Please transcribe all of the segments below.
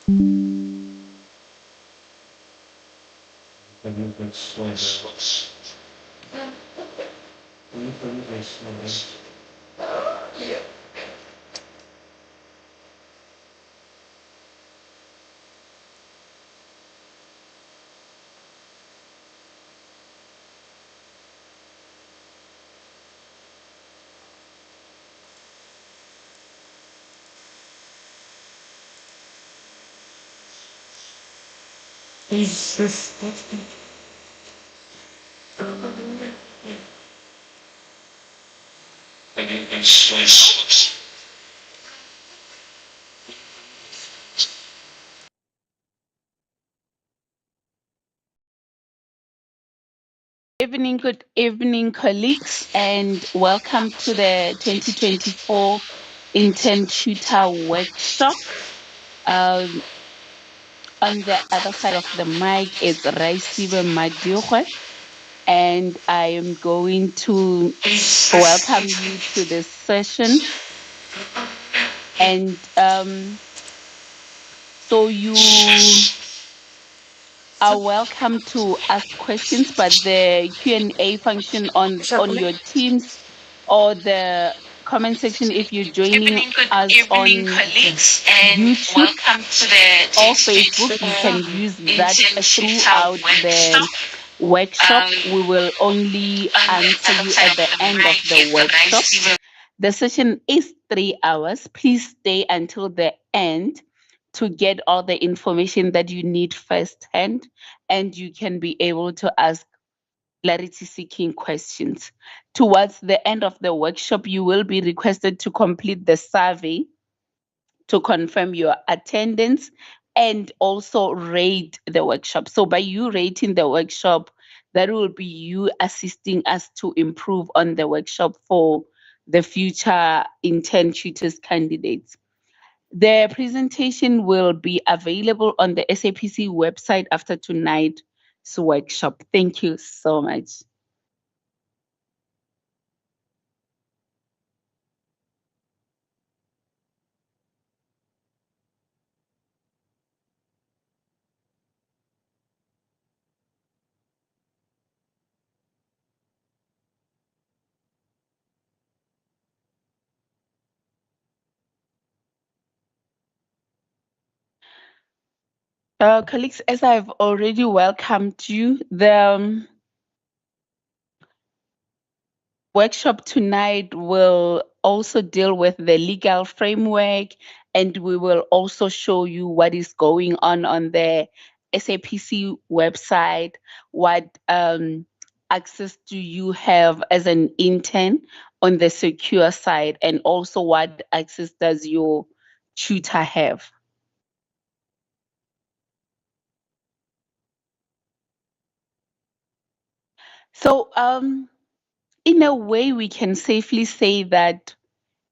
Good evening, colleagues, and welcome to the 2024 Intern Tutor Workshop. On the other side of the mic is Resubmission, and I am going to welcome you to this session. And so you are welcome to ask questions, but the Q&A function on your Teams or the comment section, if you're joining us on YouTube or Facebook, you can use that throughout the workshop. We will only answer you at the end of the workshop. The session is 3 hours. Please stay until the end to get all the information that you need firsthand, and you can be able to ask clarity-seeking questions. Towards the end of the workshop, you will be requested to complete the survey to confirm your attendance and also rate the workshop. So by you rating the workshop, that will be you assisting us to improve on the workshop for the future intern tutors candidates. The presentation will be available on the SAPC website after tonight's workshop. Thank you so much. Colleagues, as I've already welcomed you, the workshop tonight will also deal with the legal framework, and we will also show you what is going on the SAPC website, what access do you have as an intern on the secure side, and also what access does your tutor have. So in a way, we can safely say that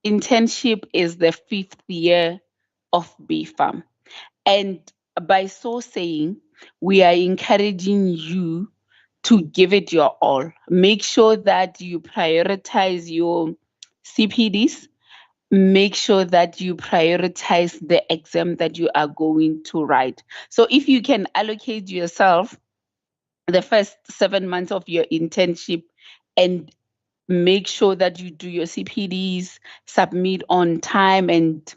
internship is the 5th year of BFAM. And by so saying, we are encouraging you to give it your all. Make sure that you prioritize your CPDs. Make sure that you prioritize the exam that you are going to write. So if you can allocate yourself the first 7 months of your internship and make sure that you do your CPDs, submit on time, and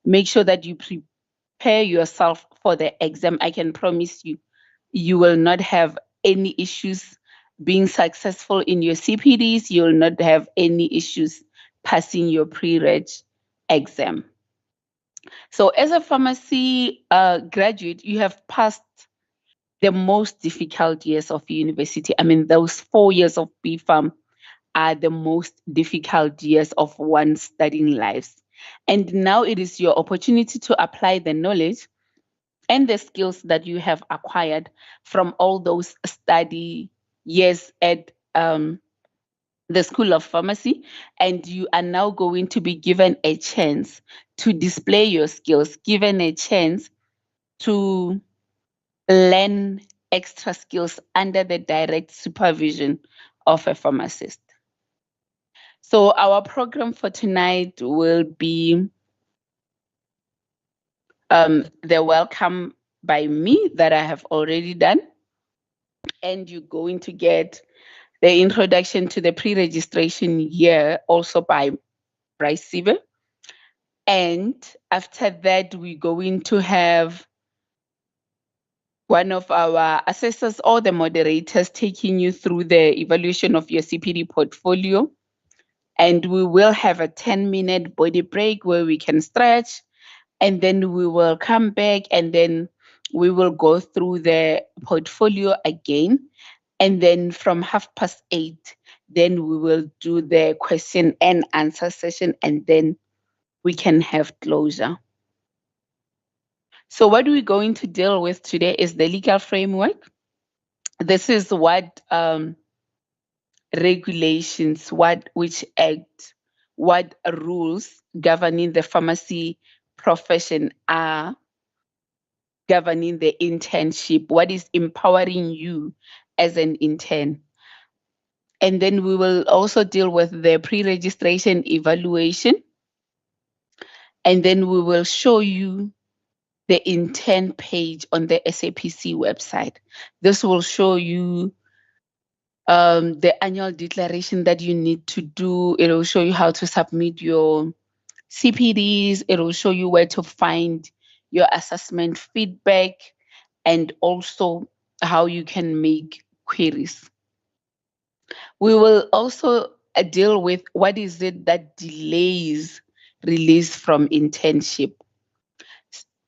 make sure that you prepare yourself for the exam, I can promise you, you will not have any issues being successful in your CPDs. You will not have any issues passing your pre-reg exam. So as a pharmacy graduate, you have passed the most difficult years of university. I mean, those 4 years of BPharm are the most difficult years of one's studying lives. And now it is your opportunity to apply the knowledge and the skills that you have acquired from all those study years at the School of Pharmacy, and you are now going to be given a chance to display your skills, given a chance to learn extra skills under the direct supervision of a pharmacist. So our program for tonight will be the welcome by me that I have already done. And you're going to get the introduction to the pre-registration year also by Bryce. And after that, we're going to have one of our assessors or the moderators taking you through the evaluation of your CPD portfolio. And we will have a 10-minute body break where we can stretch, and then we will come back, and then we will go through the portfolio again. And then from 8:30, then we will do the question and answer session, and then we can have closure. So what we're going to deal with today is the legal framework. This is what regulations, which act, what rules governing the pharmacy profession are governing the internship, what is empowering you as an intern. And then we will also deal with the pre-registration evaluation. And then we will show you the intern page on the SAPC website. This will show you the annual declaration that you need to do. It will show you how to submit your CPDs. It will show you where to find your assessment feedback, and also how you can make queries. We will also deal with what is it that delays release from internship.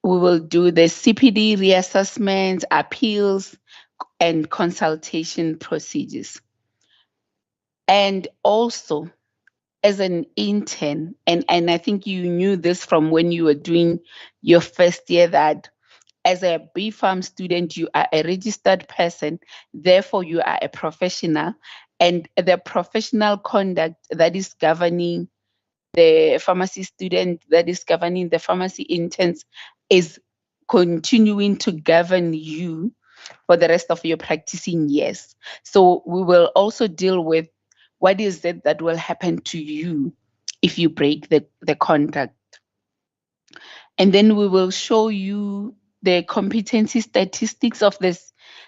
We will do the CPD reassessments, appeals, and consultation procedures. And also, as an intern, and I think you knew this from when you were doing your first year, that as a BPharm student, you are a registered person, therefore you are a professional, and the professional conduct that is governing the pharmacy student, that is governing the pharmacy interns, is continuing to govern you for the rest of your practicing years. So we will also deal with what is it that will happen to you if you break the contract. And then we will show you the competency statistics of the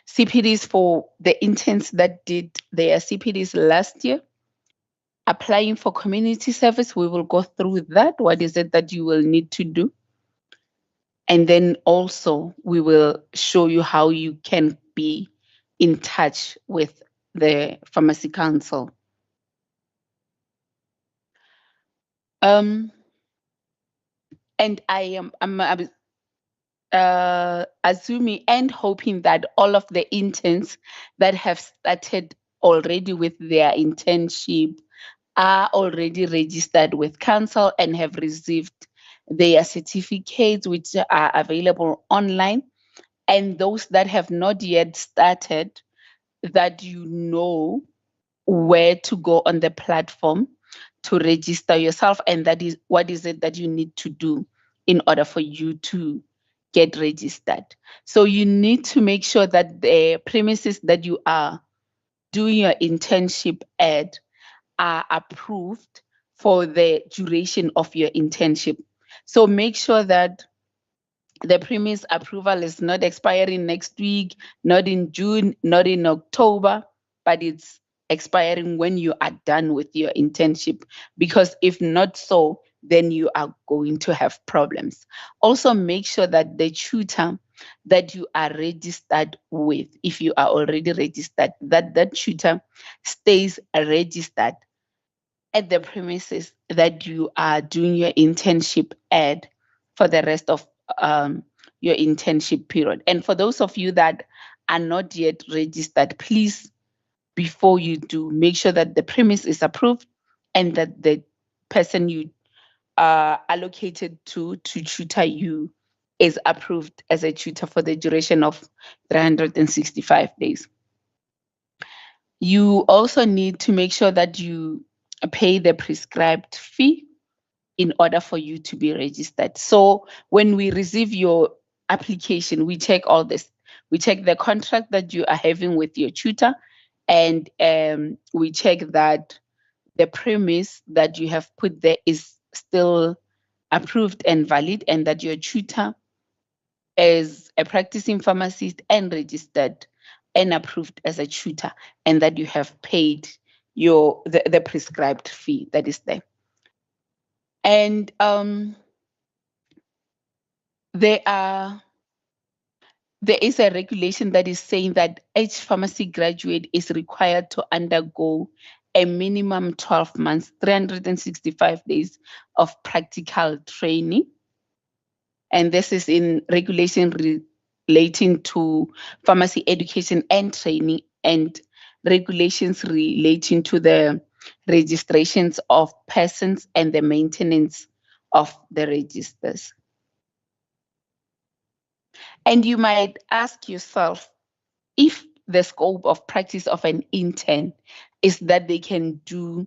CPDs for the interns that did their CPDs last year. Applying for community service, we will go through that. What is it that you will need to do? And then also we will show you how you can be in touch with the Pharmacy Council. And I'm assuming and hoping that all of the interns that have started already with their internship are already registered with council and have received their certificates, which are available online. And those that have not yet started, that you know where to go on the platform to register yourself, and that is what is it that you need to do in order for you to get registered. So you need to make sure that the premises that you are doing your internship at are approved for the duration of your internship. So make sure that the premise approval is not expiring next week, not in June, not in October, but it's expiring when you are done with your internship. Because if not so, then you are going to have problems. Also, make sure that the tutor that you are registered with, if you are already registered, that tutor stays registered at the premises that you are doing your internship at for the rest of your internship period. And for those of you that are not yet registered, please, before you do, make sure that the premise is approved and that the person you are allocated to tutor you is approved as a tutor for the duration of 365 days. You also need to make sure that you pay the prescribed fee in order for you to be registered. So when we receive your application, we check all this. We check the contract that you are having with your tutor, and we check that the premise that you have put there is still approved and valid, and that your tutor as a practicing pharmacist and registered and approved as a tutor, and that you have paid the prescribed fee that is there. And there is a regulation that is saying that each pharmacy graduate is required to undergo a minimum 12 months, 365 days of practical training. And this is in regulation relating to pharmacy education and training, and regulations relating to the registrations of persons and the maintenance of the registers. And you might ask yourself, if the scope of practice of an intern is that they can do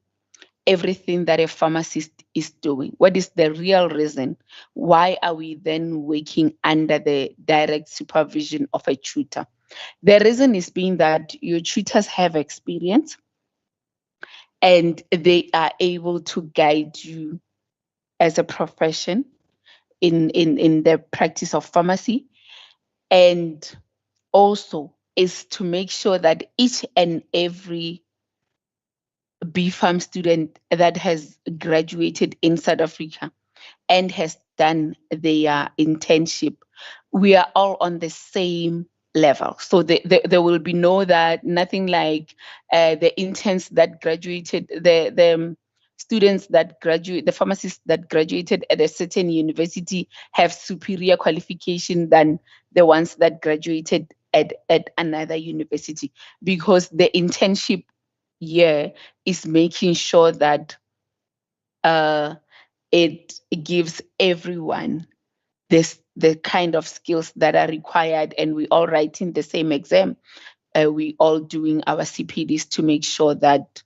everything that a pharmacist is doing, what is the real reason? Why are we then working under the direct supervision of a tutor? The reason is being that your tutors have experience and they are able to guide you as a profession in the practice of pharmacy, and also is to make sure that each and every BPharm student that has graduated in South Africa and has done their internship, we are all on the same level. So there will be nothing like the interns that graduated, the students that graduate, the pharmacists that graduated at a certain university have superior qualification than the ones that graduated at another university, because the internship year is making sure that it gives everyone the kind of skills that are required, and we all writing the same exam. We all doing our CPDs to make sure that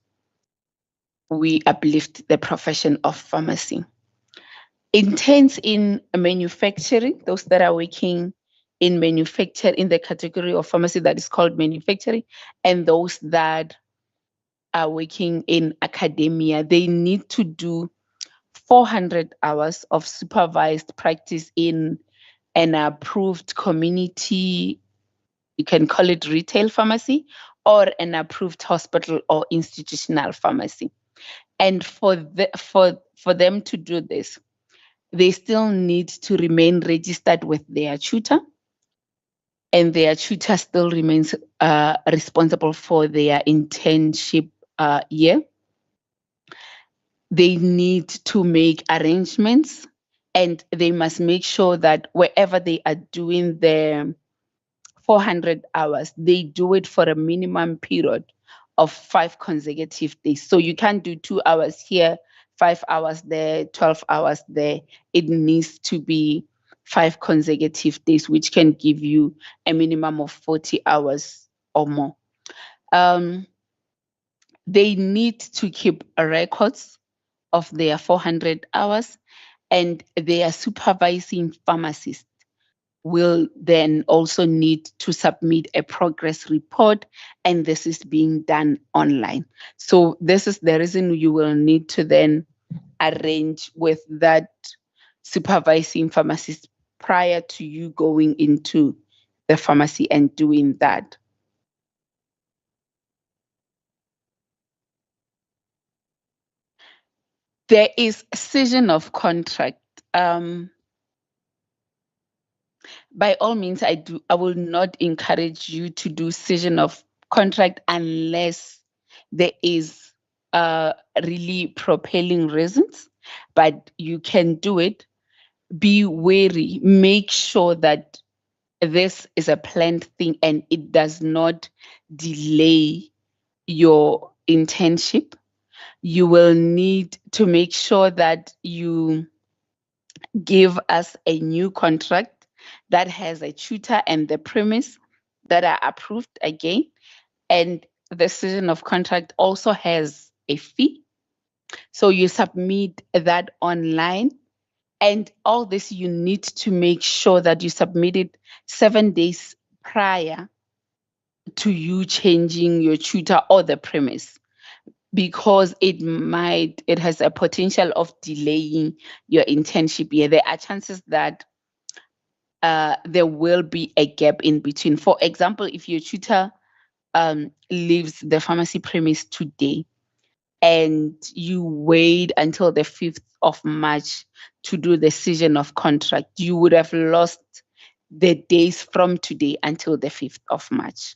we uplift the profession of pharmacy. Interns in manufacturing, those that are working in manufacture in the category of pharmacy that is called manufacturing, and those that are working in academia, they need to do 400 hours of supervised practice in an approved community, you can call it retail pharmacy, or an approved hospital or institutional pharmacy. And for them to do this, they still need to remain registered with their tutor, and their tutor still remains responsible for their internship year. They need to make arrangements, and they must make sure that wherever they are doing their 400 hours, they do it for a minimum period of 5 consecutive days. So you can't do 2 hours here, 5 hours there, 12 hours there. It needs to be 5 consecutive days, which can give you a minimum of 40 hours or more. They need to keep records of their 400 hours, and their supervising pharmacist will then also need to submit a progress report, and this is being done online. So this is the reason you will need to then arrange with that supervising pharmacist prior to you going into the pharmacy and doing that. There is scission of contract. By all means, I will not encourage you to do scission of contract unless there is really propelling reasons, but you can do it. Be wary. Make sure that this is a planned thing and it does not delay your internship. You will need to make sure that you give us a new contract that has a tutor and the premise that are approved again. And the scission of contract also has a fee. So you submit that online. And all this, you need to make sure that you submit it 7 days prior to you changing your tutor or the premise, because it has a potential of delaying your internship year. There are chances that there will be a gap in between. For example, if your tutor leaves the pharmacy premise today and you wait until the 5th of March to do the decision of contract, you would have lost the days from today until the 5th of March.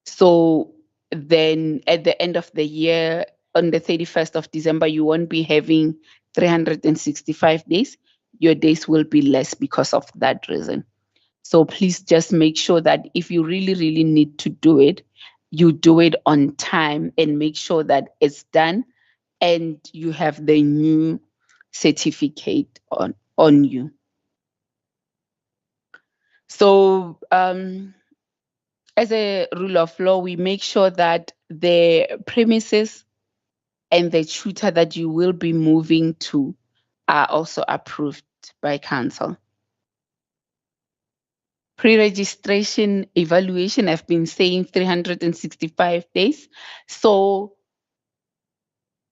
So then at the end of the year, on the 31st of December, you won't be having 365 days. Your days will be less because of that reason. So please just make sure that if you really, really need to do it, you do it on time and make sure that it's done and you have the new certificate on you. So as a rule of law, we make sure that the premises and the tutor that you will be moving to are also approved by council. Pre-registration evaluation, I've been saying 365 days. So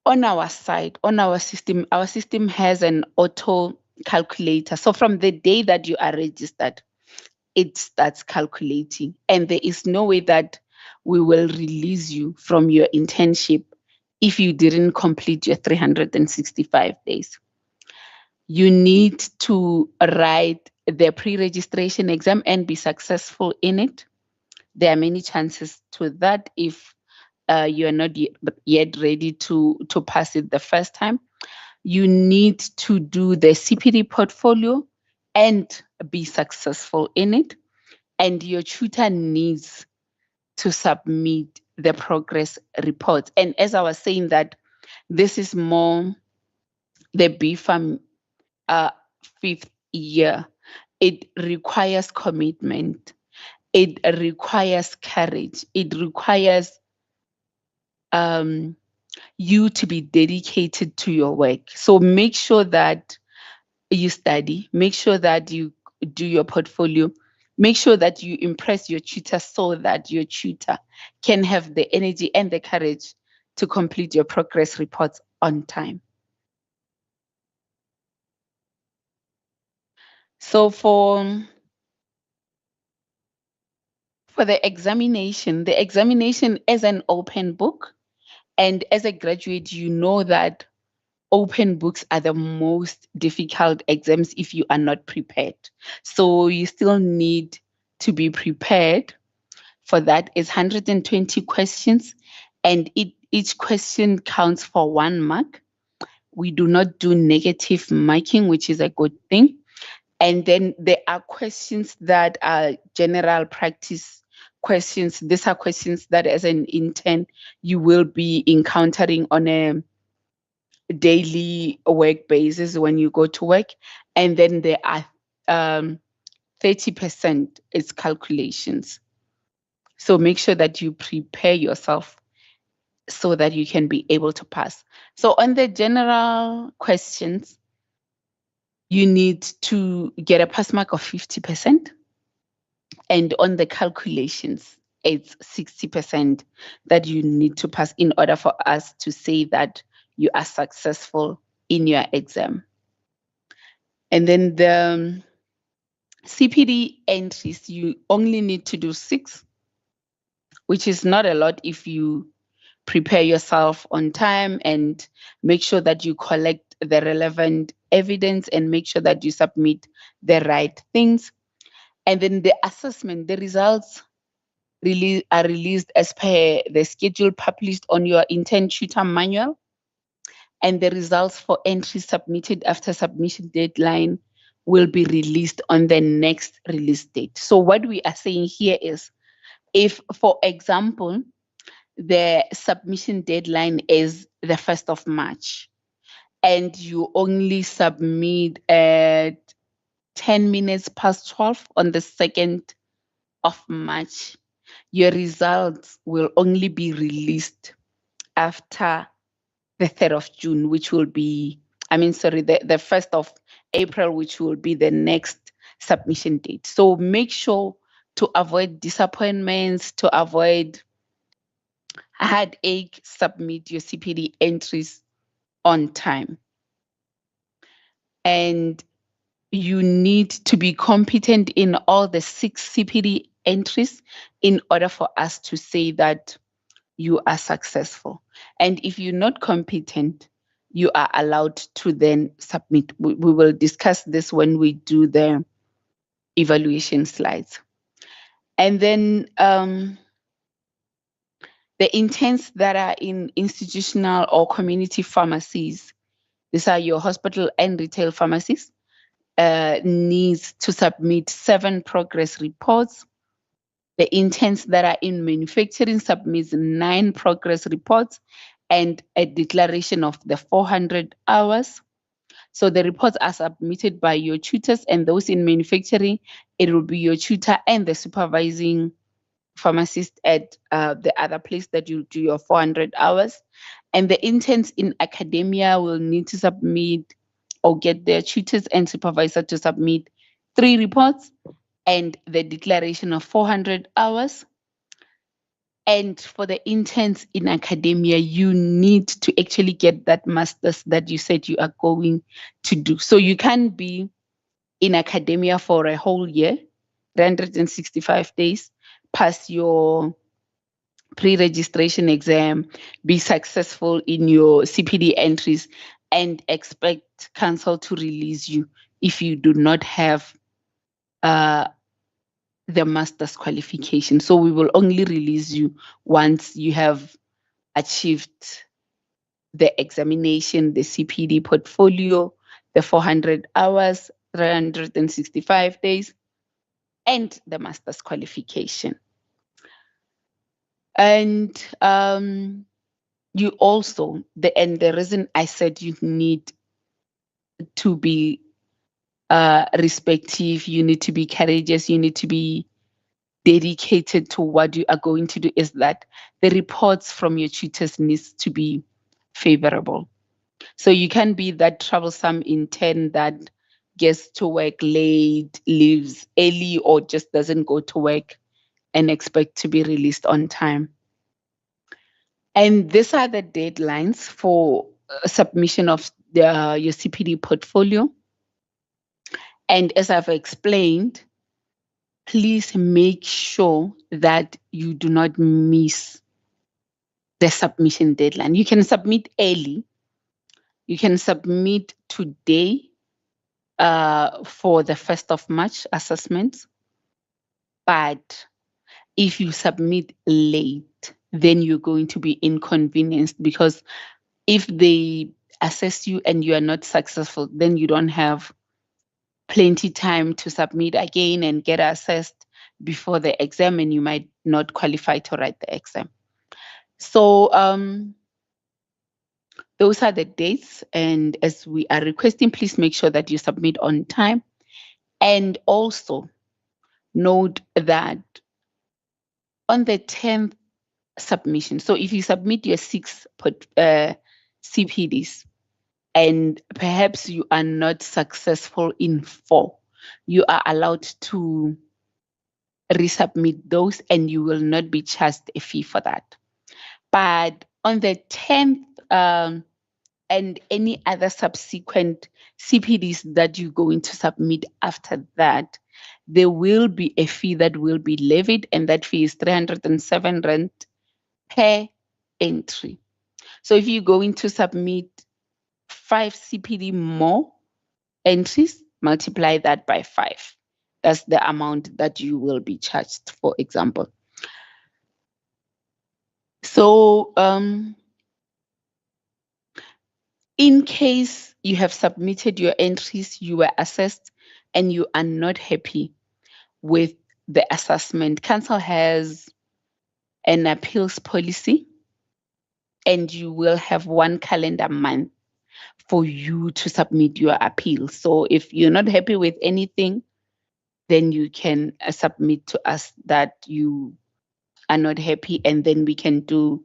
on our side, on our system has an auto calculator. So from the day that you are registered, it starts calculating. And there is no way that we will release you from your internship if you didn't complete your 365 days. You need to write the pre-registration exam and be successful in it. There are many chances to that if you are not yet ready to pass it the first time. You need to do the CPD portfolio and be successful in it. And your tutor needs to submit the progress report. And as I was saying that this is more the BFAM 5th year, it requires commitment. It requires courage. It requires you to be dedicated to your work. So make sure that you study, make sure that you do your portfolio, make sure that you impress your tutor so that your tutor can have the energy and the courage to complete your progress reports on time. So for the examination is an open book. And as a graduate, you know that open books are the most difficult exams if you are not prepared. So you still need to be prepared. For that is 120 questions, and each question counts for 1 mark. We do not do negative marking, which is a good thing. And then there are questions that are general practice questions. These are questions that as an intern, you will be encountering on a daily work basis when you go to work. And then there are 30% is calculations. So make sure that you prepare yourself so that you can be able to pass. So on the general questions, you need to get a pass mark of 50%. And on the calculations, it's 60% that you need to pass in order for us to say that you are successful in your exam. And then the CPD entries, you only need to do 6, which is not a lot if you prepare yourself on time and make sure that you collect the relevant evidence and make sure that you submit the right things. And then the assessment, the results are released as per the schedule published on your intern tutor manual. And the results for entries submitted after submission deadline will be released on the next release date. So what we are saying here is, if, for example, the submission deadline is the 1st of March, and you only submit at 10 minutes past 12 on the 2nd of March, your results will only be released after the 3rd of June, which will be, the 1st of April, which will be the next submission date. So make sure to avoid disappointments, to avoid heartache, submit your CPD entries on time. And you need to be competent in all the 6 CPD entries in order for us to say that you are successful. And if you're not competent, you are allowed to then submit. We will discuss this when we do the evaluation slides. And then the interns that are in institutional or community pharmacies, these are your hospital and retail pharmacies, needs to submit 7 progress reports. The interns that are in manufacturing submits 9 progress reports and a declaration of the 400 hours. So the reports are submitted by your tutors, and those in manufacturing, it will be your tutor and the supervising pharmacist at the other place that you do your 400 hours. And the interns in academia will need to submit or get their tutors and supervisor to submit 3 reports and the declaration of 400 hours. And for the interns in academia, you need to actually get that master's that you said you are going to do. So you can be in academia for a whole year, 365 days, pass your pre-registration exam, be successful in your CPD entries, and expect council to release you if you do not have the master's qualification. So we will only release you once you have achieved the examination, the CPD portfolio, the 400 hours, 365 days, and the master's qualification. And you also, the reason I said you need to be respectful, you need to be courageous, you need to be dedicated to what you are going to do is that the reports from your tutors needs to be favorable. So you can be that troublesome intern that gets to work late, leaves early, or just doesn't go to work and expect to be released on time. And these are the deadlines for submission of your CPD portfolio. And as I've explained, please make sure that you do not miss the submission deadline. You can submit early. You can submit today for the 1st of March assessments. But if you submit late, then you're going to be inconvenienced, because if they assess you and you are not successful, then you don't have plenty time to submit again and get assessed before the exam, and you might not qualify to write the exam. So those are the dates, and as we are requesting, please make sure that you submit on time. And also note that on the 10th submission, so if you submit your 6 CPDs and perhaps you are not successful in 4, you are allowed to resubmit those and you will not be charged a fee for that. But on the 10th and any other subsequent CPDs that you're going to submit after that, there will be a fee that will be levied, and that fee is 307 rand per entry. So if you're going to submit 5 CPD more entries, multiply that by 5. That's the amount that you will be charged, for example. So in case you have submitted your entries, you were assessed, and you are not happy with the assessment, council has an appeals policy, and you will have 1 calendar month for you to submit your appeal. So if you're not happy with anything, then you can submit to us that you are not happy, and then we can do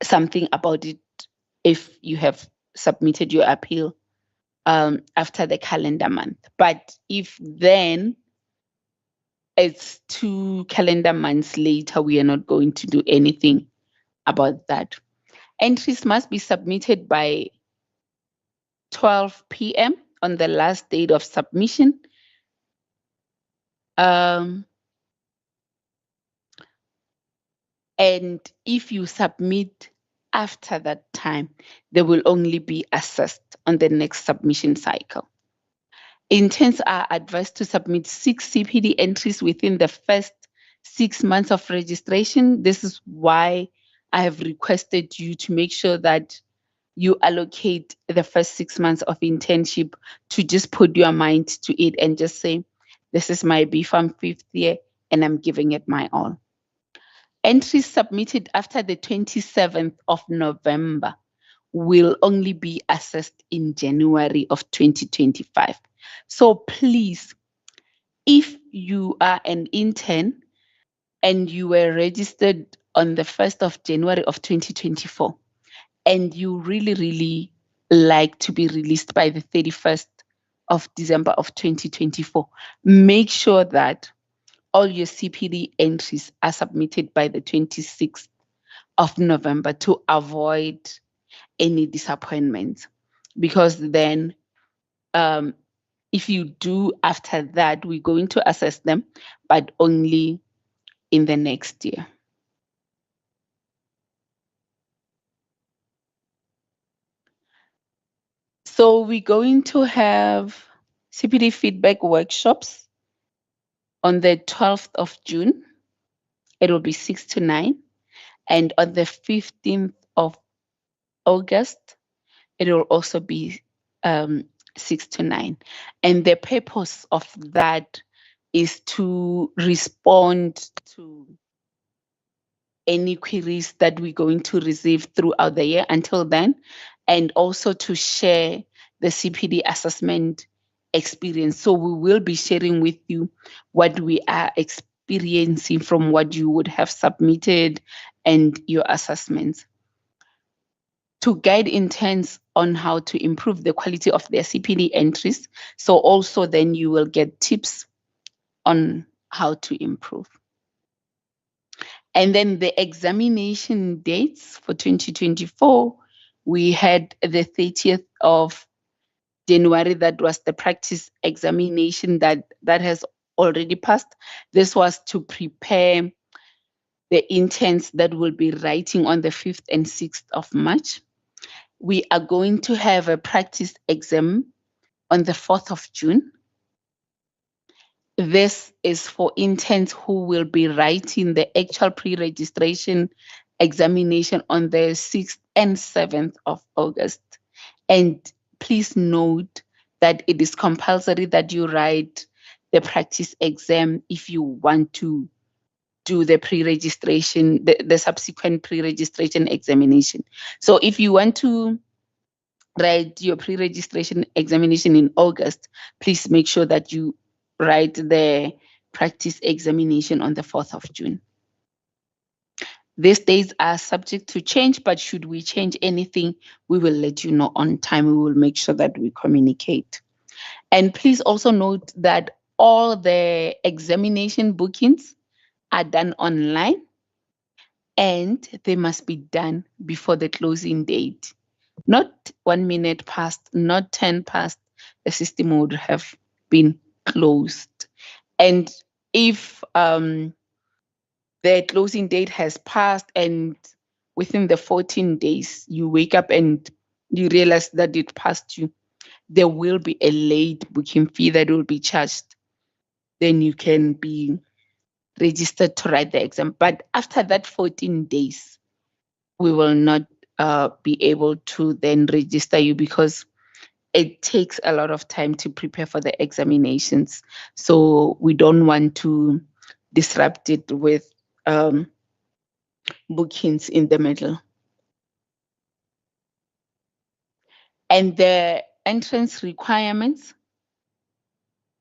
something about it if you have submitted your appeal after the calendar month. But if then it's 2 calendar months later, we are not going to do anything about that. Entries must be submitted by 12 p.m. on the last date of submission. And if you submit after that time, they will only be assessed on the next submission cycle. Interns are advised to submit 6 CPD entries within the first 6 months of registration. This is why I have requested you to make sure that you allocate the first 6 months of internship to just put your mind to it and just say, this is my BPharm 5th year and I'm giving it my all. Entries submitted after the 27th of November will only be assessed in January of 2025. So please, if you are an intern and you were registered on the 1st of January of 2024, and you really like to be released by the 31st of December of 2024, make sure that all your CPD entries are submitted by the 26th of November to avoid any disappointments. Because then if you do after that, we're going to assess them, but only in the next year. So we're going to have CPD feedback workshops on the 12th of June. It will be 6 to 9. And on the 15th of August, it will also be 6 to 9. And the purpose of that is to respond to any queries that we're going to receive throughout the year until then, and also to share the CPD assessment experience. So we will be sharing with you what we are experiencing from what you would have submitted and your assessments, to guide interns on how to improve the quality of their CPD entries. So also then you will get tips on how to improve. And then the examination dates for 2024, we had the 30th of January. That was the practice examination that has already passed. This was to prepare the interns that will be writing on the 5th and 6th of March. We are going to have a practice exam on the 4th of June. This is for interns who will be writing the actual pre-registration examination on the 6th and 7th of August. And please note that it is compulsory that you write the practice exam if you want to do the pre-registration, the subsequent pre-registration examination. So if you want to write your pre-registration examination in August, please make sure that you write the practice examination on the 4th of June. These dates are subject to change, but should we change anything, we will let you know on time. We will make sure that we communicate. And please also note that all the examination bookings are done online and they must be done before the closing date. Not 1 minute past, not 10 past, the system would have been closed. And if the closing date has passed and within the 14 days you wake up and you realize that it passed you, there will be a late booking fee that will be charged. Then you can be registered to write the exam. But after that 14 days, we will not be able to then register you because it takes a lot of time to prepare for the examinations. So we don't want to disrupt it with bookings in the middle. And the entrance requirements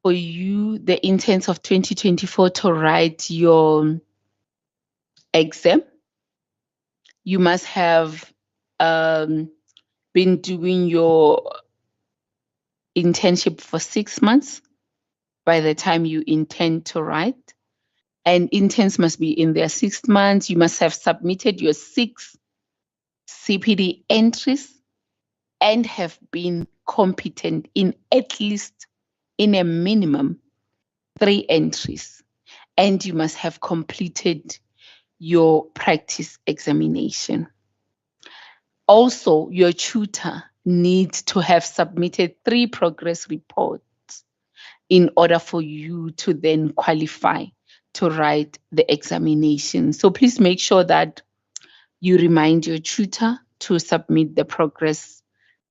for you, the interns of 2024, to write your exam, you must have been doing your internship for 6 months by the time you intend to write. And interns must be in their 6th month. You must have submitted your 6 CPD entries and have been competent in at least, in a minimum, 3 entries. And you must have completed your practice examination. Also, your tutor needs to have submitted 3 progress reports in order for you to then qualify to write the examination. So please make sure that you remind your tutor to submit the progress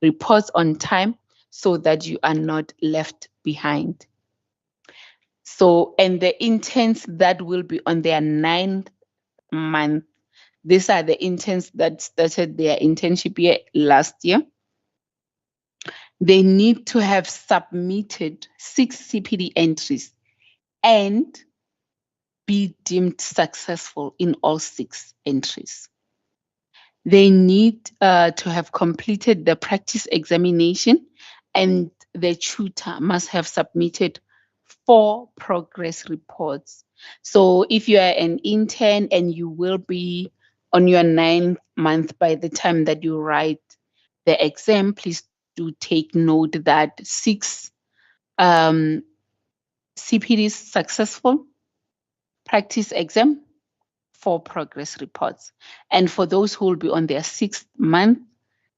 reports on time so that you are not left behind. So, and the interns that will be on their 9th month, these are the interns that started their internship year last year. They need to have submitted 6 CPD entries and be deemed successful in all 6 entries. They need to have completed the practice examination, and the tutor must have submitted 4 progress reports. So if you are an intern and you will be on your 9th month by the time that you write the exam, please do take note that 6 CPDs successful, practice exam, 4 progress reports. And for those who will be on their 6th month,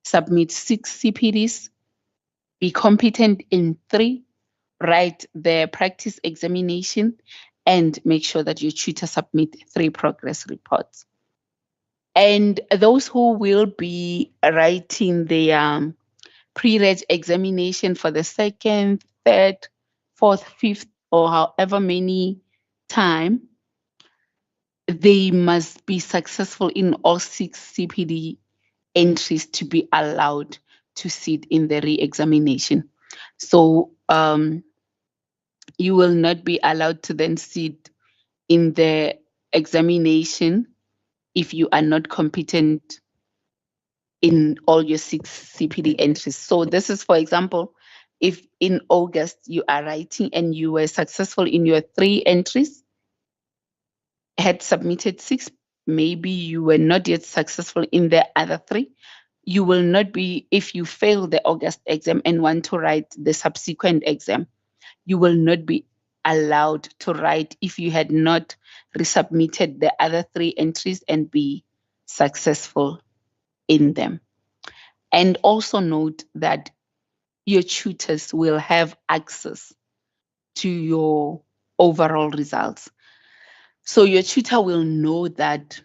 submit 6 CPDs, be competent in 3, write the practice examination, and make sure that your tutor submit 3 progress reports. And those who will be writing the pre-reg examination for the 2nd, 3rd, 4th, 5th, or however many time, they must be successful in all 6 CPD entries to be allowed to sit in the re-examination. So you will not be allowed to then sit in the examination if you are not competent in all your 6 CPD entries. So this is, for example, if in August you are writing and you were successful in your 3 entries, had submitted 6, maybe you were not yet successful in the other 3, you will not be, if you fail the August exam and want to write the subsequent exam, you will not be allowed to write if you had not resubmitted the other 3 entries and be successful in them. And also note that your tutors will have access to your overall results. So your tutor will know that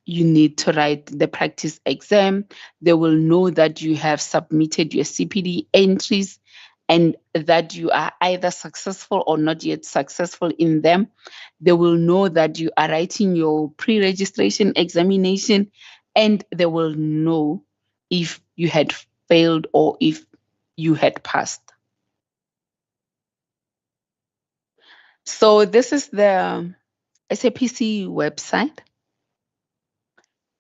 you need to write the practice exam. They will know that you have submitted your CPD entries and that you are either successful or not yet successful in them. They will know that you are writing your pre-registration examination, and they will know if you had failed or if you had passed. So this is the SAPC website.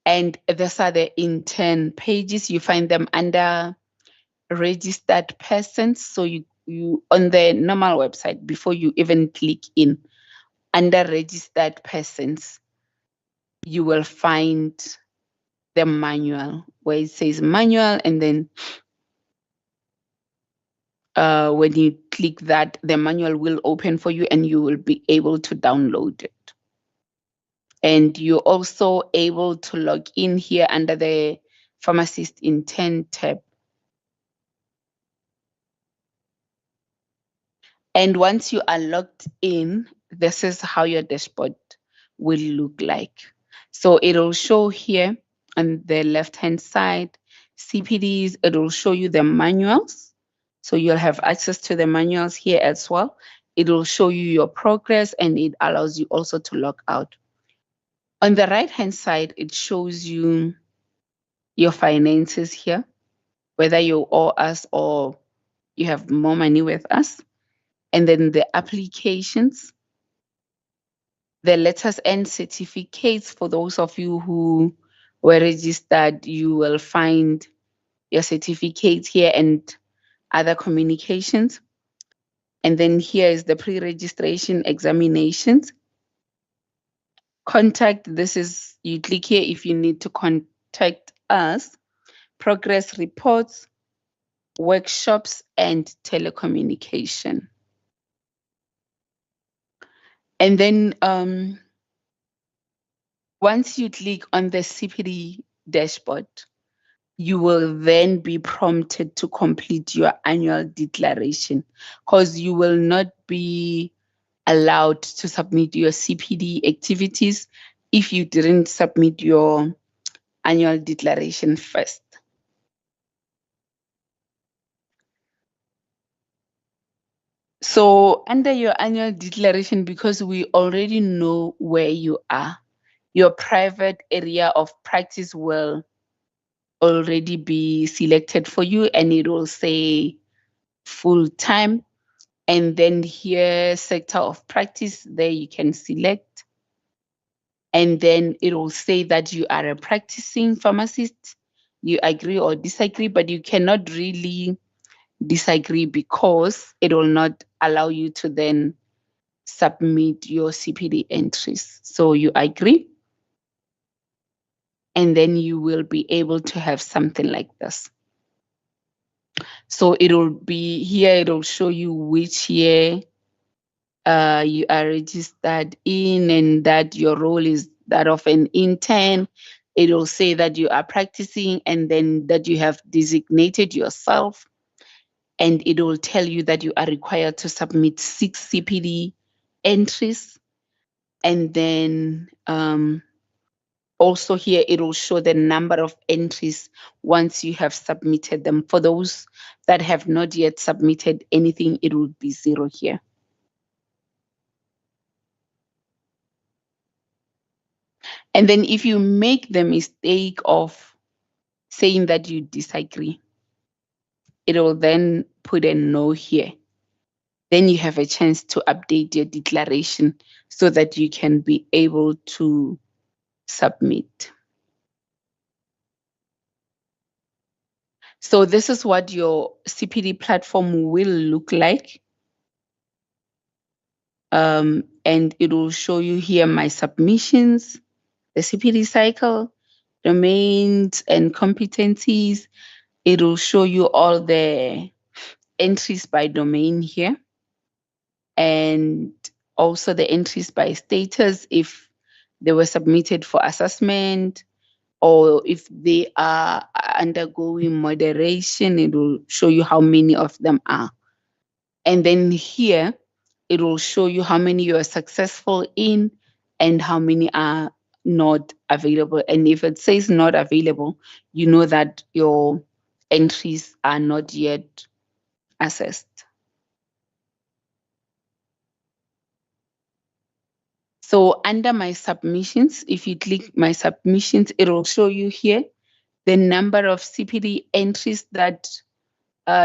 And these are the intern pages. You find them under registered persons. So you on the normal website, before you even click in, under registered persons, you will find the manual where it says manual, and then when you click that, the manual will open for you and you will be able to download it. And you're also able to log in here under the pharmacist intern tab. And once you are logged in, this is how your dashboard will look like. So it'll show here on the left-hand side, CPDs, it'll show you the manuals. So you'll have access to the manuals here as well. It'll show you your progress, and it allows you also to log out. On the right-hand side, it shows you your finances here, whether you owe us or you have more money with us. And then the applications, the letters and certificates. For those of you who were registered, you will find your certificates here and other communications. And then here is the pre-registration examinations. Contact, this is, you click here if you need to contact us progress reports, workshops, and telecommunication. And then once you click on the CPD dashboard, you will then be prompted to complete your annual declaration, because you will not be allowed to submit your CPD activities if you didn't submit your annual declaration first. So under your annual declaration, because we already know where you are, your private area of practice will already be selected for you, and it will say full-time. And then here, sector of practice, there you can select. And then it will say that you are a practicing pharmacist. You agree or disagree, but you cannot really disagree because it will not allow you to then submit your CPD entries. So you agree, and then you will be able to have something like this. So it will be here, it will show you which year you are registered in, and that your role is that of an intern. It will say that you are practicing, and then that you have designated yourself, and it will tell you that you are required to submit 6 CPD entries. And then also here, it will show the number of entries once you have submitted them. For those that have not yet submitted anything, it will be 0 here. And then if you make the mistake of saying that you disagree, it will then put a no here. Then you have a chance to update your declaration so that you can be able to submit. So this is what your CPD platform will look like. And it will show you here my submissions, the CPD cycle, domains and competencies. It will show you all the entries by domain here, and also the entries by status, if they were submitted for assessment or if they are undergoing moderation. It will show you how many of them are. And then here, it will show you how many you are successful in and how many are not available. And if it says not available, you know that your entries are not yet assessed. So under my submissions, if you click my submissions, it will show you here the number of CPD entries that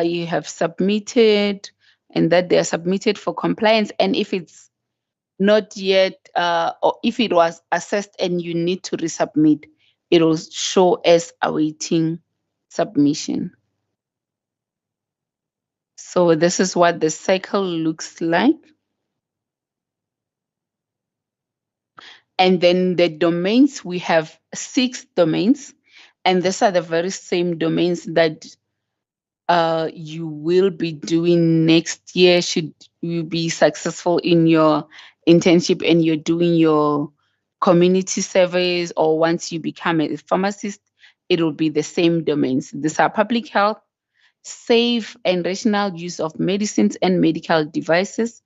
you have submitted, and that they are submitted for compliance. And if it's not yet, or if it was assessed and you need to resubmit, it will show as awaiting submission. So this is what the cycle looks like. And then the domains, we have 6 domains, and these are the very same domains that you will be doing next year should you be successful in your internship and you're doing your community surveys, or once you become a pharmacist, it will be the same domains. These are public health, safe and rational use of medicines and medical devices,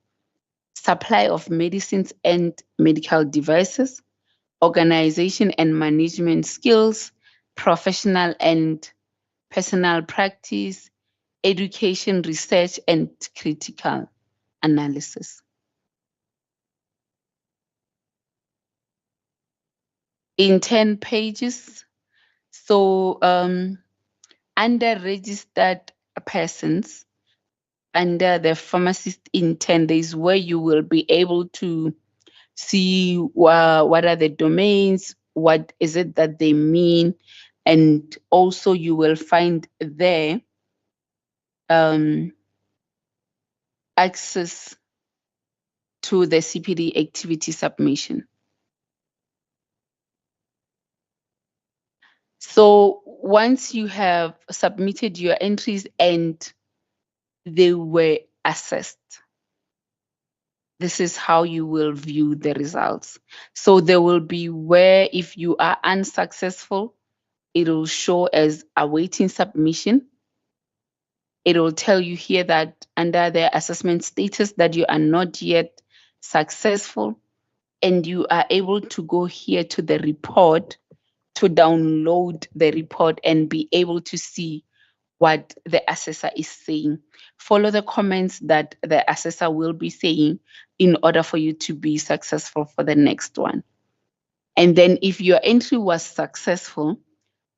supply of medicines and medical devices, organization and management skills, professional and personal practice, education, research, and critical analysis. In 10 pages, so under registered persons, under the pharmacist intern, there is where you will be able to see what are the domains, what is it that they mean, and also you will find there access to the CPD activity submission. So once you have submitted your entries and they were assessed, this is how you will view the results. So there will be where if you are unsuccessful, it will show as awaiting submission. It will tell you here that under the assessment status that you are not yet successful, and you are able to go here to the report to download the report and be able to see what the assessor is saying. Follow the comments that the assessor will be saying in order for you to be successful for the next one. And then if your entry was successful,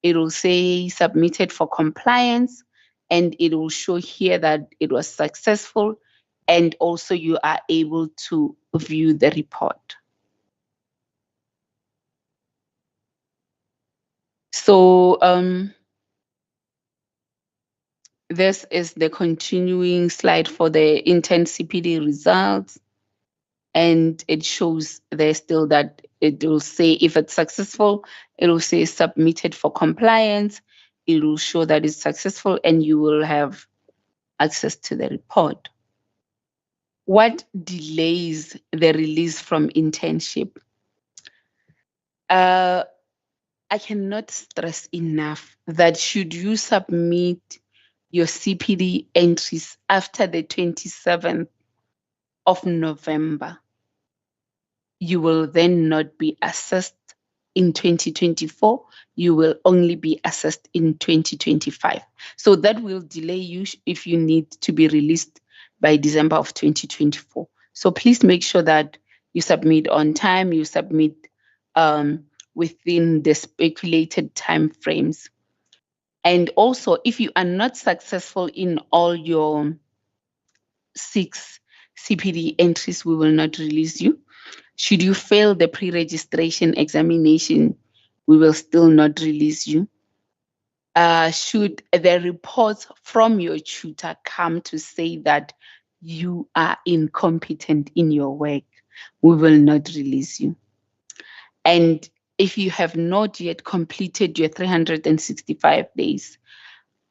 it will say submitted for compliance, and it will show here that it was successful, and also you are able to view the report. So this is the continuing slide for the intern CPD results. And it shows there still that it will say if it's successful, it will say submitted for compliance. It will show that it's successful and you will have access to the report. What delays the release from internship? I cannot stress enough that should you submit your CPD entries after the 27th of November, you will then not be assessed in 2024. You will only be assessed in 2025. So that will delay you if you need to be released by December of 2024. So please make sure that you submit on time, you submit within the speculated time frames. And also, if you are not successful in all your 6 CPD entries, we will not release you. Should you fail the pre-registration examination, we will still not release you. Should the report from your tutor come to say that you are incompetent in your work, we will not release you. And if you have not yet completed your 365 days,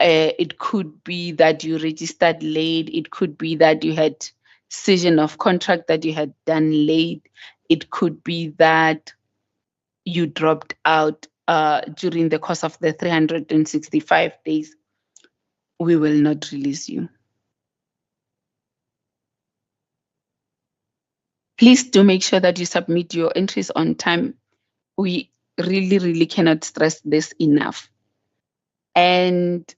it could be that you registered late. It could be that you had session of contract that you had done late. It could be that you dropped out during the course of the 365 days. We will not release you. Please do make sure that you submit your entries on time. We really cannot stress this enough. And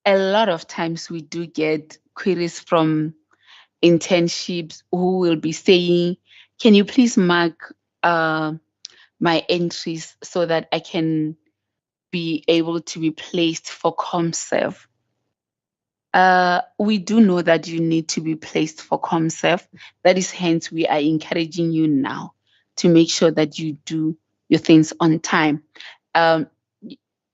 a lot of times we do get queries from internships who will be saying, can you please mark my entries so that I can be able to be placed for ComServe? We do know that you need to be placed for ComServe. That is hence we are encouraging you now to make sure that you do your things on time.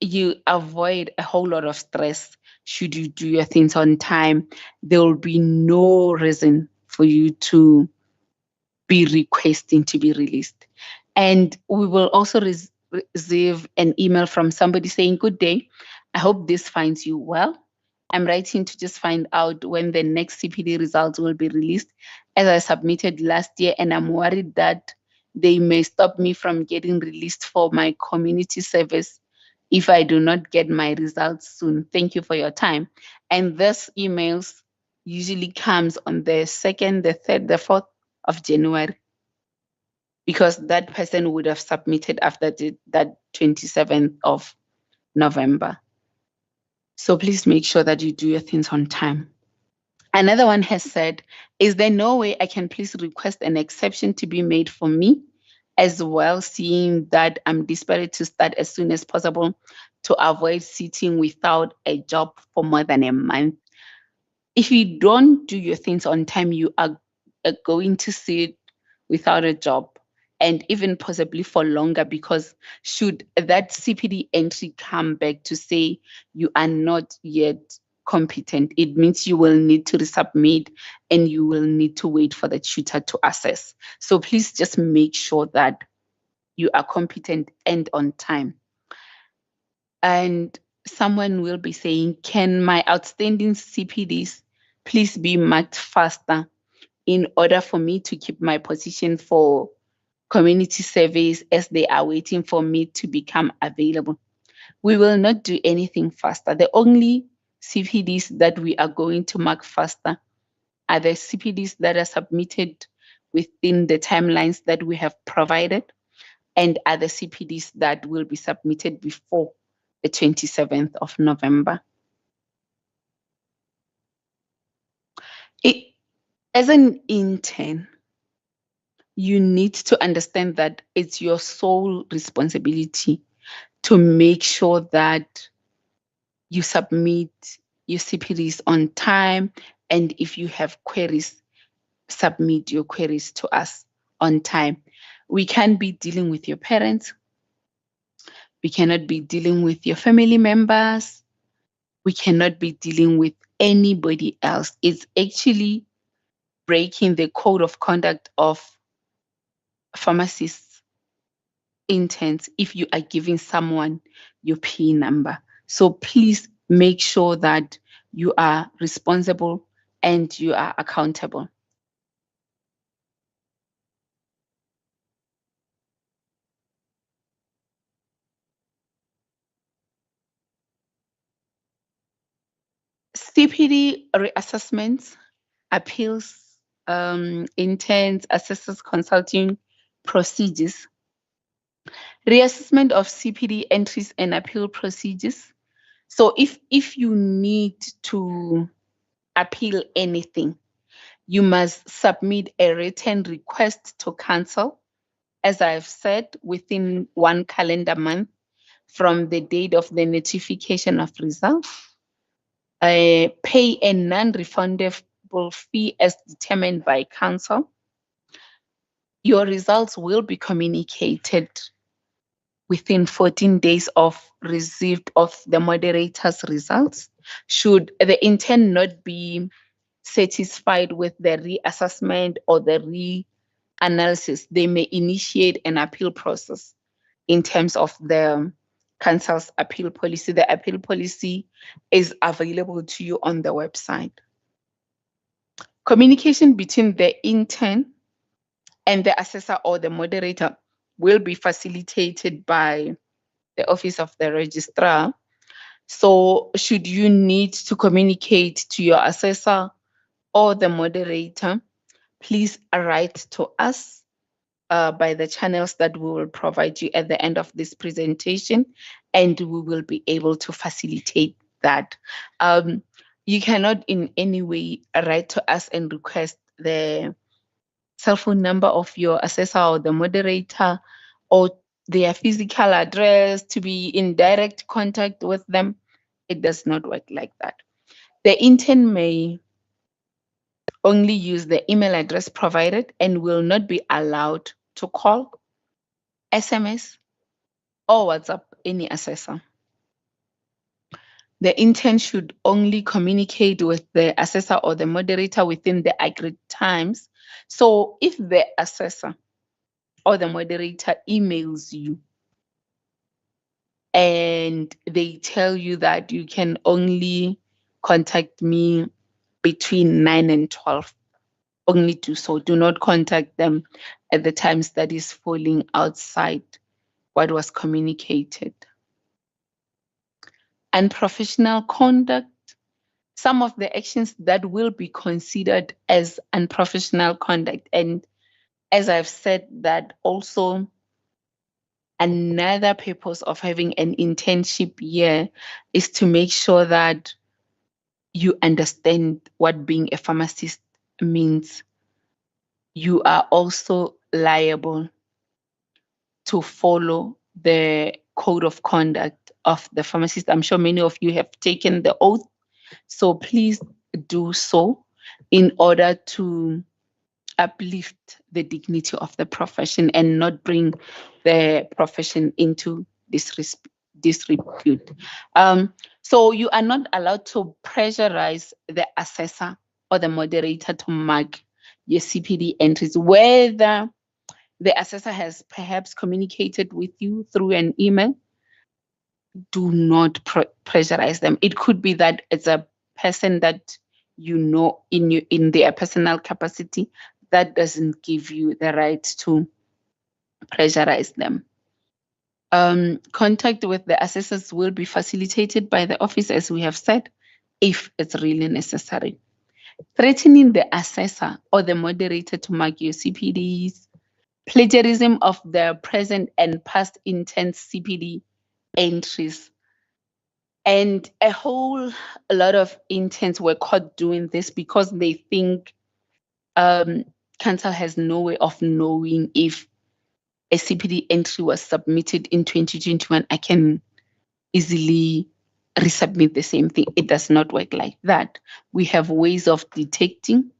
You avoid a whole lot of stress should you do your things on time. There will be no reason for you to be requesting to be released. And we will also receive an email from somebody saying, good day, I hope this finds you well. I'm writing to just find out when the next CPD results will be released, as I submitted last year, and I'm worried that they may stop me from getting released for my community service if I do not get my results soon. Thank you for your time. And this emails usually comes on the 2nd, the 3rd, the 4th of January, because that person would have submitted after that 27th of November. So please make sure that you do your things on time. Another one has said, is there no way I can please request an exception to be made for me as well, seeing that I'm desperate to start as soon as possible to avoid sitting without a job for more than a month? If you don't do your things on time, you are going to sit without a job, and even possibly for longer, because should that CPD entry come back to say you are not yet competent, it means you will need to resubmit and you will need to wait for the tutor to assess. So please just make sure that you are competent and on time. and someone will be saying, can my outstanding CPDs please be marked faster in order for me to keep my position for community service as they are waiting for me to become available? We will not do anything faster. The only CPDs that we are going to mark faster are the CPDs that are submitted within the timelines that we have provided, and are the CPDs that will be submitted before the 27th of November. As an intern, you need to understand that it's your sole responsibility to make sure that you submit your CPDs on time, and if you have queries, submit your queries to us on time. We can't be dealing with your parents. We cannot be dealing with your family members. We cannot be dealing with anybody else. It's actually breaking the code of conduct of pharmacists, interns, if you are giving someone your PIN number. So please make sure that you are responsible and you are accountable. CPD reassessments, appeals, interns, assessors, consulting procedures, reassessment of CPD entries and appeal procedures. So if you need to appeal anything, you must submit a written request to council, as I've said, within 1 calendar month from the date of the notification of results. Pay a non-refundable fee as determined by council. Your results will be communicated within 14 days of receipt of the moderator's results. Should the intern not be satisfied with the reassessment or the reanalysis, they may initiate an appeal process in terms of the council's appeal policy. The appeal policy is available to you on the website. Communication between the intern and the assessor or the moderator will be facilitated by the Office of the Registrar. So should you need to communicate to your assessor or the moderator, please write to us by the channels that we will provide you at the end of this presentation, and we will be able to facilitate that. You cannot in any way write to us and request the cell phone number of your assessor or the moderator or their physical address to be in direct contact with them. It does not work like that. The intern may only use the email address provided and will not be allowed to call, SMS, or WhatsApp any assessor. The intern should only communicate with the assessor or the moderator within the agreed times. So if the assessor or the moderator emails you and they tell you that you can only contact me between 9 and 12, only do so. Do not contact them at the times that is falling outside what was communicated. Unprofessional conduct. Some of the actions that will be considered as unprofessional conduct, and as I've said, that also another purpose of having an internship year is to make sure that you understand what being a pharmacist means. You are also liable to follow the code of conduct of the pharmacist. I'm sure many of you have taken the oath, so please do so in order to uplift the dignity of the profession and not bring the profession into disrepute. So you are not allowed to pressurize the assessor or the moderator to mark your CPD entries, whether the assessor has perhaps communicated with you through an email do not pressurize them. It could be that it's a person that you know in their personal capacity. That doesn't give you the right to pressurize them. Contact with the assessors will be facilitated by the office, as we have said, if it's really necessary. Threatening the assessor or the moderator to mark your CPDs, plagiarism of the present and past intense CPD entries. And a lot of interns were caught doing this because they think council has no way of knowing if a CPD entry was submitted in 2021. I can easily resubmit the same thing. It does not work like that. We have ways of detecting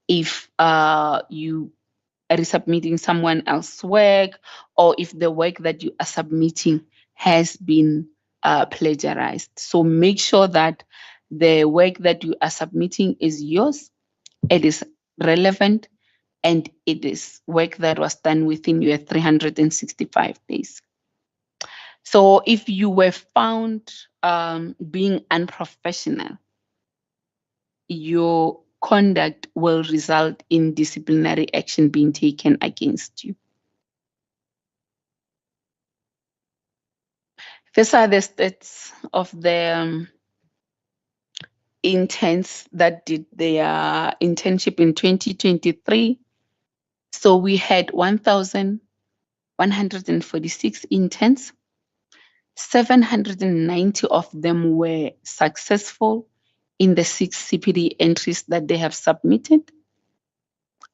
if you are resubmitting someone else's work, or if the work that you are submitting has been plagiarized. So make sure that the work that you are submitting is yours, it is relevant, and it is work that was done within your 365 days. So if you were found being unprofessional, your conduct will result in disciplinary action being taken against you. These are the stats of the interns that did their internship in 2023. So we had 1,146 interns. 790 of them were successful in the 6 CPD entries that they have submitted.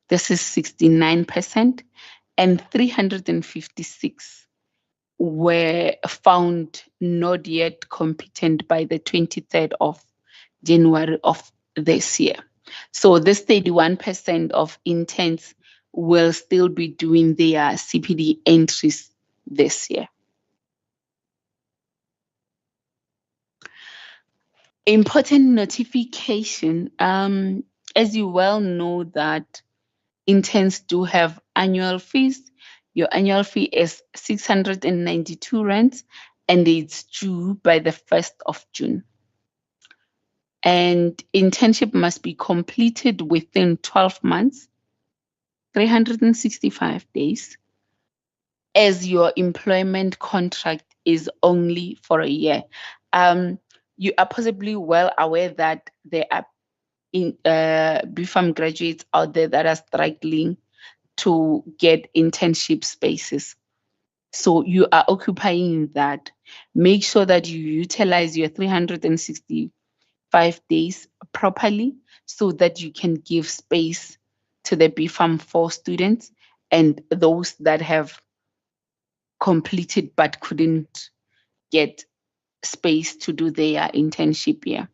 This is 69%, and 356 were found not yet competent by the 23rd of January of this year. So this 31% of interns will still be doing their CPD entries this year. Important notification, as you well know that interns do have annual fees. Your annual fee is 692 rands, and it's due by the 1st of June. And internship must be completed within 12 months, 365 days, as your employment contract is only for a year. You are possibly well aware that there are BPharm graduates out there that are struggling to get internship spaces. So you are occupying that. Make sure that you utilize your 365 days properly so that you can give space to the BPharm 4 students and those that have completed but couldn't get space to do their internship here.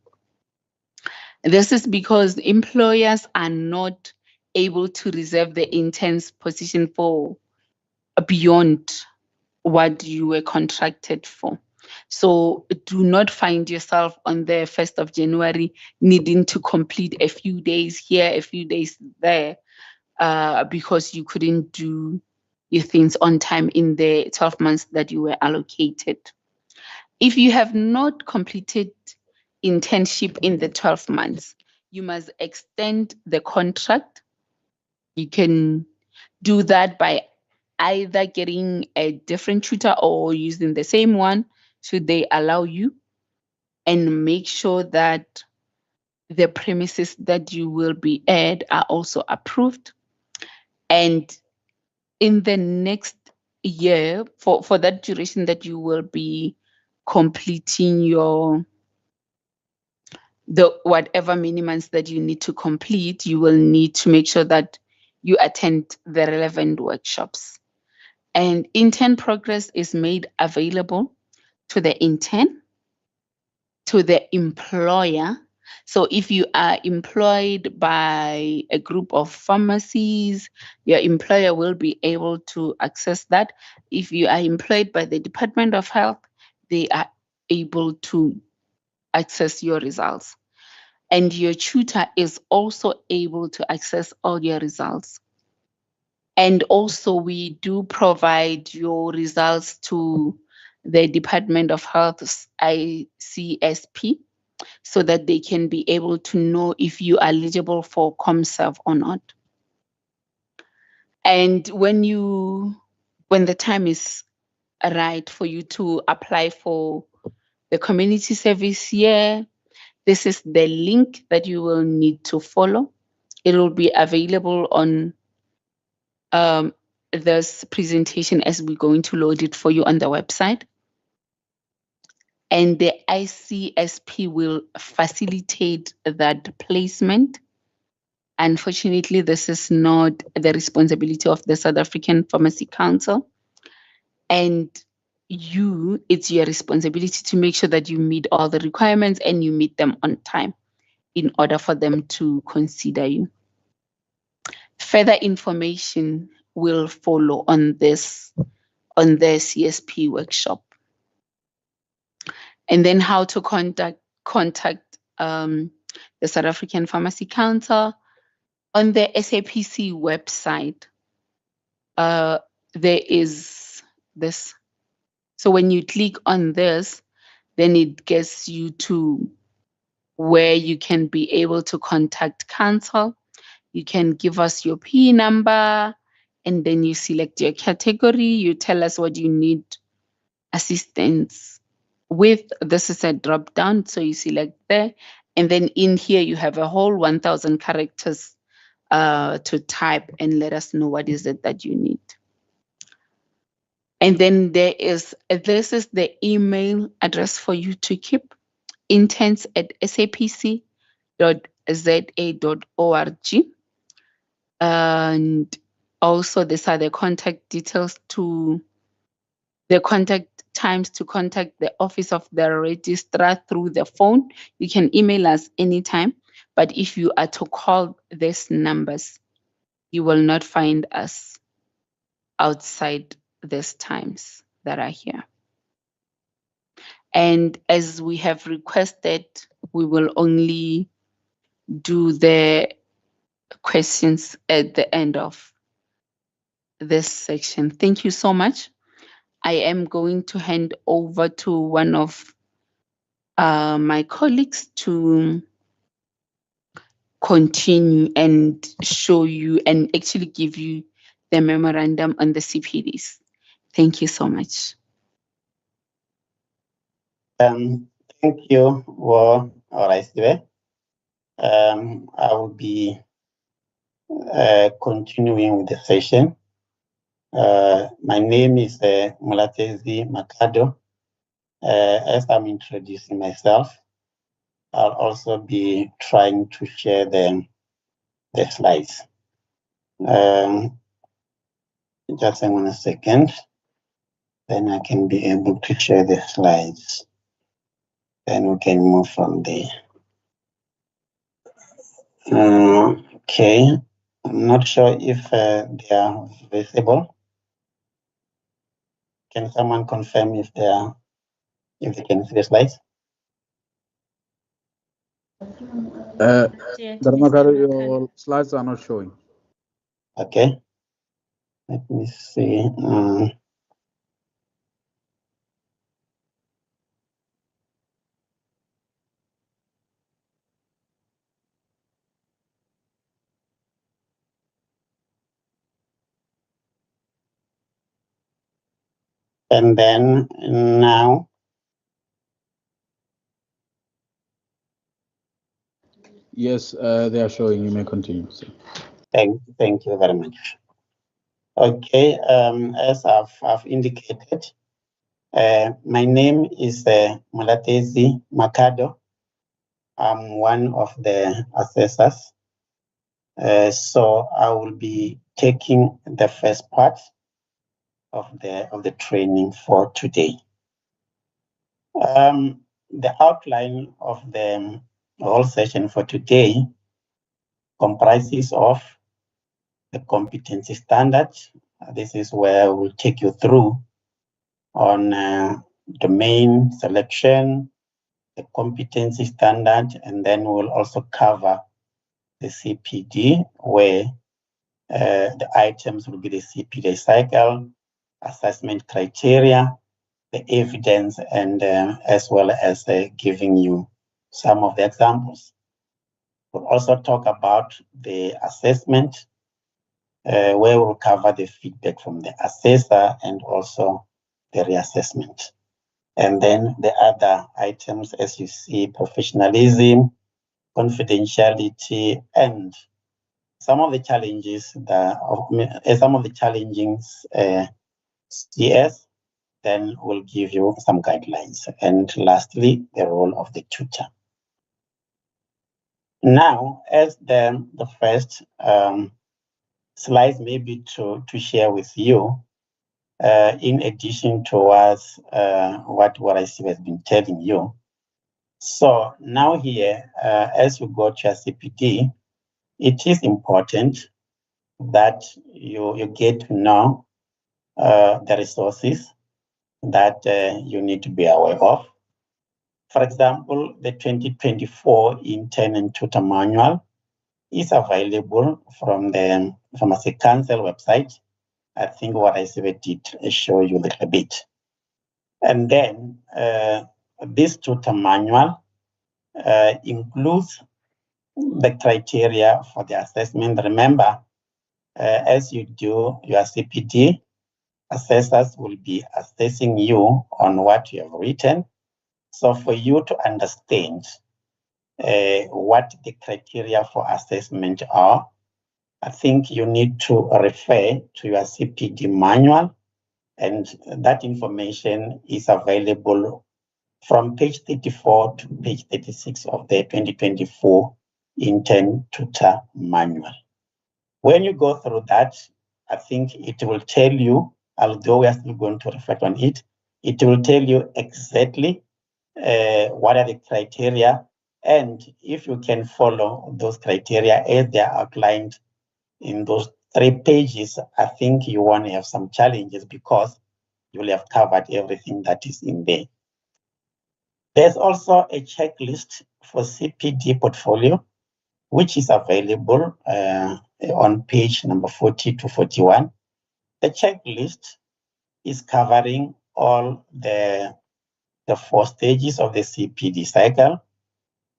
This is because employers are not able to reserve the intern's position for beyond what you were contracted for. So do not find yourself on the 1st of January needing to complete a few days here, a few days there, because you couldn't do your things on time in the 12 months that you were allocated. If you have not completed internship in the 12 months, you must extend the contract. You can do that by either getting a different tutor or using the same one, should they allow you, and make sure that the premises that you will be at are also approved. And in the next year, for that duration that you will be completing the whatever minimums that you need to complete, you will need to make sure that you attend the relevant workshops. And intern progress is made available to the intern, to the employer. So if you are employed by a group of pharmacies, your employer will be able to access that. If you are employed by the Department of Health, they are able to access your results. And your tutor is also able to access all your results. And also we do provide your results to the Department of Health's ICSP, so that they can be able to know if you are eligible for ComServe or not. And when the time is right for you to apply for the community service year, this is the link that you will need to follow. It will be available on this presentation as we're going to load it for you on the website. And the ICSP will facilitate that placement. Unfortunately, this is not the responsibility of the South African Pharmacy Council. And it's your responsibility to make sure that you meet all the requirements and you meet them on time in order for them to consider you. Further information will follow on the CSP workshop. And then how to contact the South African Pharmacy Council. On the SAPC website, there is this. So when you click on this, then it gets you to where you can be able to contact council. You can give us your P number, and then you select your category. You tell us what you need assistance with. This is a drop down, so you select there. And then in here, you have a whole 1,000 characters to type and let us know what is it that you need. And then this is the email address for you to keep, interns@sapc.za.org. And also these are the contact details the contact times to contact the office of the registrar through the phone. You can email us anytime, but if you are to call these numbers, you will not find us outside these times that are here. And as we have requested, we will only do the questions at the end of this section. Thank you so much. I am going to hand over to one of my colleagues to continue and show you and actually give you the memorandum on the CPDs. Thank you so much. Thank you, all right. I will be continuing with the session. My name is Mulatezi Makado. As I'm introducing myself, I'll also be trying to share the slides. Just hang on a second, then I can be able to share the slides. Then we can move from there. Okay, I'm not sure if they are visible. Can someone confirm if they can see the slides? Your slides are not showing. Okay, let me see. And then now. Yes, they are showing. You may continue. Sir. Thank you very much. Okay, as I've indicated, my name is Mulatezi Makado. I'm one of the assessors. So I will be taking the first part of the training for today. The outline of the whole session for today comprises of the competency standards. This is where we'll take you through on domain selection, the competency standard, and then we'll also cover the CPD, where the items will be the CPD cycle, assessment criteria, the evidence and as well as giving you some of the examples. We'll also talk about the assessment, where we'll cover the feedback from the assessor and also the reassessment. And then the other items, as you see, professionalism, confidentiality, and some of the challenges CS, then we'll give you some guidelines. And lastly, the role of the tutor. Now, as the first slide maybe to share with you, in addition to what I see has been telling you. So now here, as you go to your CPD, it is important that you get to know the resources that you need to be aware of. For example, the 2024 Intern and Tutor Manual is available from the Pharmacy Council website. I think what I said did show you a little bit. And then this tutor manual includes the criteria for the assessment. Remember, as you do your CPD, assessors will be assessing you on what you have written. So for you to understand what the criteria for assessment are, I think you need to refer to your CPD manual, and that information is available from page 34 to page 36 of the 2024 Intern Tutor Manual. When you go through that, I think it will tell you, although we are still going to reflect on it, it will tell you exactly what are the criteria, and if you can follow those criteria as they are outlined in those 3 pages, I think you won't have some challenges because you will have covered everything that is in there. There's also a checklist for CPD Portfolio, which is available on page number 40 to 41. The checklist is covering all the 4 stages of the CPD cycle.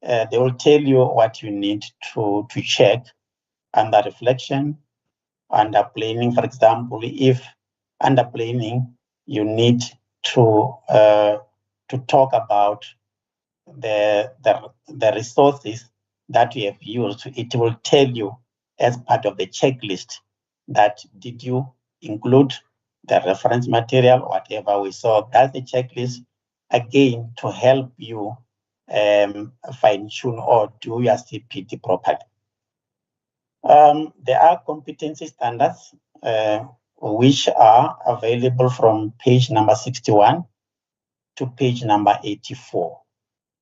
They will tell you what you need to check under reflection, under planning. For example, if under planning, you need to talk about the resources that you have used. It will tell you as part of the checklist that did you include the reference material, whatever we saw. That's the checklist, again, to help you fine-tune or do your CPD properly. There are competency standards which are available from page number 61 to page number 84.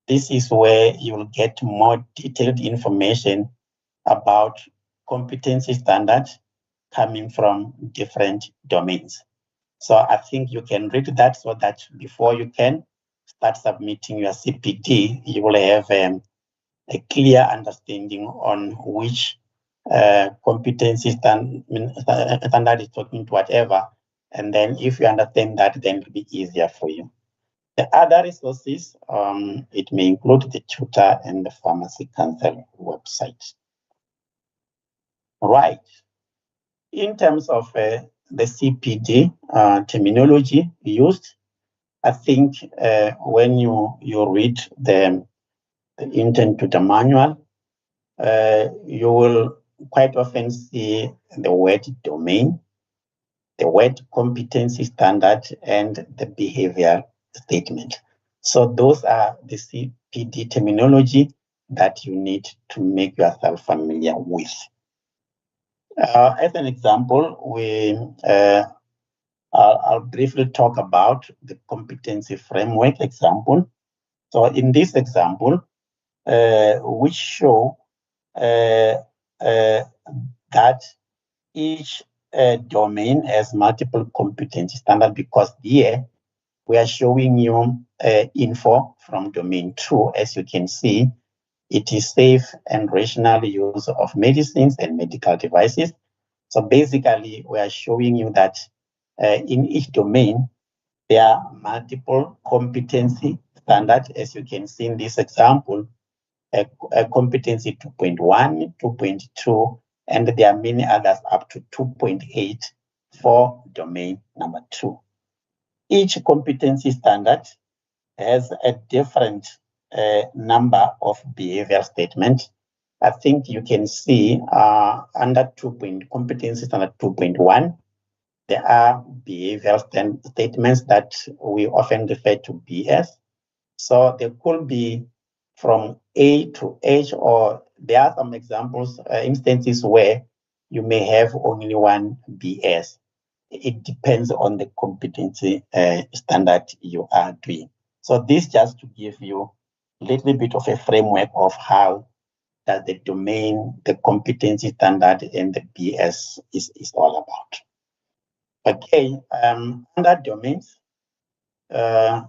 This is where you will get more detailed information about competency standards coming from different domains. So I think you can read that so that before you can start submitting your CPD, you will have a clear understanding on which competency standard is talking to whatever. And then if you understand that, then it will be easier for you. The other resources, it may include the tutor and the Pharmacy Council website. Right. In terms of the CPD terminology used, I think when you read the Intern Tutor Manual, you will quite often see the word domain, the word competency standard, and the behavior statement. So those are the CPD terminology that you need to make yourself familiar with. As an example, I'll briefly talk about the competency framework example. So in this example, we show that each domain has multiple competency standards, because here we are showing you info from domain 2. As you can see, it is safe and rational use of medicines and medical devices. So basically, we are showing you that in each domain, There are multiple competency standards, as you can see in this example, a competency 2.1, 2.2, and there are many others up to 2.8 for domain number 2. Each competency standard has a different number of behavior statements. I think you can see under competency standard 2.1, there are behavioral statements that we often refer to BS. So there could be from A to H, or there are some examples, instances where you may have only one BS. It depends on the competency standard you are doing. So this just to give you a little bit of a framework of how that the domain, the competency standard, and the BS is all about. Okay, under domains,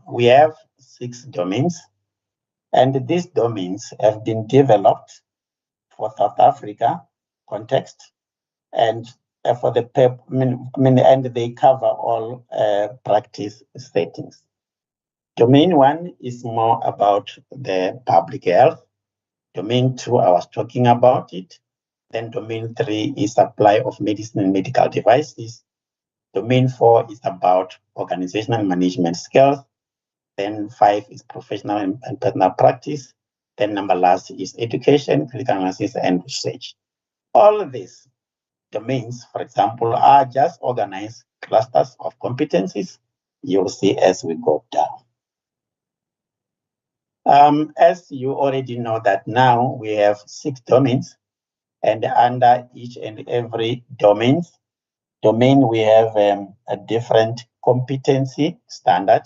we have 6 domains, and these domains have been developed for South Africa context, and for the and they cover all practice settings. Domain 1 is more about the public health. Domain 2, I was talking about it. Then domain 3 is supply of medicine and medical devices. Domain 4 is about organizational management skills. Then 5 is professional and personal practice. Then number last is education, critical analysis, and research. All of these domains, for example, are just organized clusters of competencies. You'll see as we go down. As you already know that now we have 6 domains, and under each and every domain we have a different competency standard.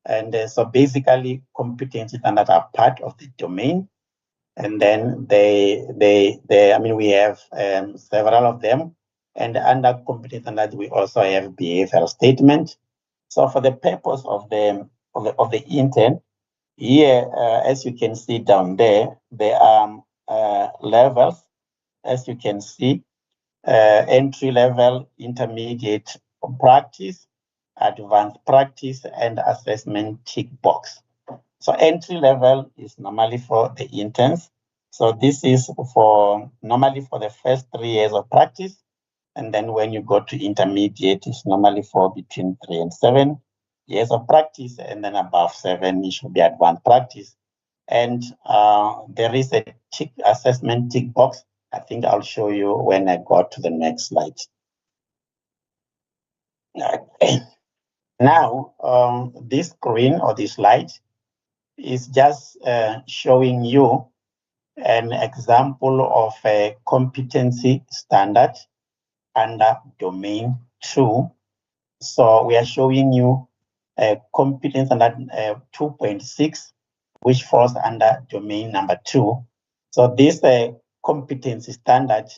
And so basically competency standards are part of the domain. And then we have several of them. And under competency standards, we also have behavioral statement. So for the purpose of the intern, here, as you can see down there are levels, as you can see, entry level, intermediate practice, advanced practice, and assessment tick box. So entry level is normally for the interns. So this is normally for the first 3 years of practice. And then when you go to intermediate, it's normally for between 3 and 7 years of practice. And then above 7, it should be advanced practice. And there is a assessment tick box. I think I'll show you when I go to the next slide. Okay. Now, this screen or this slide is just showing you an example of a competency standard under domain 2. So we are showing you a competence standard 2.6, which falls under domain number 2. So this competency standard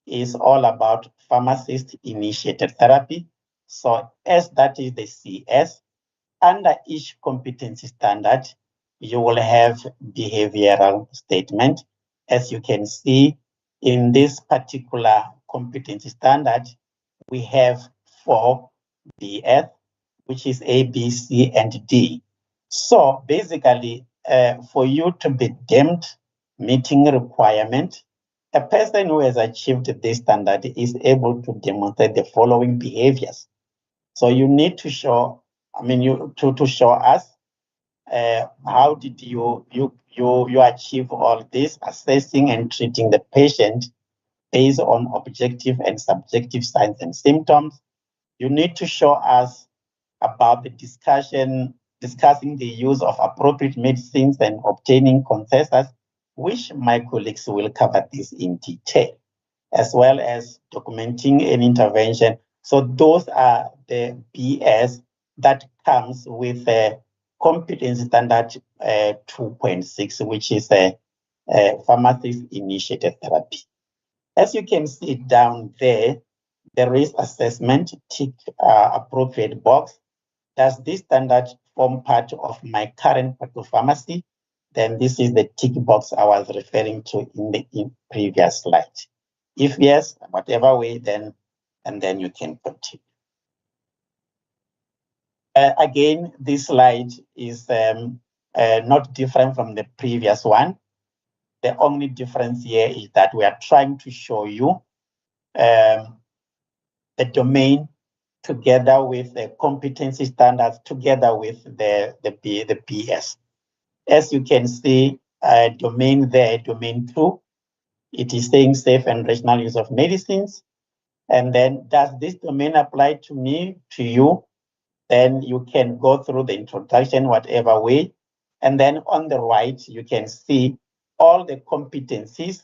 is all about pharmacist-initiated therapy. So as that is the CS, under each competency standard, you will have behavioral statement. As you can see, in this particular competency standard, we have 4 BS, which is A, B, C, and D. So basically, for you to be deemed meeting requirement, a person who has achieved this standard is able to demonstrate the following behaviors. So you need to show, to show us how did you achieve all this, assessing and treating the patient based on objective and subjective signs and symptoms. You need to show us about the discussing the use of appropriate medicines and obtaining consensus, which my colleagues will cover this in detail, as well as documenting an intervention. So those are the BS that comes with a competency standard 2.6, which is a pharmacist-initiated therapy. As you can see down there, there is assessment, tick appropriate box. Does this standard form part of my current practical pharmacy? Then this is the tick box I was referring to in the previous slide. If yes, whatever way, then you can continue. Again, this slide is not different from the previous one. The only difference here is that we are trying to show you the domain together with the competency standards, together with the PS. As you can see, domain there, domain 2, it is saying safe and rational use of medicines. And then does this domain apply to me, to you? Then you can go through the introduction, whatever way. And then on the right, you can see all the competencies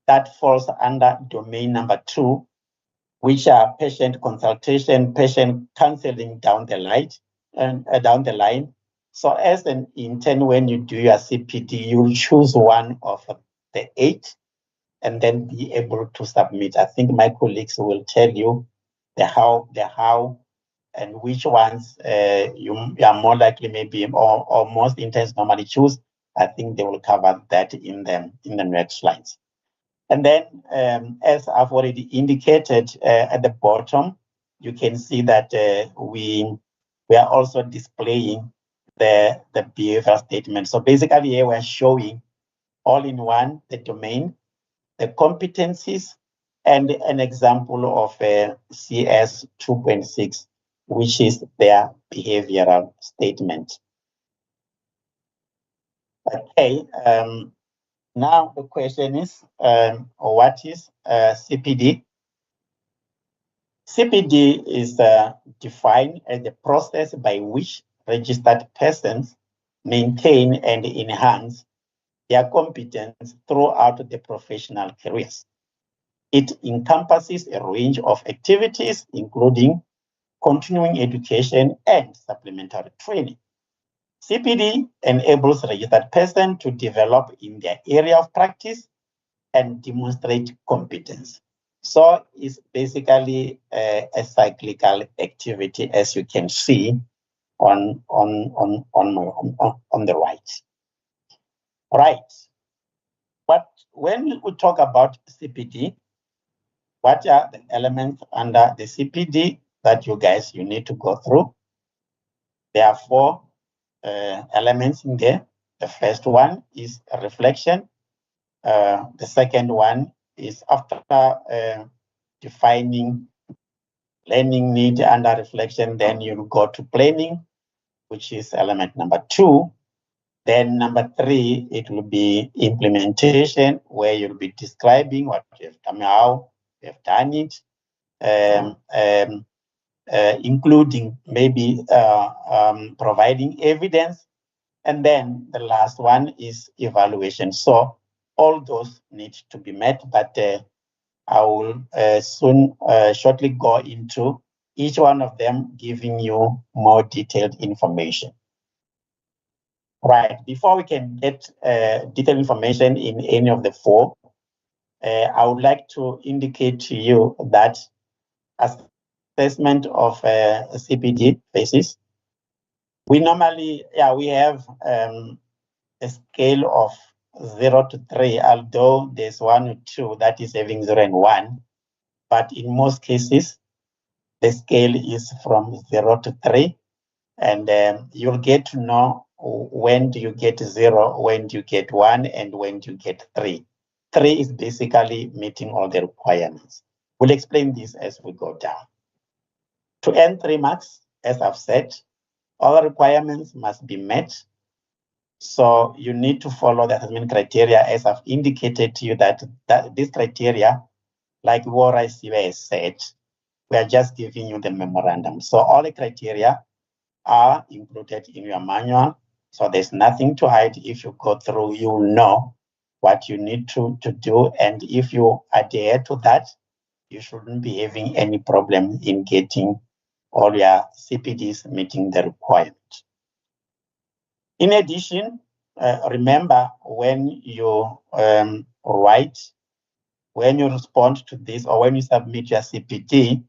that falls under domain number 2, which are patient consultation, patient counseling down the line. So as an intern, when you do your CPD, you'll choose one of the 8 and then be able to submit. I think my colleagues will tell you the how, and which ones you are more likely maybe, or most interns normally choose. I think they will cover that in the next slides. And then, as I've already indicated at the bottom, you can see that we are also displaying the behavior statement. So basically here we're showing all in one, the domain, the competencies, and an example of CS 2.6, which is their behavioral statement. Okay, now the question is, what is CPD? CPD is defined as the process by which registered persons maintain and enhance their competence throughout the professional careers. It encompasses a range of activities, including continuing education and supplementary training. CPD enables registered persons to develop in their area of practice and demonstrate competence. So it's basically a cyclical activity, as you can see on the right. Right. But when we talk about CPD, what are the elements under the CPD that you need to go through? There are 4 elements in there. The first one is a reflection. The second one is after defining learning need under reflection, then you'll go to planning, which is element number 2. Then number 3, it will be implementation, where you'll be describing what you have done, how you have done it, including maybe providing evidence. And then the last one is evaluation. So all those need to be met, but I will soon shortly go into each one of them, giving you more detailed information. Right, before we can get detailed information in any of the 4, I would like to indicate to you that assessment of CPD phases, we normally, we have a scale of 0 to 3, although there's 1 or 2 that is having 0 and 1. But in most cases, the scale is from 0 to 3. And you'll get to know when do you get 0, when do you get 1, and when do you get 3. 3 is basically meeting all the requirements. We'll explain this as we go down. To earn 3 marks, as I've said, all requirements must be met. So you need to follow the assessment criteria, as I've indicated to you that this criteria, like what I said, we are just giving you the memorandum. So all the criteria are included in your manual. So there's nothing to hide. If you go through, you know what you need to do. And if you adhere to that, you shouldn't be having any problem in getting all your CPDs meeting the requirement. In addition, remember when you write, when you respond to this, or when you submit your CPD,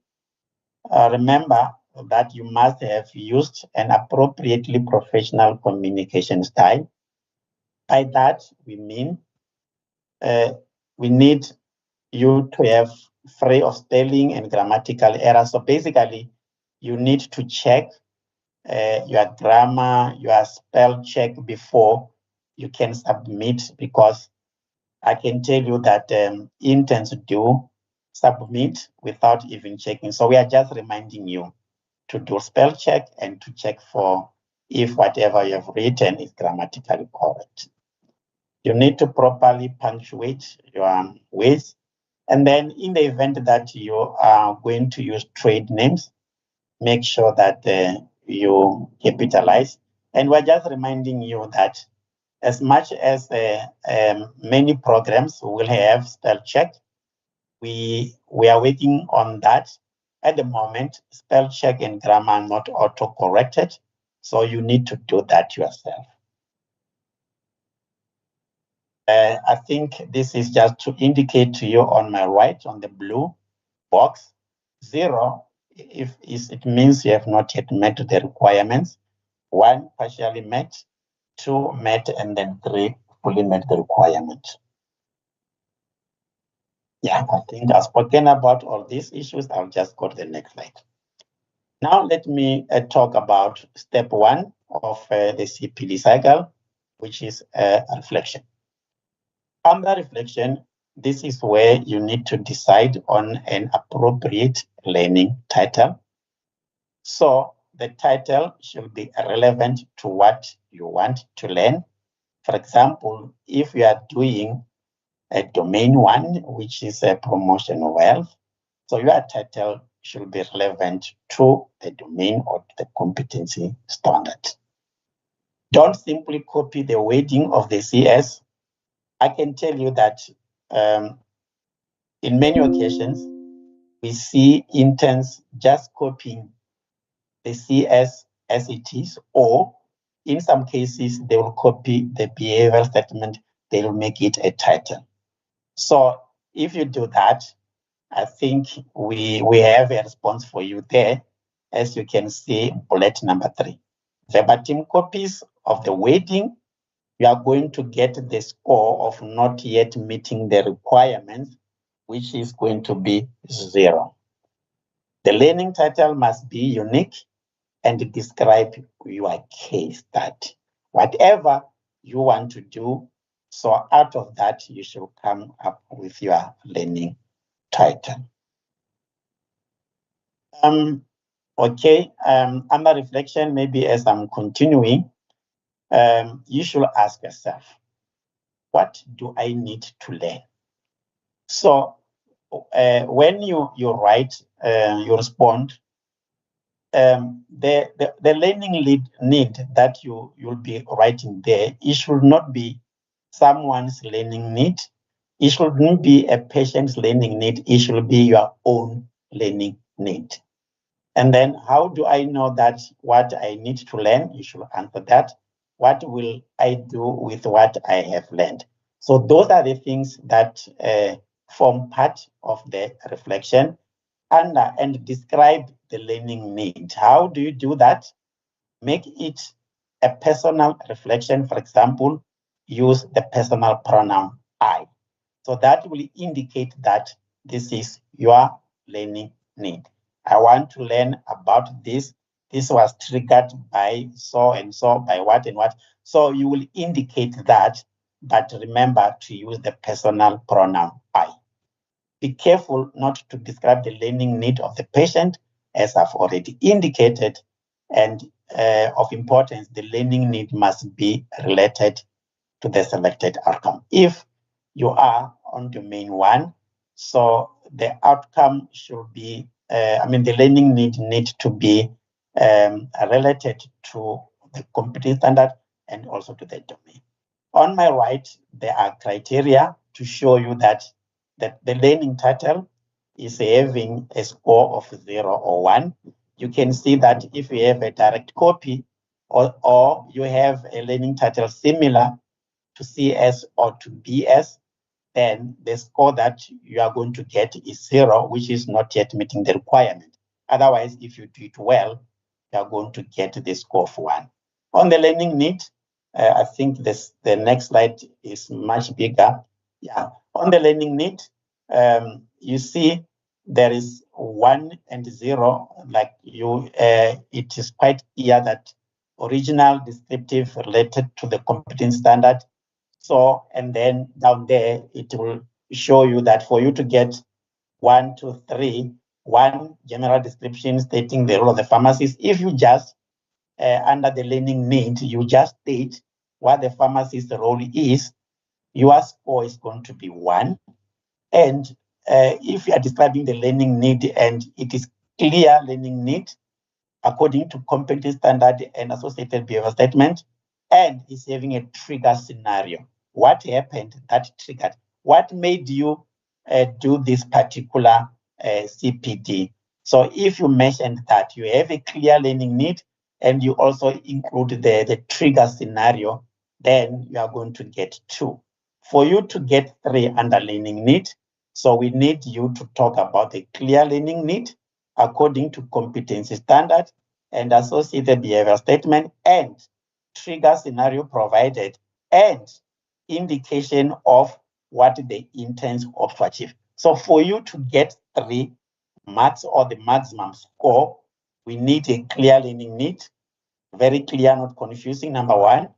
remember that you must have used an appropriately professional communication style. By that, we mean we need you to have free of spelling and grammatical errors. So basically, you need to check your grammar, your spell check before you can submit, because I can tell you that interns do submit without even checking. So we are just reminding you to do spell check and to check for if whatever you have written is grammatically correct. You need to properly punctuate your words. And then in the event that you are going to use trade names, make sure that you capitalize. And we're just reminding you that as much as many programs will have spell check, we are working on that. At the moment, spell check and grammar are not auto-corrected, so you need to do that yourself. I think this is just to indicate to you on my right, on the blue box, 0, if it means you have not yet met the requirements, 1, partially met, 2, met, and then 3, fully met the requirement. Yeah, I think I've spoken about all these issues. I'll just go to the next slide. Now let me talk about step 1 of the CPD cycle, which is reflection. Under reflection, this is where you need to decide on an appropriate learning title. So the title should be relevant to what you want to learn. For example, if you are doing a domain 1, which is a promotion of wealth, so your title should be relevant to the domain or the competency standard. Don't simply copy the wording of the CS. I can tell you that in many occasions, we see interns just copying the CS as it is, or in some cases, they will copy the behavioral statement, they will make it a title. So if you do that, I think we have a response for you there, as you can see, bullet number 3. Verbatim copies of the wording, you are going to get the score of not yet meeting the requirements, which is going to be 0. The learning title must be unique and describe your case study. Whatever you want to do, so out of that, you should come up with your learning title. Okay, under reflection, maybe as I'm continuing, you should ask yourself, what do I need to learn? So when you write, you respond, the learning need that you'll be writing there, it should not be someone's learning need. It shouldn't be a patient's learning need. It should be your own learning need. And then how do I know that what I need to learn? You should answer that. What will I do with what I have learned? So those are the things that form part of the reflection and describe the learning need. How do you do that? Make it a personal reflection. For example, use the personal pronoun I. So that will indicate that this is your learning need. I want to learn about this. This was triggered by so and so, by what and what. So you will indicate that, but remember to use the personal pronoun I. Be careful not to describe the learning need of the patient, as I've already indicated, and of importance, the learning need must be related to the selected outcome. If you are on domain 1, so the outcome should be, the learning need to be related to the competency standard and also to the domain. On my right, there are criteria to show you that the learning title is having a score of 0 or 1. You can see that if you have a direct copy or you have a learning title similar to CS or to BS, then the score that you are going to get is 0, which is not yet meeting the requirement. Otherwise, if you do it well, you are going to get the score of 1. On the learning need, I think the next slide is much bigger. Yeah, on the learning need, you see there is 1 and 0, like it is quite clear that original descriptive related to the competence standard. So, and then down there, it will show you that for you to get 1, 2, 3, 1 general description stating the role of the pharmacist, if you just, under the learning need, you just state what the pharmacist's role is, your score is going to be 1. And if you are describing the learning need and it is clear learning need according to competence standard and associated behavior statement, and is having a trigger scenario, what happened that triggered? What made you do this particular CPD? So if you mentioned that you have a clear learning need and you also include the trigger scenario, then you are going to get 2. For you to get 3 under learning need, so we need you to talk about the clear learning need according to competency standard and associated behavior statement and trigger scenario provided and indication of what the interns hope to achieve. So for you to get 3 marks or the maximum score, we need a clear learning need, very clear, not confusing, number 1.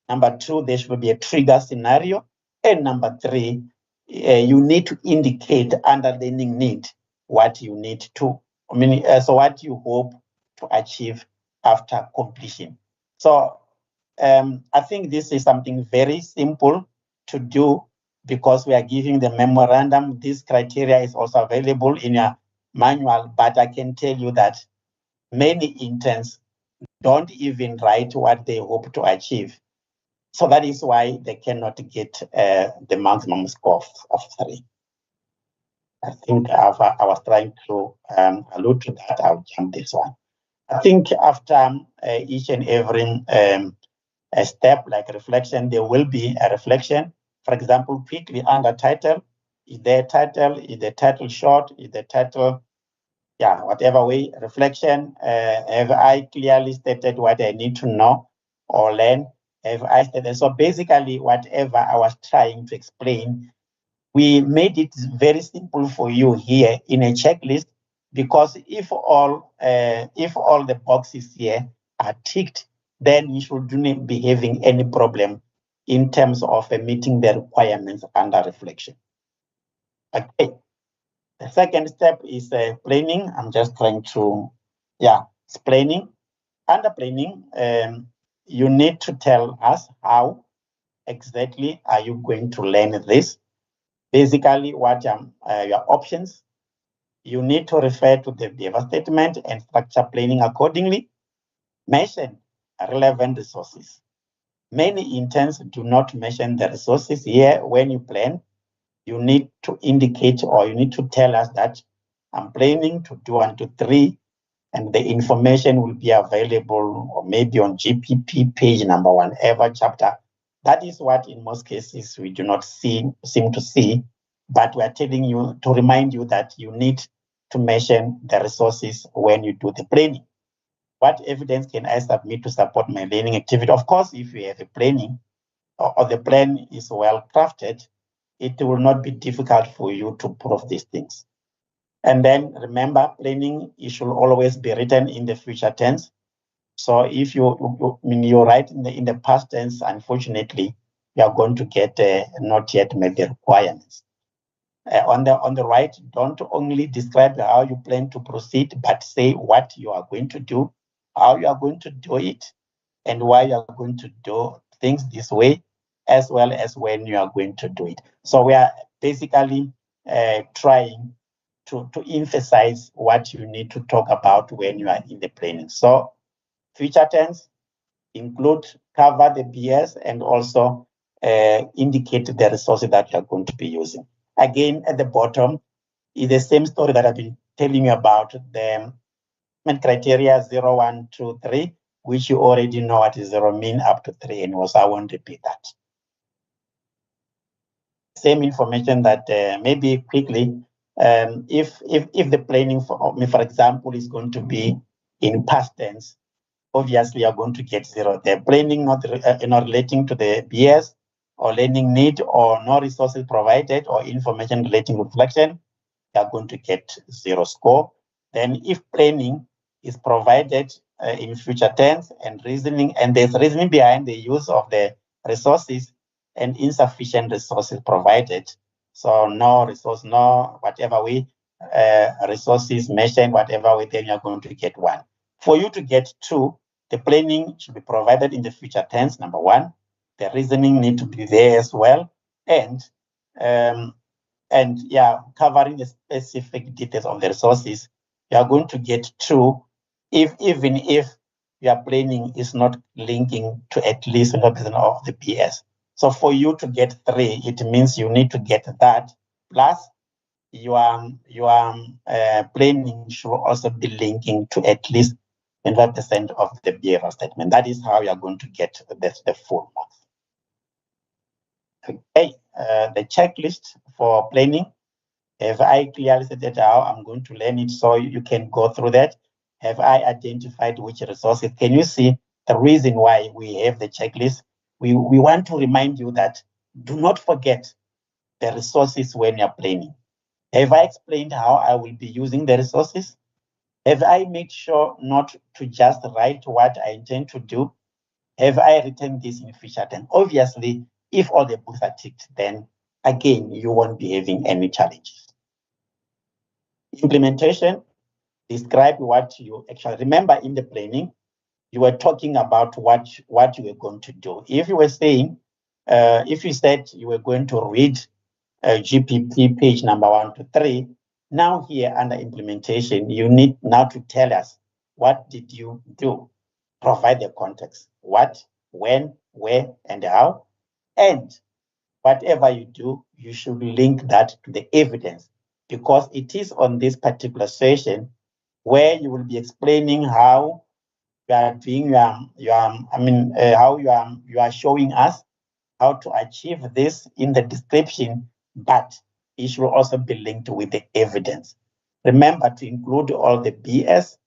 Number 2, there should be a trigger scenario. And number 3, you need to indicate under learning need what you need to, so what you hope to achieve after completion. So I think this is something very simple to do because we are giving the memorandum. This criteria is also available in your manual, but I can tell you that many interns don't even write what they hope to achieve. So that is why they cannot get the maximum score of 3. I think I was trying to allude to that. I'll jump this one. I think after each and every step like reflection, there will be a reflection. For example, quickly under title, is the title short, is the title, yeah, whatever way, reflection, have I clearly stated what I need to know or learn? Have I stated? So basically, whatever I was trying to explain, we made it very simple for you here in a checklist, because if all the boxes here are ticked, then you shouldn't be having any problem in terms of meeting the requirements under reflection. Okay. The second step is planning. I'm just trying to, it's planning. Under planning, you need to tell us how exactly are you going to learn this. Basically, what are your options? You need to refer to the behavior statement and structure planning accordingly. Mention relevant resources. Many interns do not mention the resources here when you plan. You need to indicate, or you need to tell us that I'm planning to do 1, 2, 3, and the information will be available or maybe on GPP page number 1, ever chapter. That is what in most cases we do not seem to see, but we are telling you to remind you that you need to mention the resources when you do the planning. What evidence can I submit to support my learning activity? Of course, if you have a planning or the plan is well crafted, it will not be difficult for you to prove these things. And then remember, planning, it should always be written in the future tense. So if you write in the past tense, unfortunately, you are going to get not yet met the requirements. On the right, don't only describe how you plan to proceed, but say what you are going to do, how you are going to do it, and why you are going to do things this way, as well as when you are going to do it. So we are basically trying to emphasize what you need to talk about when you are in the planning. So future tense include, cover the BS, and also indicate the resources that you are going to be using. Again, at the bottom is the same story that I've been telling you about, the criteria 0, 1, 2, 3, which you already know what is 0 mean up to 3, and also I won't repeat that. Same information that maybe quickly, if the planning for example is going to be in past tense, obviously you're going to get 0. The planning not relating to the BS or learning need or no resources provided or information relating to reflection, you are going to get 0 score. Then if planning is provided in future tense and reasoning, and there's reasoning behind the use of the resources and insufficient resources provided. So no resource, no whatever way resources mentioned, whatever way, then you're going to get 1. For you to get 2, the planning should be provided in the future tense, number 1. The reasoning need to be there as well. And yeah, covering the specific details of the resources, you are going to get 2, even if your planning is not linking to at least 100% of the PS. So for you to get 3, it means you need to get that, plus your planning should also be linking to at least 25% of the behavioral statement. That is how you are going to get the full marks. Okay, the checklist for planning. Have I clearly stated how I'm going to learn it so you can go through that? Have I identified which resources? Can you see the reason why we have the checklist? We want to remind you that do not forget the resources when you're planning. Have I explained how I will be using the resources? Have I made sure not to just write what I intend to do? Have I written this in future tense? Obviously, if all the books are ticked, then again, you won't be having any challenges. Implementation, describe what you actually remember in the planning. You were talking about what you were going to do. If you were saying, if you said you were going to read GPP page number 1 to 3, now here under implementation, you need now to tell us what did you do? Provide the context. What, when, where, and how. And whatever you do, you should link that to the evidence, because it is on this particular session where you will be explaining how you are doing how you are showing us how to achieve this in the description, but it should also be linked with the evidence. Remember to include all the BS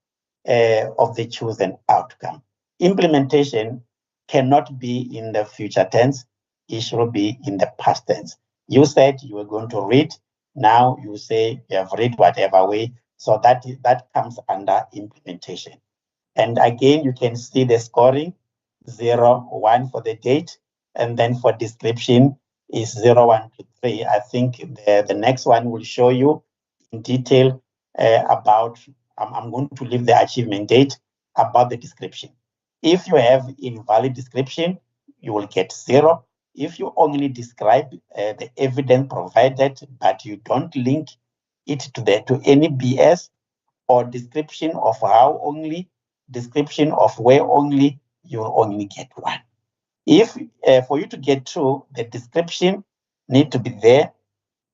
of the chosen outcome. Implementation cannot be in the future tense. It should be in the past tense. You said you were going to read. Now you say you have read whatever way. So that comes under implementation. And again, you can see the scoring, 0, 1 for the date. And then for description is 0, 1, 2, 3. I think the next one will show you in detail about, I'm going to leave the achievement date, about the description. If you have invalid description, you will get 0. If you only describe the evidence provided, but you don't link it to any BS or description of how only, description of where only, you will only get 1. If for you to get 2, the description need to be there,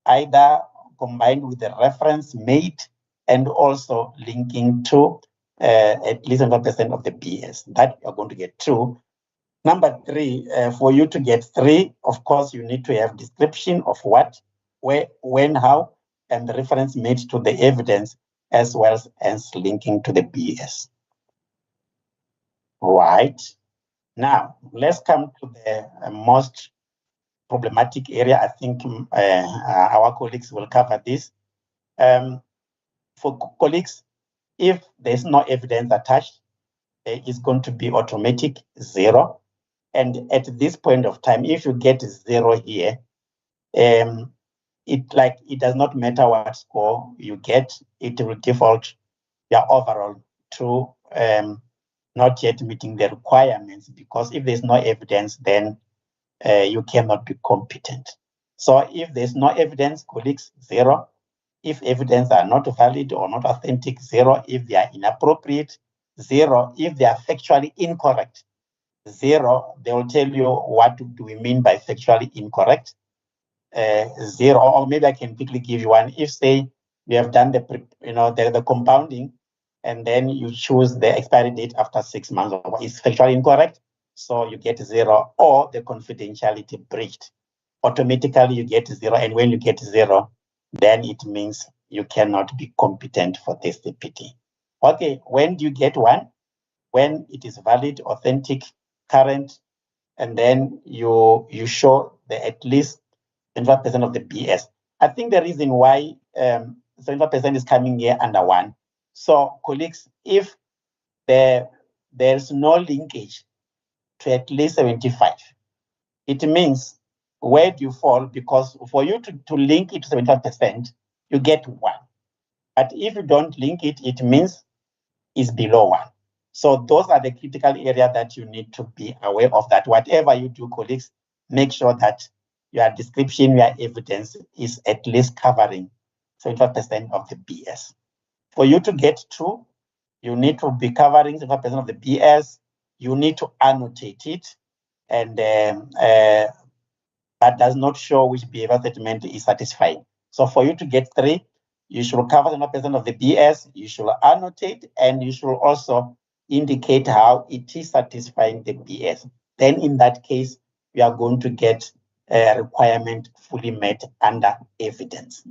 either combined with the reference made and also linking to at least 100% of the BS. That you're going to get 2. Number 3, for you to get 3, of course, you need to have description of what, where, when, how, and the reference made to the evidence, as well as linking to the BS. Right. Now, let's come to the most problematic area. I think our colleagues will cover this. For colleagues, if there's no evidence attached, it's going to be automatic 0. And at this point of time, if you get 0 here, it does not matter what score you get, it will default your overall to not yet meeting the requirements, because if there's no evidence, then you cannot be competent. So if there's no evidence, colleagues, 0. If evidence are not valid or not authentic, 0. If they are inappropriate, 0. If they are factually incorrect, 0. They will tell you what do we mean by factually incorrect. 0, or maybe I can quickly give you one. If say you have done the compounding, and then you choose the expiry date after 6 months, it's factually incorrect, so you get 0, or the confidentiality breached. Automatically you get 0, and when you get 0, then it means you cannot be competent for this CPD. Okay, when do you get 1? When it is valid, authentic, current, and then you show the at least 25% of the BS. I think the reason why 75% is coming here under 1. So colleagues, if there's no linkage to at least 75, it means where do you fall? Because for you to link it to 75%, you get 1. But if you don't link it, it means it's below 1. So those are the critical areas that you need to be aware of, that whatever you do, colleagues, make sure that your description, your evidence is at least covering 75% of the BS. For you to get 2, you need to be covering 75% of the BS. You need to annotate it, and that does not show which behavior statement is satisfying. So for you to get 3, you should cover 75% of the BS, you should annotate, and you should also indicate how it is satisfying the BS. Then in that case, we are going to get a requirement fully met under evidence.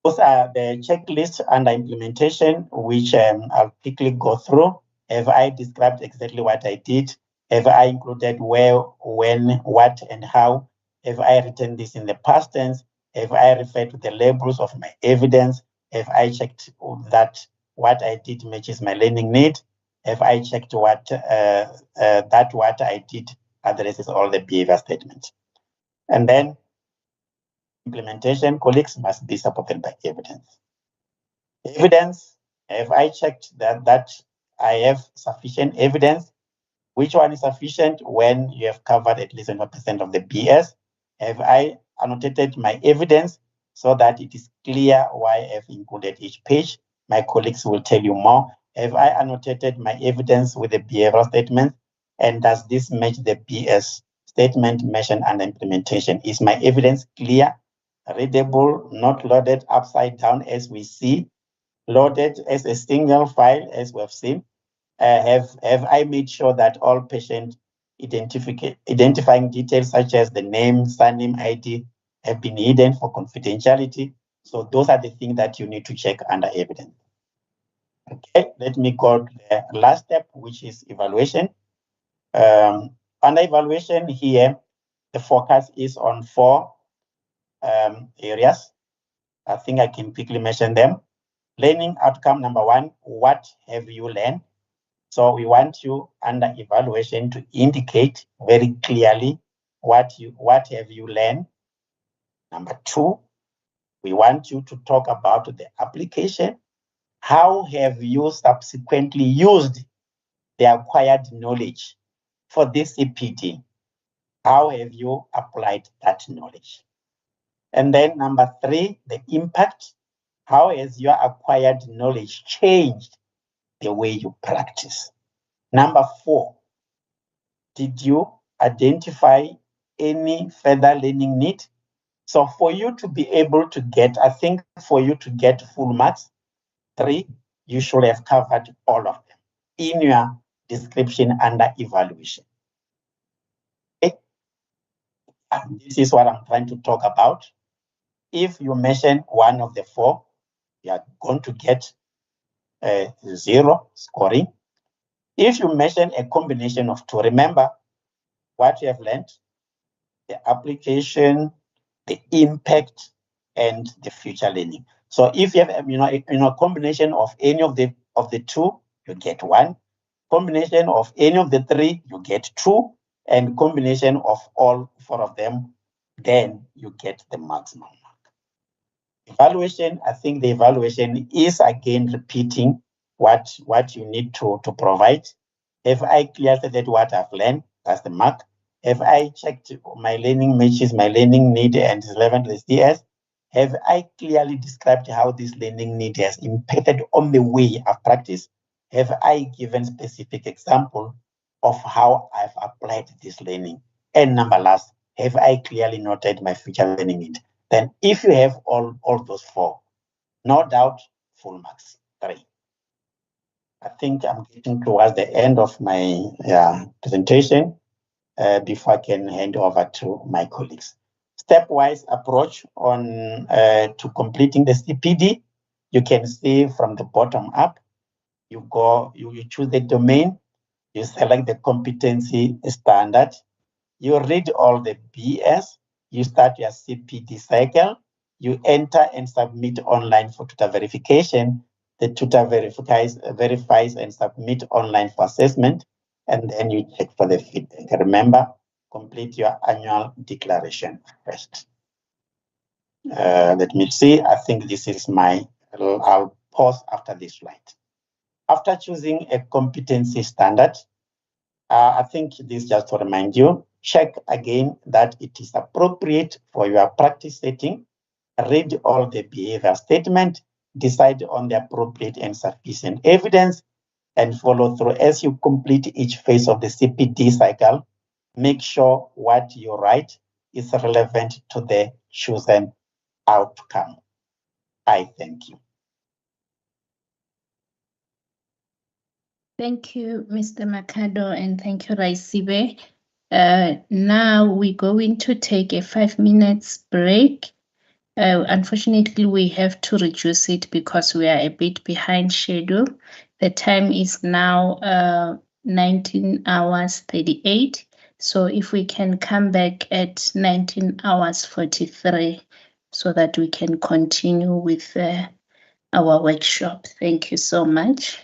Those are the checklist under implementation, which I'll quickly go through. Have I described exactly what I did? Have I included where, when, what, and how? Have I written this in the past tense? Have I referred to the labels of my evidence? Have I checked that what I did matches my learning need? Have I checked what what I did addresses all the behavior statements? And then implementation, colleagues, must be supported by evidence. Evidence, have I checked that I have sufficient evidence? Which one is sufficient? When you have covered at least 100% of the BS. Have I annotated my evidence so that it is clear why I have included each page? My colleagues will tell you more. Have I annotated my evidence with the behavioral statement? And does this match the BS statement mentioned under implementation? Is my evidence clear, readable, not loaded upside down as we see, loaded as a single file as we have seen? Have I made sure that all patient identifying details such as the name, surname, ID have been hidden for confidentiality? So those are the things that you need to check under evidence. Okay, let me go to the last step, which is evaluation. Under evaluation here, the focus is on 4 areas. I think I can quickly mention them. Learning outcome number 1, what have you learned? So we want you under evaluation to indicate very clearly what have you learned. Number 2, we want you to talk about the application. How have you subsequently used the acquired knowledge for this CPD? How have you applied that knowledge? And then number 3, the impact. How has your acquired knowledge changed the way you practice? Number 4, did you identify any further learning need? So for you to be able to get, I think for you to get full marks, 3, you should have covered all of them in your description under evaluation. Okay? And this is what I'm trying to talk about. If you mention one of the 4, you are going to get 0 scoring. If you mention a combination of 2, remember what you have learned, the application, the impact, and the future learning. So if you have a combination of any of the 2, you get 1. Combination of any of the 3, you get 2, and combination of all 4 of them, then you get the maximum mark. Evaluation, I think the evaluation is again repeating what you need to provide. Have I clearly stated what I've learned? That's the mark. Have I checked my learning matches my learning need and is relevant to the CS? Have I clearly described how this learning need has impacted on the way I've practiced? Have I given specific example of how I've applied this learning? And number last, have I clearly noted my future learning need? Then if you have all those 4, no doubt, full marks, 3. I think I'm getting towards the end of my presentation before I can hand over to my colleagues. Stepwise approach on to completing the CPD. You can see from the bottom up, you choose the domain, you select the competency standard, you read all the BS, you start your CPD cycle, you enter and submit online for tutor verification. The tutor verifies and submit online for assessment, and then you check for the feedback. Remember, complete your annual declaration first. Let me see. I think this is I'll pause after this slide. After choosing a competency standard, I think this just to remind you, check again that it is appropriate for your practice setting. Read all the behavior statement, decide on the appropriate and sufficient evidence, and follow through as you complete each phase of the CPD cycle. Make sure what you write is relevant to the chosen outcome. I thank you. Thank you, Mr. Makado, and thank you, Raisibe. Now we're going to take a 5 minutes break. Unfortunately, we have to reduce it because we are a bit behind schedule. The time is now 19 hours 38. So if we can come back at 19 hours 43 so that we can continue with our workshop. Thank you so much.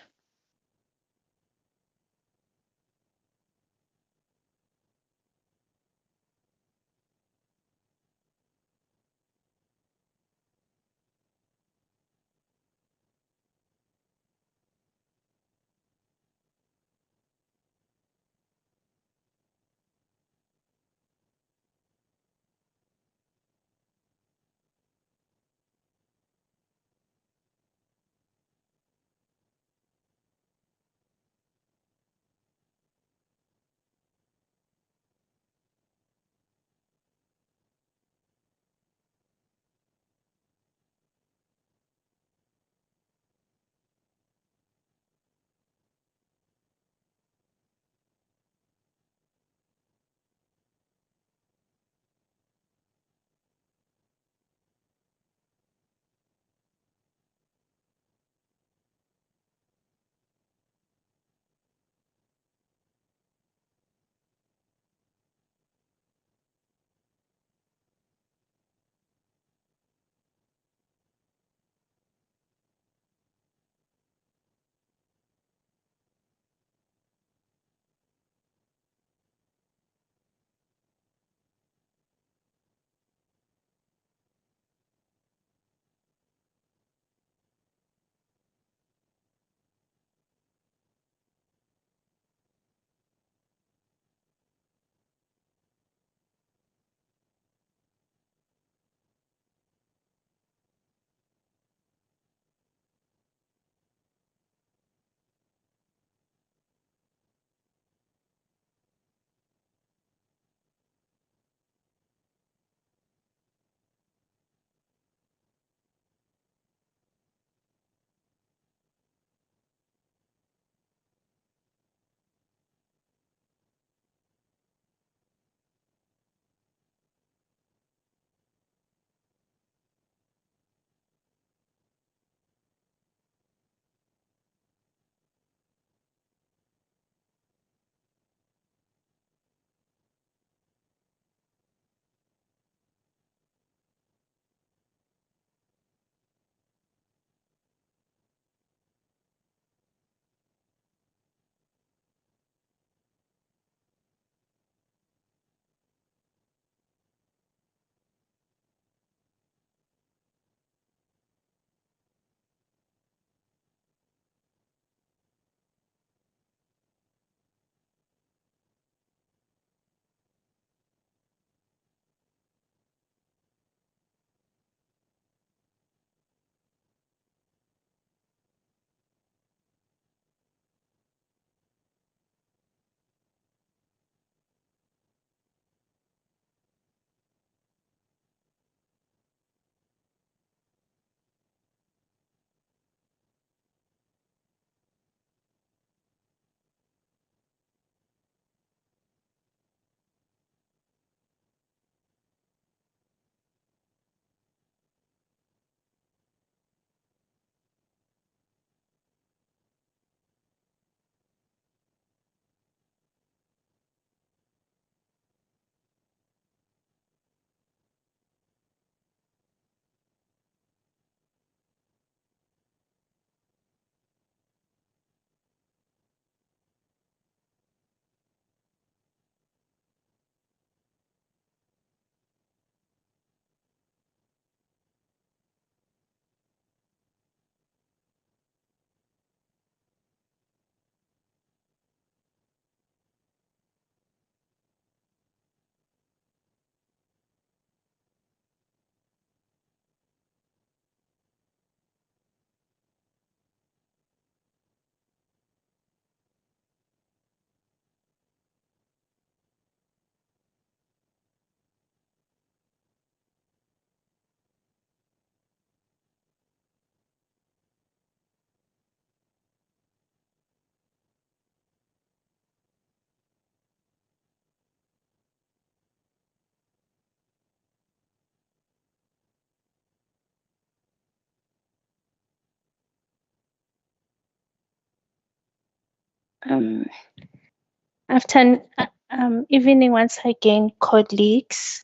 Evening once again, colleagues.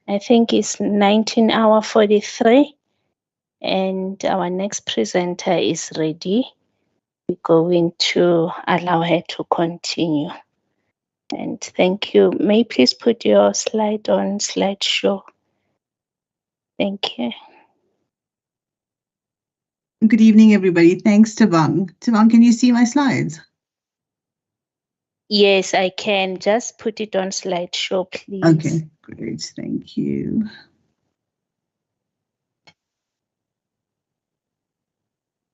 I think it's 19:43, and our next presenter is ready. We're going to allow her to continue. And thank you. May you please put your slide on slideshow. Thank you. Good evening, everybody. Thanks, Tabang. Tabang, can you see my slides? Yes, I can. Just put it on slideshow, please. Okay, great. Thank you.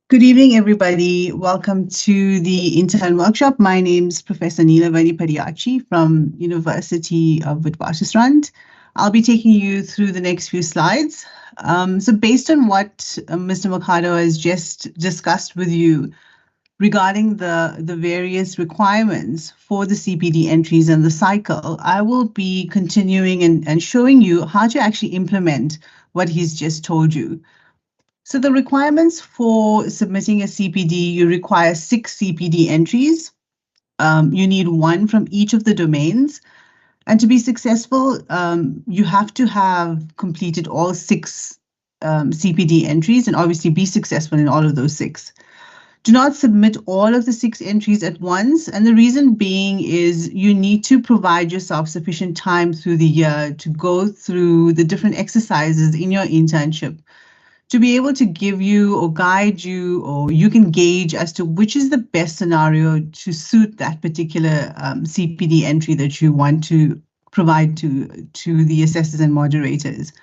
Good evening, everybody. Welcome to the Intern Workshop. My name is Professor Neelavani Padiachi from University of Witwatersrand. I'll be taking you through the next few slides. So based on what Mr. Mercado has just discussed with you regarding the various requirements for the CPD entries and the cycle, I will be continuing and showing you how to actually implement what he's just told you. So the requirements for submitting a CPD, you require 6 CPD entries. You need 1 from each of the domains. And to be successful, you have to have completed all 6 CPD entries and obviously be successful in all of those 6. Do not submit all of the 6 entries at once. And the reason being is you need to provide yourself sufficient time through the year to go through the different exercises in your internship to be able to give you or guide you, or you can gauge as to which is the best scenario to suit that particular CPD entry that you want to provide to the assessors and moderators.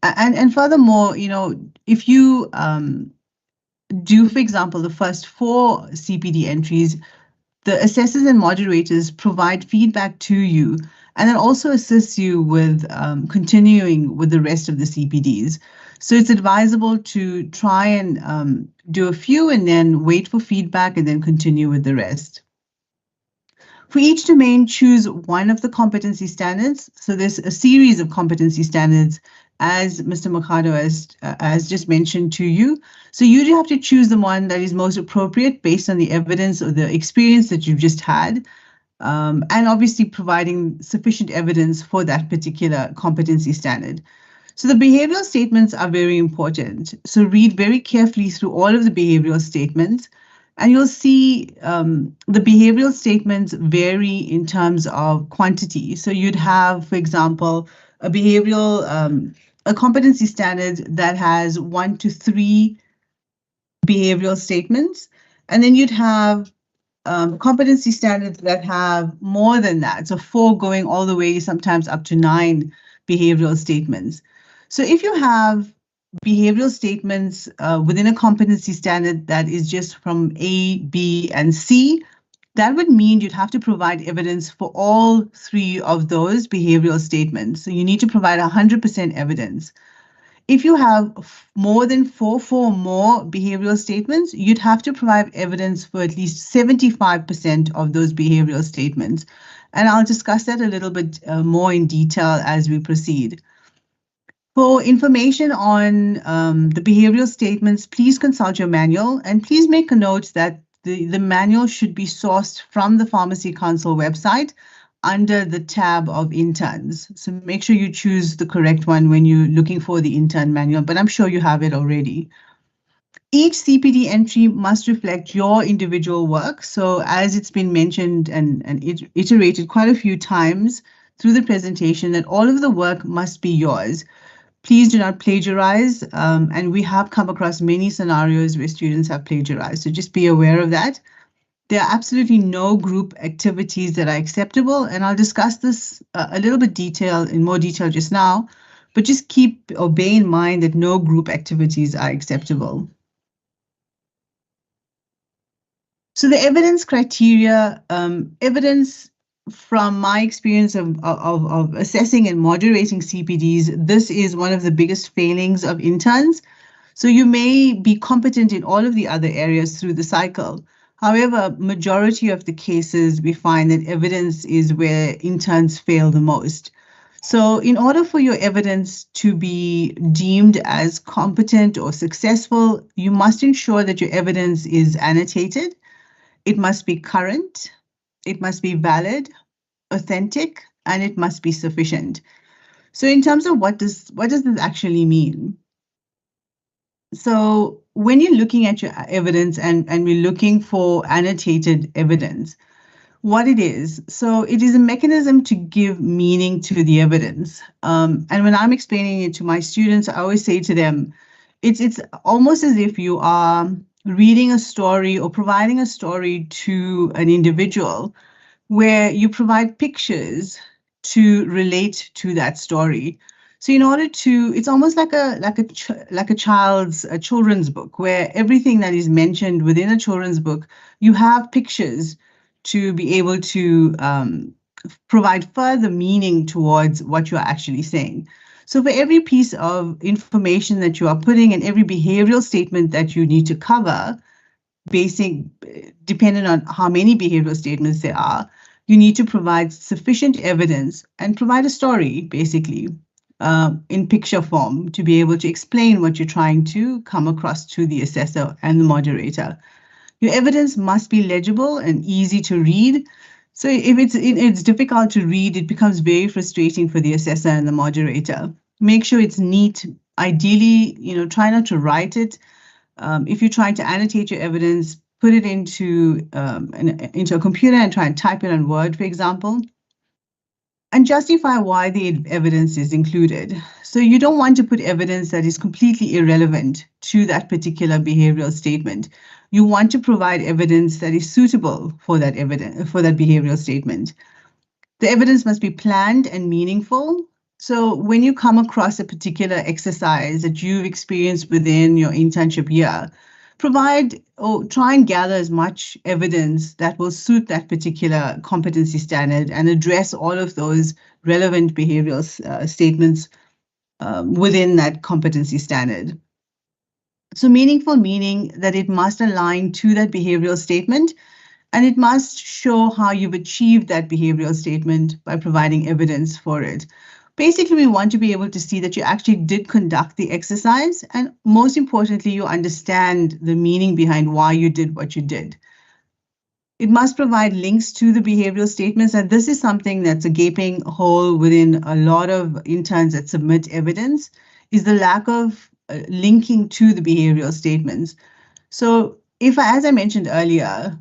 And furthermore, if you do, for example, the first 4 CPD entries, the assessors and moderators provide feedback to you, and then also assists you with continuing with the rest of the CPDs. So it's advisable to try and do a few and then wait for feedback and then continue with the rest. For each domain, choose one of the competency standards. So there's a series of competency standards, as Mr. Mercado has just mentioned to you. So you do have to choose the one that is most appropriate based on the evidence or the experience that you've just had, and obviously providing sufficient evidence for that particular competency standard. So the behavioral statements are very important. So read very carefully through all of the behavioral statements, and you'll see the behavioral statements vary in terms of quantity. So you'd have, for example, a behavioral, a competency standard that has 1 to 3 behavioral statements, and then you'd have competency standards that have more than that, so 4 going all the way sometimes up to 9 behavioral statements. So if you have behavioral statements within a competency standard that is just from A, B, and C, that would mean you'd have to provide evidence for all 3 of those behavioral statements. So you need to provide 100% evidence. If you have more than 4 more behavioral statements, you'd have to provide evidence for at least 75% of those behavioral statements. And I'll discuss that a little bit more in detail as we proceed. For information on the behavioral statements, please consult your manual, and please make a note that the manual should be sourced from the Pharmacy Council website under the tab of interns. So make sure you choose the correct one when you're looking for the intern manual, but I'm sure you have it already. Each CPD entry must reflect your individual work. So as it's been mentioned and iterated quite a few times through the presentation, that all of the work must be yours. Please do not plagiarize, and we have come across many scenarios where students have plagiarized, so just be aware of that. There are absolutely no group activities that are acceptable, and I'll discuss this a little bit in more detail just now, but just keep or bear in mind that no group activities are acceptable. So the evidence criteria, evidence from my experience of assessing and moderating CPDs, this is one of the biggest failings of interns. So you may be competent in all of the other areas through the cycle. However, majority of the cases, we find that evidence is where interns fail the most. So in order for your evidence to be deemed as competent or successful, you must ensure that your evidence is annotated. it must be current, it must be valid, authentic, and it must be sufficient. So in terms of what does this actually mean? So when you're looking at your evidence and we're looking for annotated evidence, what it is, so it is a mechanism to give meaning to the evidence. And when I'm explaining it to my students, I always say to them, it's almost as if you are reading a story or providing a story to an individual where you provide pictures to relate to that story. So in order to, it's almost like a children's book, where everything that is mentioned within a children's book, you have pictures to be able to provide further meaning towards what you're actually saying. So for every piece of information that you are putting and every behavioral statement that you need to cover, depending on how many behavioral statements there are, you need to provide sufficient evidence and provide a story, basically, in picture form to be able to explain what you're trying to come across to the assessor and the moderator. Your evidence must be legible and easy to read. So if it's difficult to read, it becomes very frustrating for the assessor and the moderator. Make sure it's neat. Ideally, try not to write it. If you're trying to annotate your evidence, put it into a computer and try and type it on Word, for example, and justify why the evidence is included. So you don't want to put evidence that is completely irrelevant to that particular behavioral statement. You want to provide evidence that is suitable for that behavioral statement. The evidence must be planned and meaningful. So when you come across a particular exercise that you've experienced within your internship year, provide or try and gather as much evidence that will suit that particular competency standard and address all of those relevant behavioral statements within that competency standard. So meaningful meaning that it must align to that behavioral statement, and it must show how you've achieved that behavioral statement by providing evidence for it. Basically, we want to be able to see that you actually did conduct the exercise, and most importantly, you understand the meaning behind why you did what you did. It must provide links to the behavioral statements, and this is something that's a gaping hole within a lot of interns that submit evidence, is the lack of linking to the behavioral statements. So as I mentioned earlier,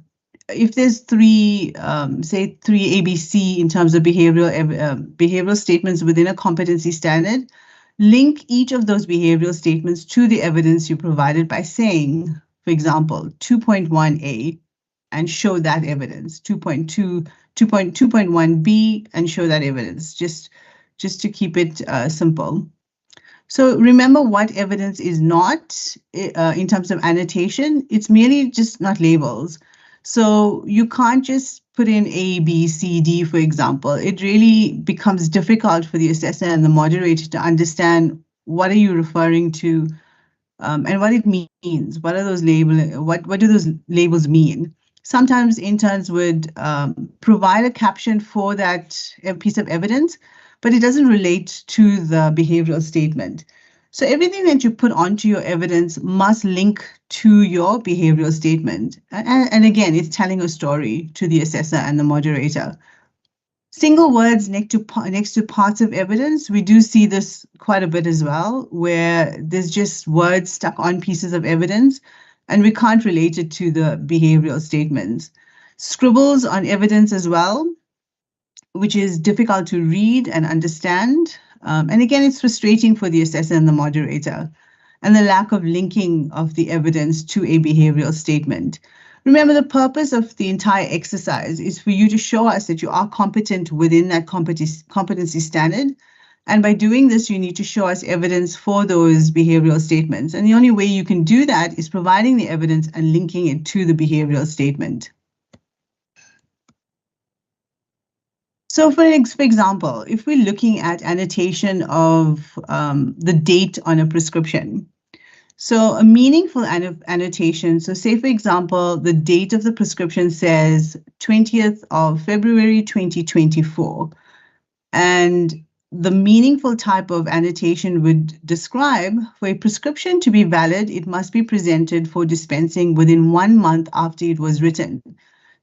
if there's three ABC in terms of behavioral statements within a competency standard, link each of those behavioral statements to the evidence you provided by saying, for example, 2.1A, and show that evidence, 2.1B, and show that evidence, just to keep it simple. So remember what evidence is not in terms of annotation. It's merely just not labels. So you can't just put in A, B, C, D, for example. It really becomes difficult for the assessor and the moderator to understand what are you referring to and what it means. What are those labels? What do those labels mean? Sometimes interns would provide a caption for that piece of evidence, but it doesn't relate to the behavioral statement. So everything that you put onto your evidence must link to your behavioral statement. And again, it's telling a story to the assessor and the moderator. Single words next to parts of evidence, we do see this quite a bit as well, where there's just words stuck on pieces of evidence, and we can't relate it to the behavioral statements. Scribbles on evidence as well, which is difficult to read and understand. And again, it's frustrating for the assessor and the moderator, and the lack of linking of the evidence to a behavioral statement. Remember, the purpose of the entire exercise is for you to show us that you are competent within that competency standard. And by doing this, you need to show us evidence for those behavioral statements. And the only way you can do that is providing the evidence and linking it to the behavioral statement. So for example, if we're looking at annotation of the date on a prescription, so a meaningful annotation, so say for example, the date of the prescription says 20th of February 2024, and the meaningful type of annotation would describe, for a prescription to be valid, it must be presented for dispensing within 1 month after it was written.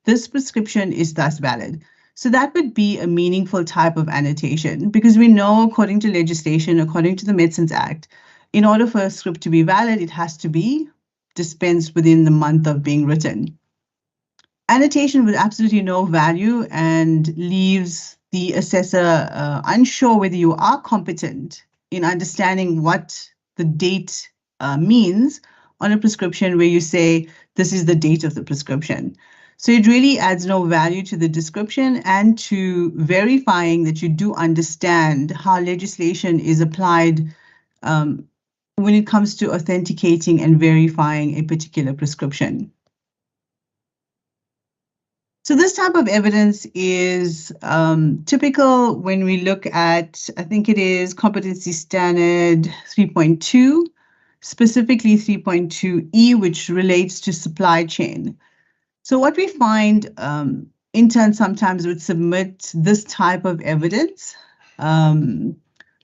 This prescription is thus valid. So that would be a meaningful type of annotation, because we know, according to legislation, according to the Medicines Act, in order for a script to be valid, it has to be dispensed within the month of being written. Annotation with absolutely no value and leaves the assessor unsure whether you are competent in understanding what the date means on a prescription where you say, this is the date of the prescription. So it really adds no value to the description and to verifying that you do understand how legislation is applied when it comes to authenticating and verifying a particular prescription. So this type of evidence is typical when we look at, I think it is Competency Standard 3.2, specifically 3.2E, which relates to supply chain. So what we find, interns sometimes would submit this type of evidence,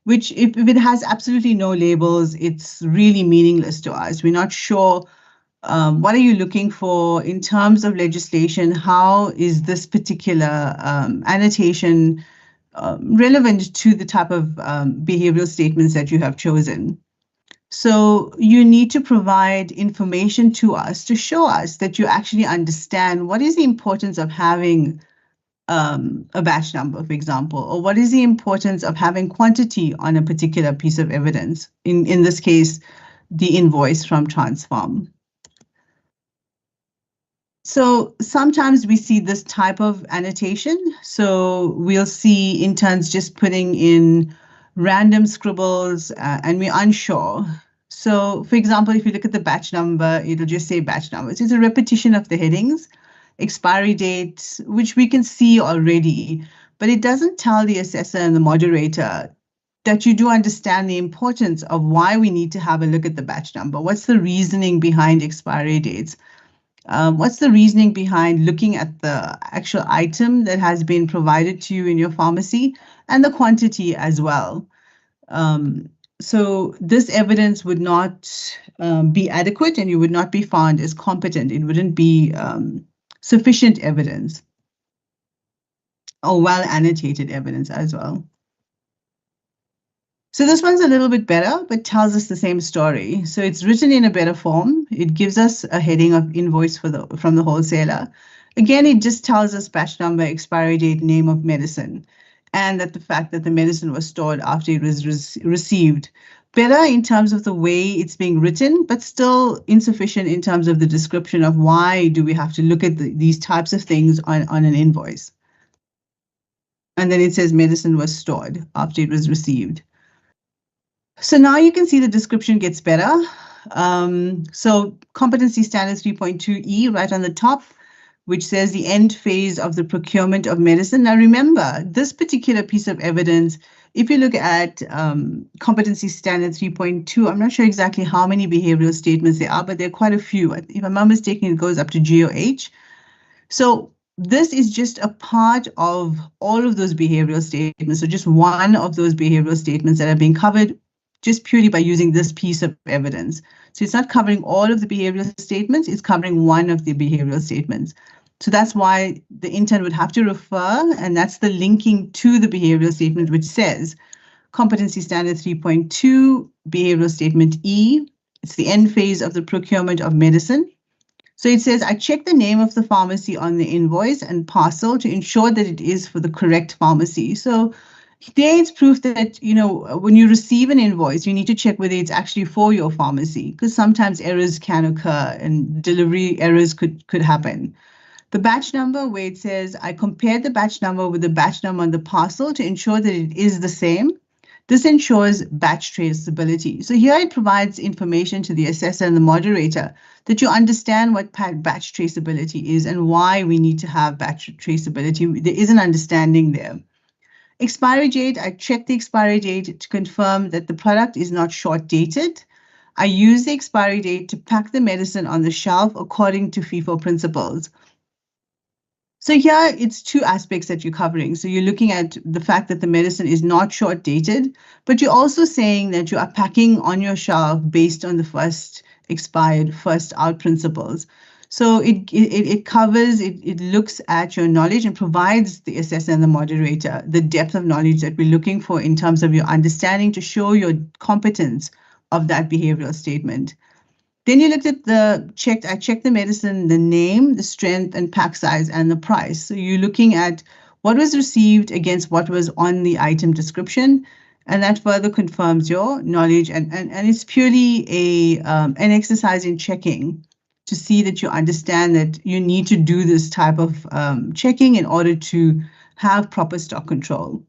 which if it has absolutely no labels, it's really meaningless to us. We're not sure what are you looking for in terms of legislation? How is this particular annotation relevant to the type of behavioral statements that you have chosen? So you need to provide information to us to show us that you actually understand what is the importance of having a batch number, for example, or what is the importance of having quantity on a particular piece of evidence, in this case, the invoice from Transform. So sometimes we see this type of annotation. So we'll see interns just putting in random scribbles and we're unsure. So for example, if you look at the batch number, it'll just say batch numbers. It's a repetition of the headings, expiry date, which we can see already, but it doesn't tell the assessor and the moderator that you do understand the importance of why we need to have a look at the batch number. What's the reasoning behind expiry dates? What's the reasoning behind looking at the actual item that has been provided to you in your pharmacy and the quantity as well? So this evidence would not be adequate and you would not be found as competent. It wouldn't be sufficient evidence or well annotated evidence as well. So this one's a little bit better, but tells us the same story. So it's written in a better form. It gives us a heading of invoice from the wholesaler. Again, it just tells us batch number, expiry date, name of medicine, and that the fact that the medicine was stored after it was received. Better in terms of the way it's being written, but still insufficient in terms of the description of why do we have to look at these types of things on an invoice. And then it says medicine was stored after it was received. So now you can see the description gets better. So Competency Standard 3.2E right on the top, which says the end phase of the procurement of medicine. Now remember, this particular piece of evidence, if you look at Competency Standard 3.2, I'm not sure exactly how many behavioral statements there are, but there are quite a few. If I'm not mistaken, it goes up to GOH. So this is just a part of all of those behavioral statements. So just one of those behavioral statements that are being covered just purely by using this piece of evidence. So it's not covering all of the behavioral statements, it's covering one of the behavioral statements. So that's why the intern would have to refer, and that's the linking to the behavioral statement, which says Competency Standard 3.2, behavioral statement E, it's the end phase of the procurement of medicine. So it says, I check the name of the pharmacy on the invoice and parcel to ensure that it is for the correct pharmacy. So there it's proof that, you know, when you receive an invoice, you need to check whether it's actually for your pharmacy, because sometimes errors can occur and delivery errors could happen. The batch number, where it says, I compared the batch number with the batch number on the parcel to ensure that it is the same. This ensures batch traceability. So here it provides information to the assessor and the moderator that you understand what batch traceability is and why we need to have batch traceability. There is an understanding there. Expiry date, I check the expiry date to confirm that the product is not short dated. I use the expiry date to pack the medicine on the shelf according to FIFO principles. So here it's two aspects that you're covering. So you're looking at the fact that the medicine is not short dated, but you're also saying that you are packing on your shelf based on the first expired, first out principles. So it covers, it looks at your knowledge and provides the assessor and the moderator the depth of knowledge that we're looking for in terms of your understanding to show your competence of that behavioral statement. Then you looked at I checked the medicine, the name, the strength and pack size and the price. So you're looking at what was received against what was on the item description, and that further confirms your knowledge, and it's purely an exercise in checking to see that you understand that you need to do this type of checking in order to have proper stock control.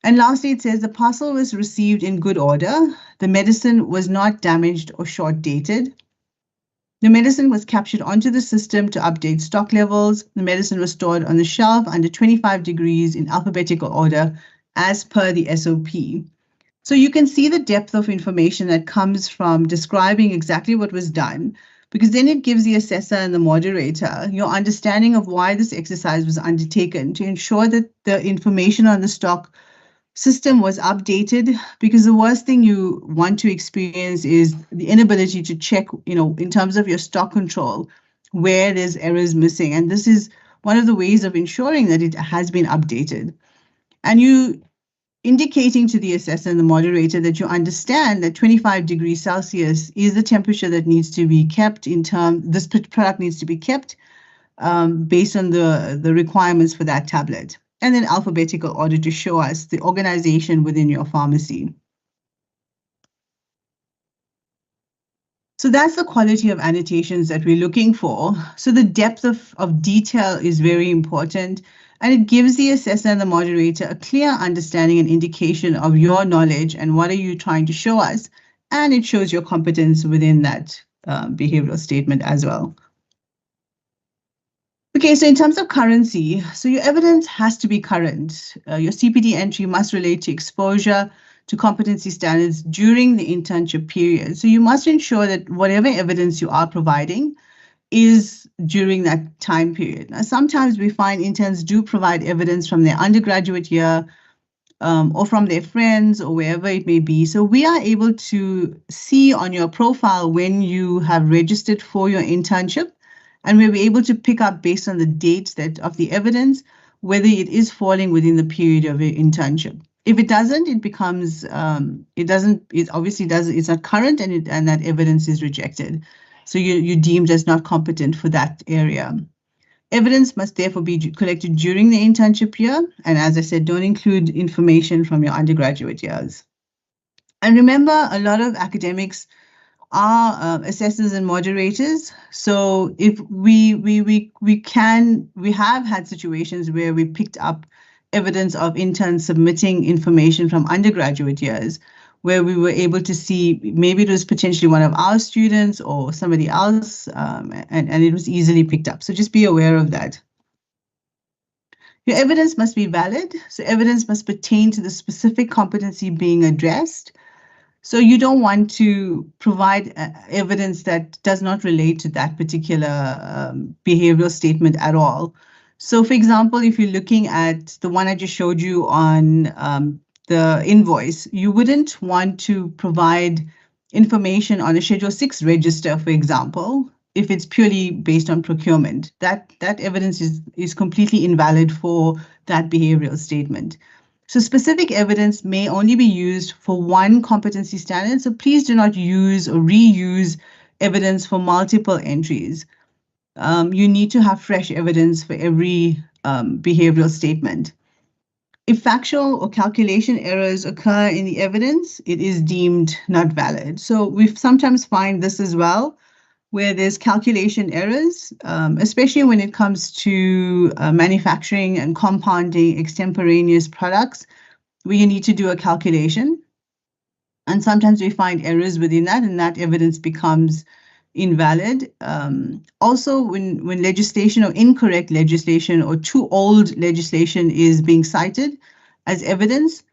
And lastly, it says the parcel was received in good order. The medicine was not damaged or short dated. The medicine was captured onto the system to update stock levels. The medicine was stored on the shelf under 25 degrees in alphabetical order as per the SOP. So you can see the depth of information that comes from describing exactly what was done, because then it gives the assessor and the moderator your understanding of why this exercise was undertaken to ensure that the information on the stock system was updated, because the worst thing you want to experience is the inability to check, in terms of your stock control, where there's errors missing. And this is one of the ways of ensuring that it has been updated. And you indicating to the assessor and the moderator that you understand that 25 degrees Celsius is the temperature that needs to be kept this product needs to be kept based on the requirements for that tablet. And then alphabetical order to show us the organization within your pharmacy. So that's the quality of annotations that we're looking for. So the depth of detail is very important, and it gives the assessor and the moderator a clear understanding and indication of your knowledge and what are you trying to show us, and it shows your competence within that behavioral statement as well. Okay, so in terms of currency, so your evidence has to be current. Your CPD entry must relate to exposure to competency standards during the internship period. So you must ensure that whatever evidence you are providing is during that time period. Now, sometimes we find interns do provide evidence from their undergraduate year or from their friends or wherever it may be. So we are able to see on your profile when you have registered for your internship, and we'll be able to pick up based on the dates of the evidence, whether it is falling within the period of your internship. If it doesn't, it becomes, it obviously does, it's not current, and that evidence is rejected. So you're deemed as not competent for that area. Evidence must therefore be collected during the internship year. And as I said, don't include information from your undergraduate years. And remember, a lot of academics are assessors and moderators. So if we have had situations where we picked up evidence of interns submitting information from undergraduate years, where we were able to see maybe it was potentially one of our students or somebody else, and it was easily picked up. So just be aware of that. Your evidence must be valid. So evidence must pertain to the specific competency being addressed. So you don't want to provide evidence that does not relate to that particular behavioral statement at all. So for example, if you're looking at the one I just showed you on the invoice, you wouldn't want to provide information on a Schedule 6 register, for example, if it's purely based on procurement. That evidence is completely invalid for that behavioral statement. So specific evidence may only be used for one competency standard, so please do not use or reuse evidence for multiple entries. You need to have fresh evidence for every behavioral statement. If factual or calculation errors occur in the evidence, it is deemed not valid. So we sometimes find this as well, where there's calculation errors, especially when it comes to manufacturing and compounding extemporaneous products, where you need to do a calculation. And sometimes we find errors within that, and that evidence becomes invalid. Also, when legislation or incorrect legislation or too old legislation is being cited as evidence,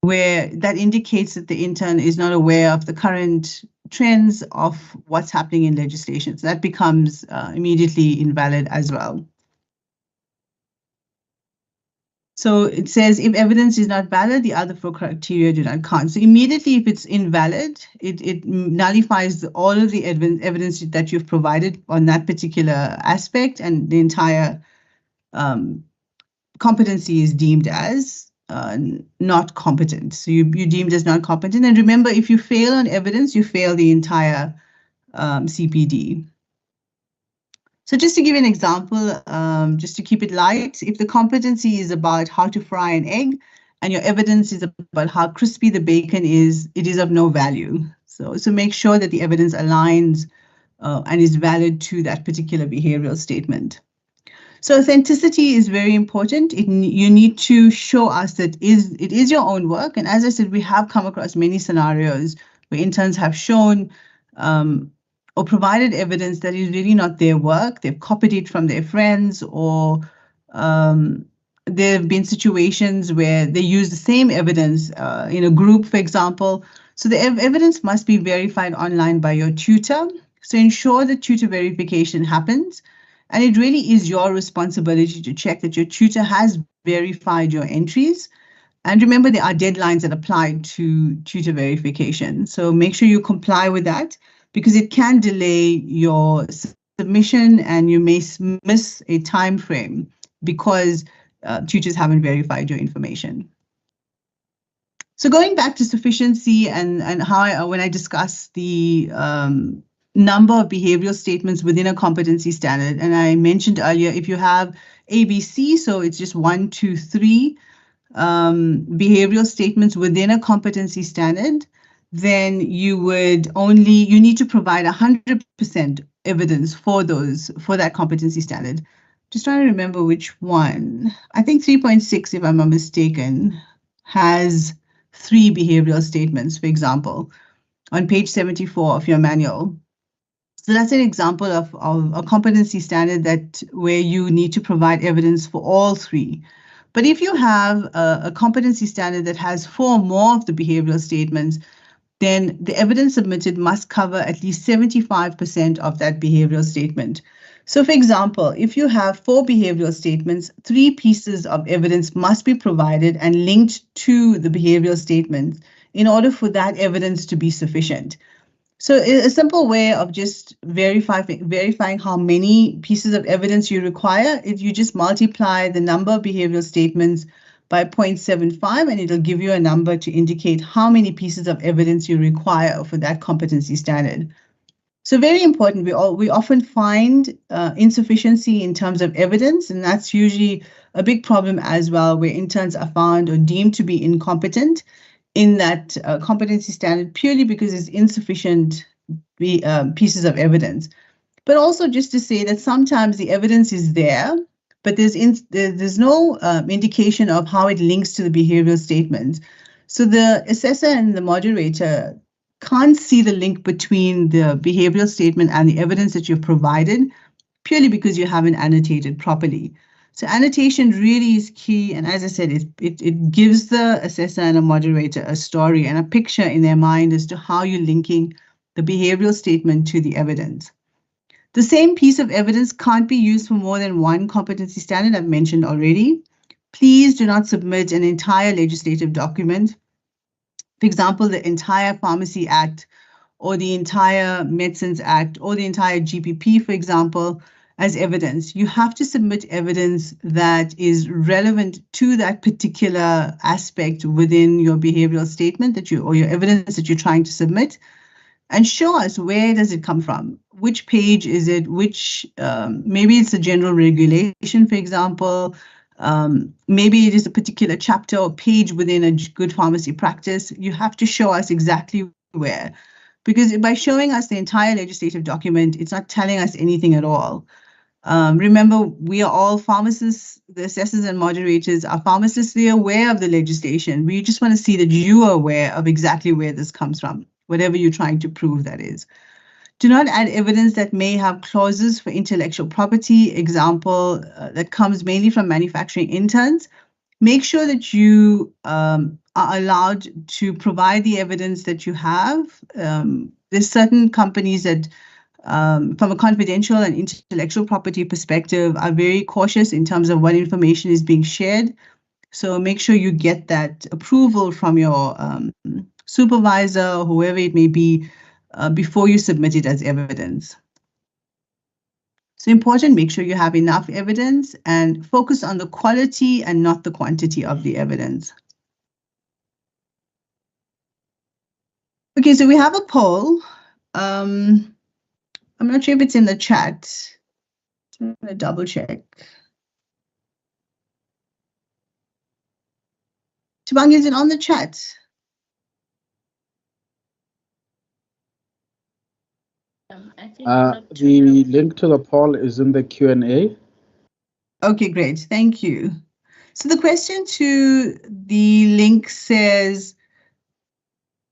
where that indicates that the intern is not aware of the current trends of what's happening in legislation. So that becomes immediately invalid as well. So it says if evidence is not valid, the other 4 criteria do not count. So immediately, if it's invalid, it nullifies all of the evidence that you've provided on that particular aspect, and the entire competency is deemed as not competent. So you deemed as not competent. And remember, if you fail on evidence, you fail the entire CPD. So just to give an example, just to keep it light, if the competency is about how to fry an egg and your evidence is about how crispy the bacon is, it is of no value. So make sure that the evidence aligns and is valid to that particular behavioral statement. So authenticity is very important. You need to show us that it is your own work. And as I said, we have come across many scenarios where interns have shown or provided evidence that is really not their work. They've copied it from their friends, or there have been situations where they use the same evidence in a group, for example. So the evidence must be verified online by your tutor. So ensure that tutor verification happens. And it really is your responsibility to check that your tutor has verified your entries. And remember, there are deadlines that apply to tutor verification. So make sure you comply with that, because it can delay your submission and you may miss a time frame because tutors haven't verified your information. So going back to sufficiency and how when I discuss the number of behavioral statements within a competency standard, and I mentioned earlier, if you have ABC, so it's just 1, 2, 3 behavioral statements within a competency standard, then you need to provide 100% evidence for that competency standard. Just trying to remember which one. I think 3.6, if I'm not mistaken, has 3 behavioral statements, for example, on page 74 of your manual. So that's an example of a competency standard where you need to provide evidence for all 3. But if you have a competency standard that has 4 more of the behavioral statements, then the evidence submitted must cover at least 75% of that behavioral statement. So for example, if you have 4 behavioral statements, 3 pieces of evidence must be provided and linked to the behavioral statement in order for that evidence to be sufficient. So a simple way of just verifying how many pieces of evidence you require is you just multiply the number of behavioral statements by 0.75, and it'll give you a number to indicate how many pieces of evidence you require for that competency standard. So very important, we often find insufficiency in terms of evidence, and that's usually a big problem as well, where interns are found or deemed to be incompetent in that competency standard purely because it's insufficient pieces of evidence. But also just to say that sometimes the evidence is there, but there's no indication of how it links to the behavioral statements. So the assessor and the moderator can't see the link between the behavioral statement and the evidence that you've provided purely because you haven't annotated properly. So annotation really is key. And as I said, it gives the assessor and a moderator a story and a picture in their mind as to how you're linking the behavioral statement to the evidence. The same piece of evidence can't be used for more than one competency standard, I've mentioned already. Please do not submit an entire legislative document. For example, the entire Pharmacy Act or the entire Medicines Act or the entire GPP, for example, as evidence. You have to submit evidence that is relevant to that particular aspect within your behavioral statement or your evidence that you're trying to submit, and show us where does it come from, which page is it, maybe it's a general regulation, for example, maybe it is a particular chapter or page within a good pharmacy practice. You have to show us exactly where, because by showing us the entire legislative document, it's not telling us anything at all. Remember, we are all pharmacists. The assessors and moderators are pharmacists. They're aware of the legislation. We just want to see that you are aware of exactly where this comes from, whatever you're trying to prove, that is. Do not add evidence that may have clauses for intellectual property, example, that comes mainly from manufacturing interns. Make sure that you are allowed to provide the evidence that you have. There's certain companies that from a confidential and intellectual property perspective are very cautious in terms of what information is being shared. So make sure you get that approval from your supervisor, whoever it may be, before you submit it as evidence. So important, make sure you have enough evidence and focus on the quality and not the quantity of the evidence. Okay, so we have a poll. I'm not sure if it's in the chat. I'm going to double check. Tubang, is it on the chat? The link to the poll is in the Q&A. Okay, great. Thank you. So the question to the link says,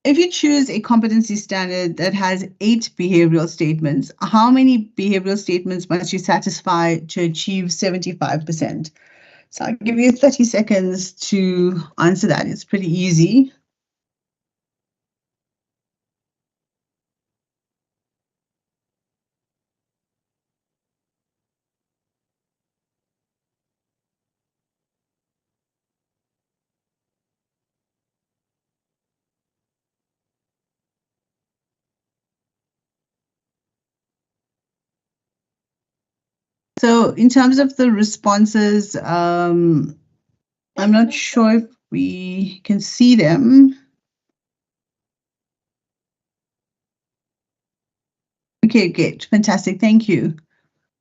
if you choose a competency standard that has 8 behavioral statements, how many behavioral statements must you satisfy to achieve 75%? So I'll give you 30 seconds to answer that. It's pretty easy. So in terms of the responses, I'm not sure if we can see them. Okay, great, fantastic, thank you.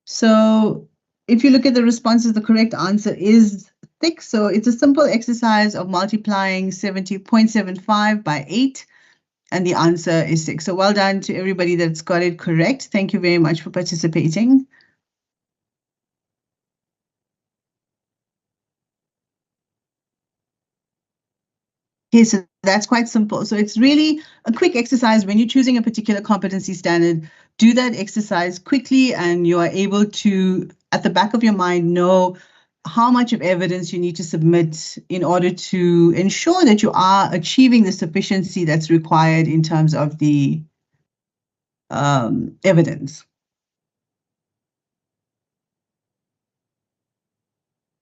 So if you look at the responses, the correct answer is 6. So it's a simple exercise of multiplying 70.75 by 8, and the answer is 6. So well done to everybody that's got it correct. Thank you very much for participating. Okay, so that's quite simple. So it's really a quick exercise. When you're choosing a particular competency standard, do that exercise quickly, and you are able to, at the back of your mind, know how much of evidence you need to submit in order to ensure that you are achieving the sufficiency that's required in terms of the evidence.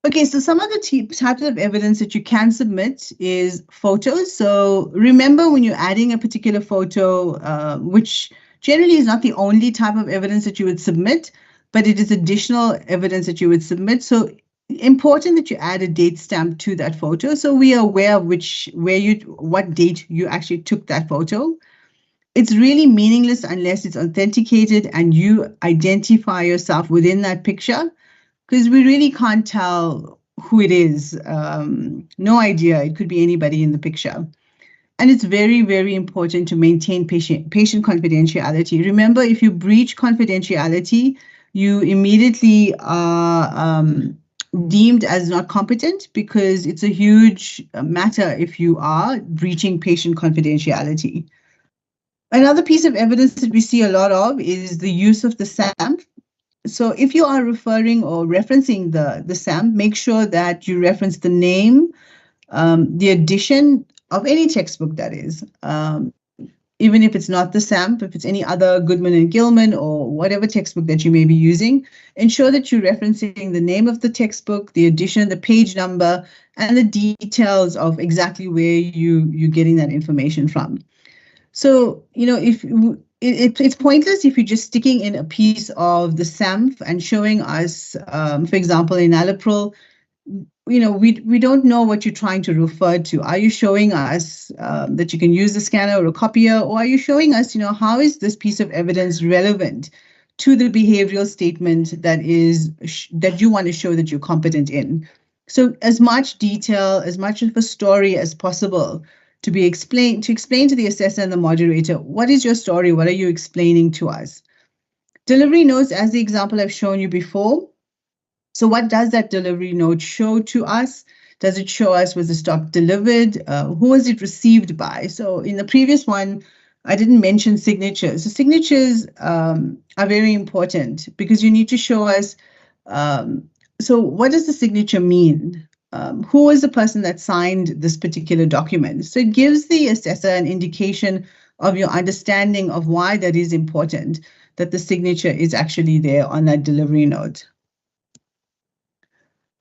Okay, so some of the types of evidence that you can submit is photos. So remember, when you're adding a particular photo, which generally is not the only type of evidence that you would submit, but it is additional evidence that you would submit. So important that you add a date stamp to that photo, so we are aware of what date you actually took that photo. It's really meaningless unless it's authenticated and you identify yourself within that picture, because we really can't tell who it is. No idea. It could be anybody in the picture. And it's very, very important to maintain patient confidentiality. Remember, if you breach confidentiality, you immediately are deemed as not competent, because it's a huge matter if you are breaching patient confidentiality. Another piece of evidence that we see a lot of is the use of the SAMP. So if you are referring or referencing the SAMP, make sure that you reference the name, the edition of any textbook, that is. Even if it's not the SAMP, if it's any other Goodman and Gilman or whatever textbook that you may be using, ensure that you're referencing the name of the textbook, the edition, the page number, and the details of exactly where you're getting that information from. So, you know, if it's pointless if you're just sticking in a piece of the SAMP and showing us, for example, in Alapril, you know, we don't know what you're trying to refer to. Are you showing us that you can use the scanner or a copier, or are you showing us, you know, how is this piece of evidence relevant to the behavioral statement that you want to show that you're competent in? So as much detail, as much of a story as possible to explain to the assessor and the moderator, what is your story? What are you explaining to us? Delivery notes, as the example I've shown you before. So what does that delivery note show to us? Does it show us, was the stock delivered? Who was it received by? So in the previous one, I didn't mention signatures. So signatures are very important, because you need to show us, so what does the signature mean? Who was the person that signed this particular document? So it gives the assessor an indication of your understanding of why that is important, that the signature is actually there on that delivery note.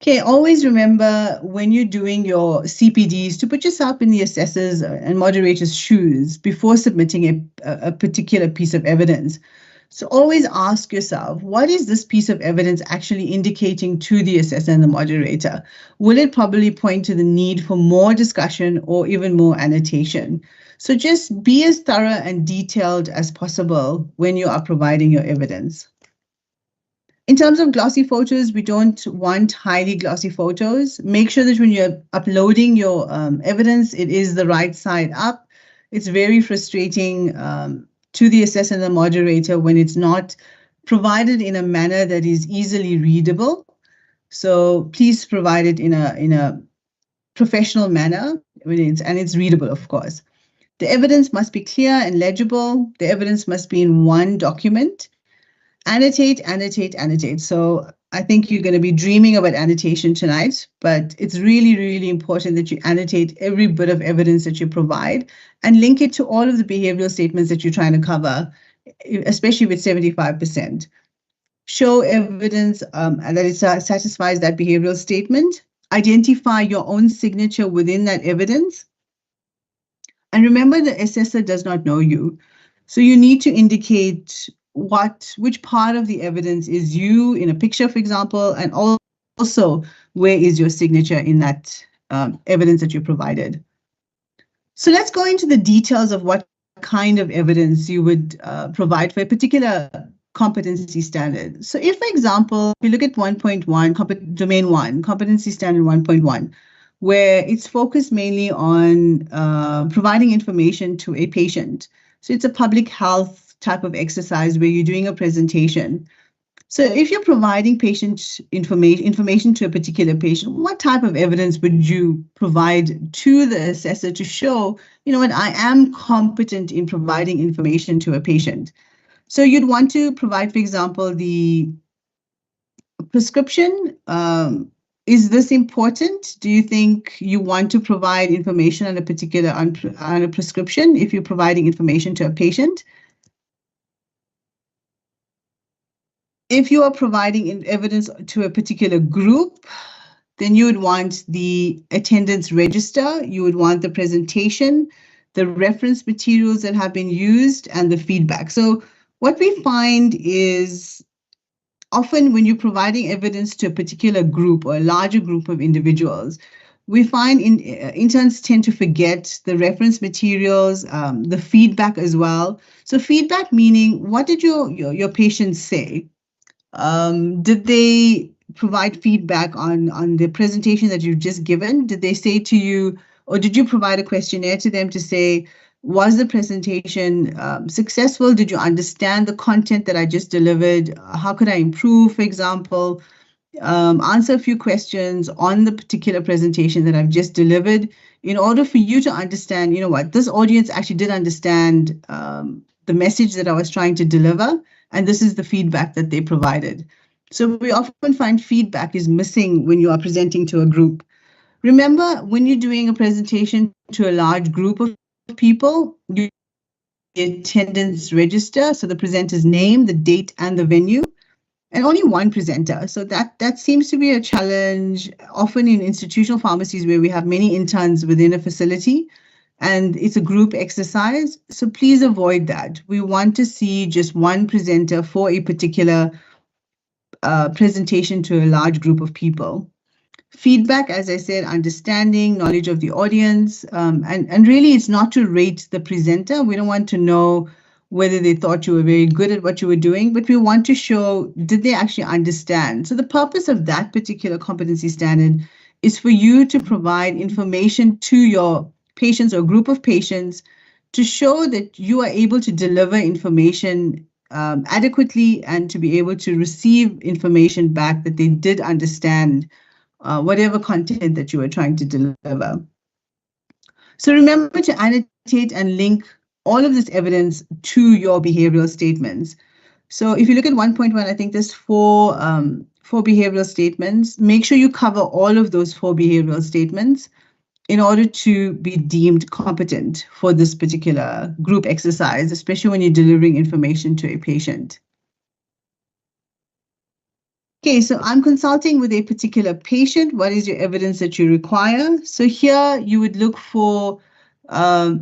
Okay, always remember when you're doing your CPDs to put yourself in the assessor's and moderator's shoes before submitting a particular piece of evidence. So always ask yourself, what is this piece of evidence actually indicating to the assessor and the moderator? Will it probably point to the need for more discussion or even more annotation? So just be as thorough and detailed as possible when you are providing your evidence. In terms of glossy photos, we don't want highly glossy photos. Make sure that when you're uploading your evidence, it is the right side up. It's very frustrating to the assessor and the moderator when it's not provided in a manner that is easily readable. So please provide it in a professional manner, and it's readable, of course. The evidence must be clear and legible. The evidence must be in one document. Annotate, annotate, annotate. So I think you're going to be dreaming about annotation tonight, but it's really, really important that you annotate every bit of evidence that you provide and link it to all of the behavioral statements that you're trying to cover, especially with 75%. Show evidence that it satisfies that behavioral statement. Identify your own signature within that evidence. And remember, the assessor does not know you. So you need to indicate which part of the evidence is you in a picture, for example, and also where is your signature in that evidence that you provided. So let's go into the details of what kind of evidence you would provide for a particular competency standard. So if, for example, we look at 1.1, domain 1, competency standard 1.1, where it's focused mainly on providing information to a patient. So it's a public health type of exercise where you're doing a presentation. So if you're providing patient information to a particular patient, what type of evidence would you provide to the assessor to show, you know what, I am competent in providing information to a patient? So you'd want to provide, for example, the prescription. Is this important? Do you think you want to provide information on a particular on a prescription if you're providing information to a patient? If you are providing evidence to a particular group, then you would want the attendance register, you would want the presentation, the reference materials that have been used, and the feedback. So what we find is often when you're providing evidence to a particular group or a larger group of individuals, we find interns tend to forget the reference materials, the feedback as well. So feedback meaning, what did your patients say? Did they provide feedback on the presentation that you've just given? Did they say to you, or did you provide a questionnaire to them to say, was the presentation successful? Did you understand the content that I just delivered? How could I improve, for example? Answer a few questions on the particular presentation that I've just delivered in order for you to understand, you know what, this audience actually did understand the message that I was trying to deliver, and this is the feedback that they provided. So we often find feedback is missing when you are presenting to a group. Remember, when you're doing a presentation to a large group of people, you attendance register, so the presenter's name, the date, and the venue, and only one presenter. So that seems to be a challenge often in institutional pharmacies where we have many interns within a facility and it's a group exercise. So please avoid that. We want to see just one presenter for a particular presentation to a large group of people. Feedback, as I said, understanding, knowledge of the audience, and really it's not to rate the presenter. We don't want to know whether they thought you were very good at what you were doing, but we want to show, did they actually understand? So the purpose of that particular competency standard is for you to provide information to your patients or group of patients to show that you are able to deliver information adequately and to be able to receive information back that they did understand whatever content that you were trying to deliver. So remember to annotate and link all of this evidence to your behavioral statements. So if you look at 1.1, I think there's four behavioral statements. Make sure you cover all of those 4 behavioral statements in order to be deemed competent for this particular group exercise, especially when you're delivering information to a patient. Okay, so I'm consulting with a particular patient. What is your evidence that you require? So here you would look for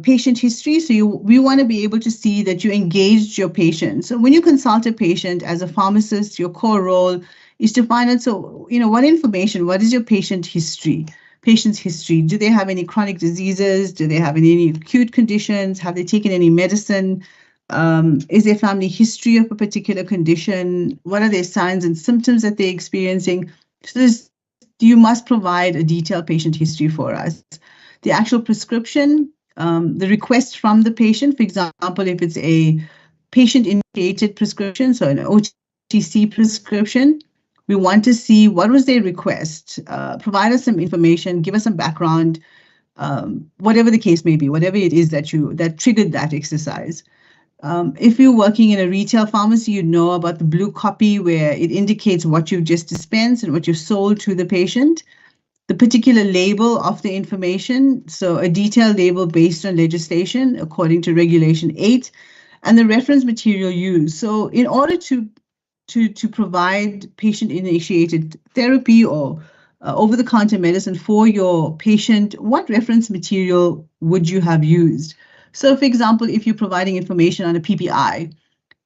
patient history. So we want to be able to see that you engaged your patient. So when you consult a patient as a pharmacist, your core role is to find out, so, what information, what is your patient's history? Do they have any chronic diseases? Do they have any acute conditions? Have they taken any medicine? Is there family history of a particular condition? What are their signs and symptoms that they're experiencing? So you must provide a detailed patient history for us. The actual prescription, the request from the patient, for example, if it's a patient-initiated prescription, so an OTC prescription, we want to see what was their request. Provide us some information, give us some background, whatever the case may be, whatever it is that triggered that exercise. If you're working in a retail pharmacy, you know about the blue copy where it indicates what you've just dispensed and what you've sold to the patient. The particular label of the information, so a detailed label based on legislation according to Regulation 8, and the reference material used. So in order to provide patient-initiated therapy or over-the-counter medicine for your patient, what reference material would you have used? So, for example, if you're providing information on a PPI,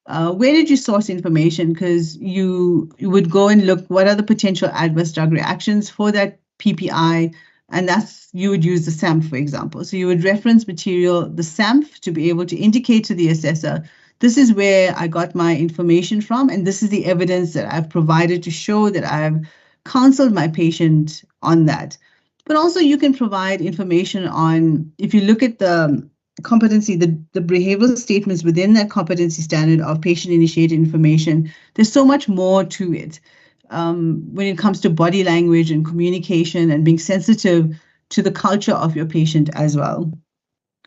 where did you source information? Because you would go and look what are the potential adverse drug reactions for that PPI, and you would use the SAMP, for example. So you would reference material, the SAMP, to be able to indicate to the assessor, this is where I got my information from, and this is the evidence that I've provided to show that I've counseled my patient on that. But also you can provide information on, if you look at the competency, the behavioral statements within that competency standard of patient-initiated information, there's so much more to it when it comes to body language and communication and being sensitive to the culture of your patient as well.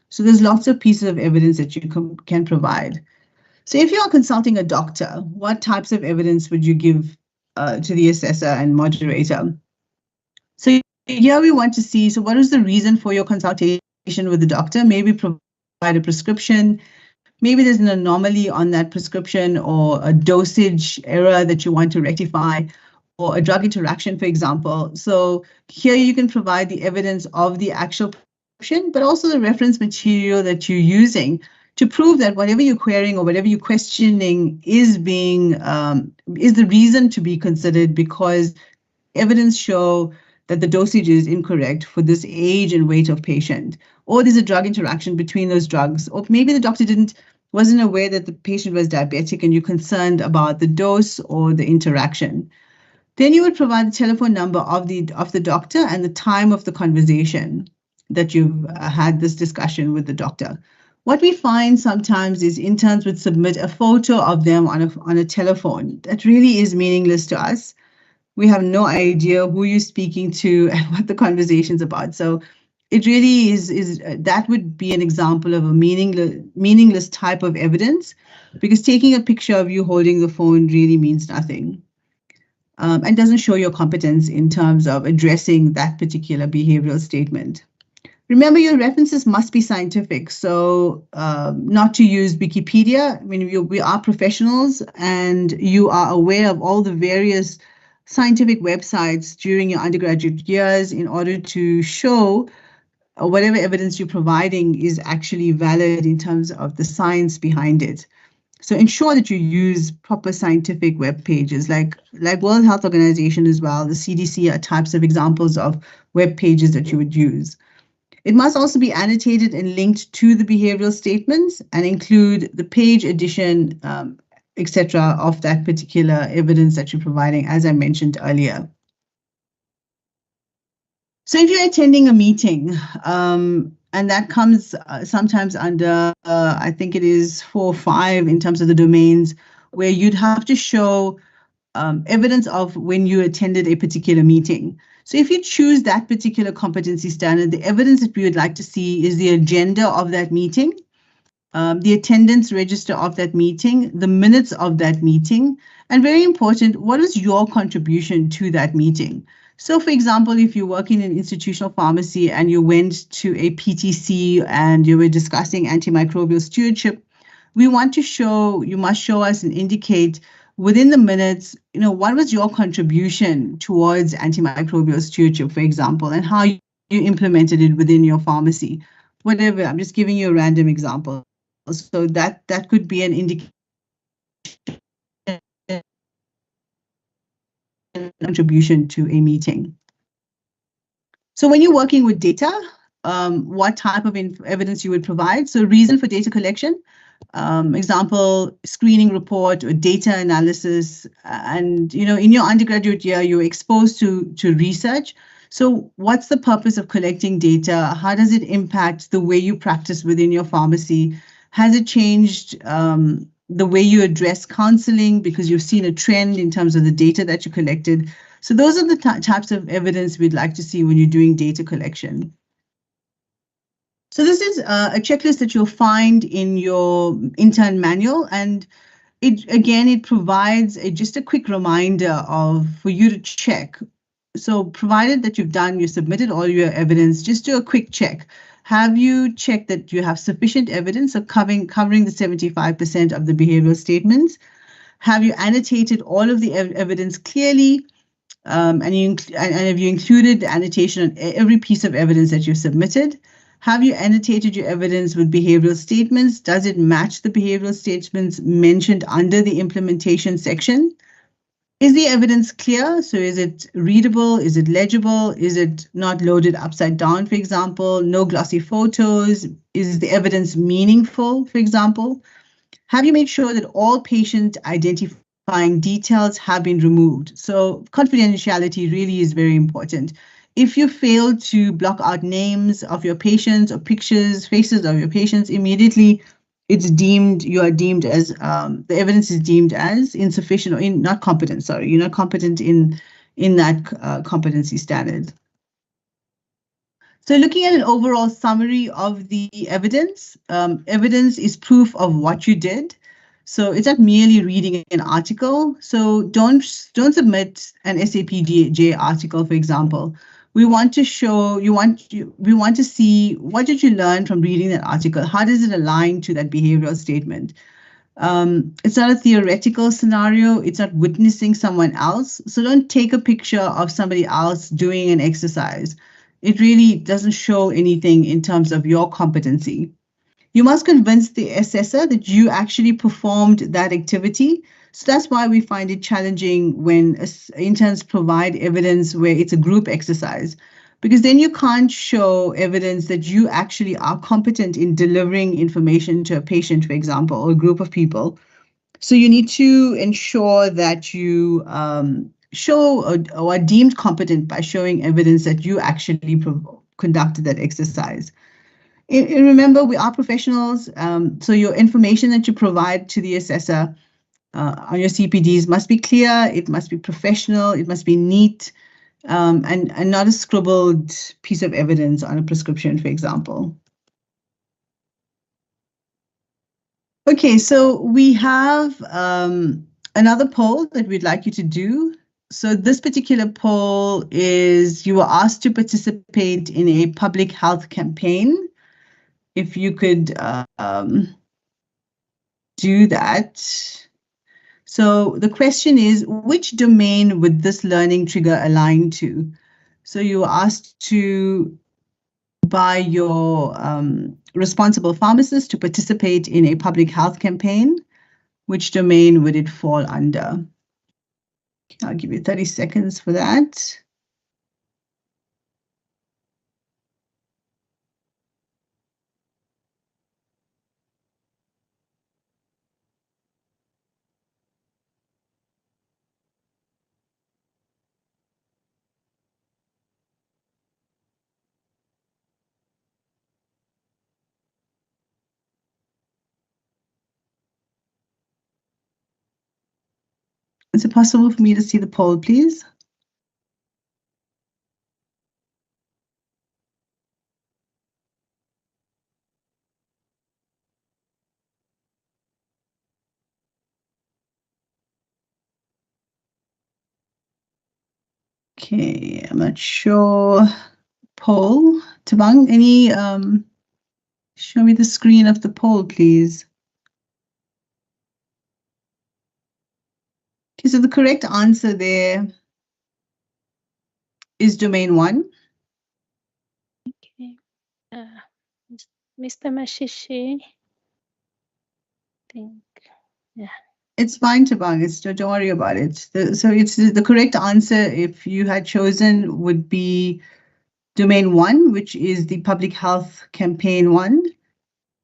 So there's lots of pieces of evidence that you can provide. So if you're consulting a doctor, what types of evidence would you give to the assessor and moderator? So here we want to see, so what is the reason for your consultation with the doctor? Maybe provide a prescription. Maybe there's an anomaly on that prescription or a dosage error that you want to rectify, or a drug interaction, for example. So here you can provide the evidence of the actual prescription, but also the reference material that you're using to prove that whatever you're querying or whatever you're questioning is the reason to be considered, because evidence show that the dosage is incorrect for this age and weight of patient, or there's a drug interaction between those drugs, or maybe the doctor wasn't aware that the patient was diabetic and you're concerned about the dose or the interaction. Then you would provide the telephone number of the doctor and the time of the conversation that you've had this discussion with the doctor. What we find sometimes is interns would submit a photo of them on a telephone. That really is meaningless to us. We have no idea who you're speaking to and what the conversation's about. So it really is that would be an example of a meaningless type of evidence, because taking a picture of you holding the phone really means nothing and doesn't show your competence in terms of addressing that particular behavioral statement. Remember, your references must be scientific, so not to use Wikipedia. I mean, we are professionals and you are aware of all the various scientific websites during your undergraduate years in order to show whatever evidence you're providing is actually valid in terms of the science behind it. So ensure that you use proper scientific web pages like World Health Organization as well. The CDC are types of examples of web pages that you would use. It must also be annotated and linked to the behavioral statements and include the page edition, etc., of that particular evidence that you're providing, as I mentioned earlier. So if you're attending a meeting, and that comes sometimes under, I think it is 4 or 5 in terms of the domains, where you'd have to show evidence of when you attended a particular meeting. So if you choose that particular competency standard, the evidence that we would like to see is the agenda of that meeting, the attendance register of that meeting, the minutes of that meeting, and very important, what is your contribution to that meeting? So for example, if you're working in institutional pharmacy and you went to a PTC and you were discussing antimicrobial stewardship, we want to show, you must show us and indicate within the minutes, what was your contribution towards antimicrobial stewardship, for example, and how you implemented it within your pharmacy? Whatever, I'm just giving you a random example. So that could be an indication contribution to a meeting. So when you're working with data, what type of evidence you would provide? So reason for data collection, example, screening report or data analysis. And, in your undergraduate year, you're exposed to research. So what's the purpose of collecting data? How does it impact the way you practice within your pharmacy? Has it changed the way you address counseling because you've seen a trend in terms of the data that you collected? So those are the types of evidence we'd like to see when you're doing data collection. So this is a checklist that you'll find in your intern manual, and it provides just a quick reminder for you to check. So provided that you've submitted all your evidence, just do a quick check. Have you checked that you have sufficient evidence of covering the 75% of the behavioral statements? Have you annotated all of the evidence clearly? And have you included the annotation on every piece of evidence that you've submitted? Have you annotated your evidence with behavioral statements? Does it match the behavioral statements mentioned under the implementation section? Is the evidence clear? So is it readable? Is it legible? Is it not loaded upside down, for example? No glossy photos? Is the evidence meaningful, for example? Have you made sure that all patient identifying details have been removed? So confidentiality really is very important. If you fail to block out names of your patients or faces of your patients immediately, you are deemed as, the evidence is deemed as insufficient or not competent, sorry. You're not competent in that competency standard. So looking at an overall summary of the evidence, evidence is proof of what you did. So it's not merely reading an article. So don't submit an SAPJ article, for example. We want to see what did you learn from reading that article? How does it align to that behavioral statement? It's not a theoretical scenario. It's not witnessing someone else. So don't take a picture of somebody else doing an exercise. It really doesn't show anything in terms of your competency. You must convince the assessor that you actually performed that activity. So that's why we find it challenging when interns provide evidence where it's a group exercise, because then you can't show evidence that you actually are competent in delivering information to a patient, for example, or a group of people. So you need to ensure that you show or are deemed competent by showing evidence that you actually conducted that exercise. And remember, we are professionals, so your information that you provide to the assessor on your CPDs must be clear, it must be professional, it must be neat, and not a scribbled piece of evidence on a prescription, for example. Okay, so we have another poll that we'd like you to do. So this particular poll is, you were asked to participate in a public health campaign. If you could do that. So the question is, which domain would this learning trigger align to? So you were asked to, by your responsible pharmacist, to participate in a public health campaign. Which domain would it fall under? I'll give you 30 seconds for that. Is it possible for me to see the poll, please? Okay, I'm not sure. Poll, Tabang, any, show me the screen of the poll, please. Okay, so the correct answer there is domain 1. Okay. Mr. Mashishi, I think, yeah. It's fine, Tabang. Don't worry about it. So it's the correct answer, if you had chosen, would be domain 1, which is the public health campaign 1.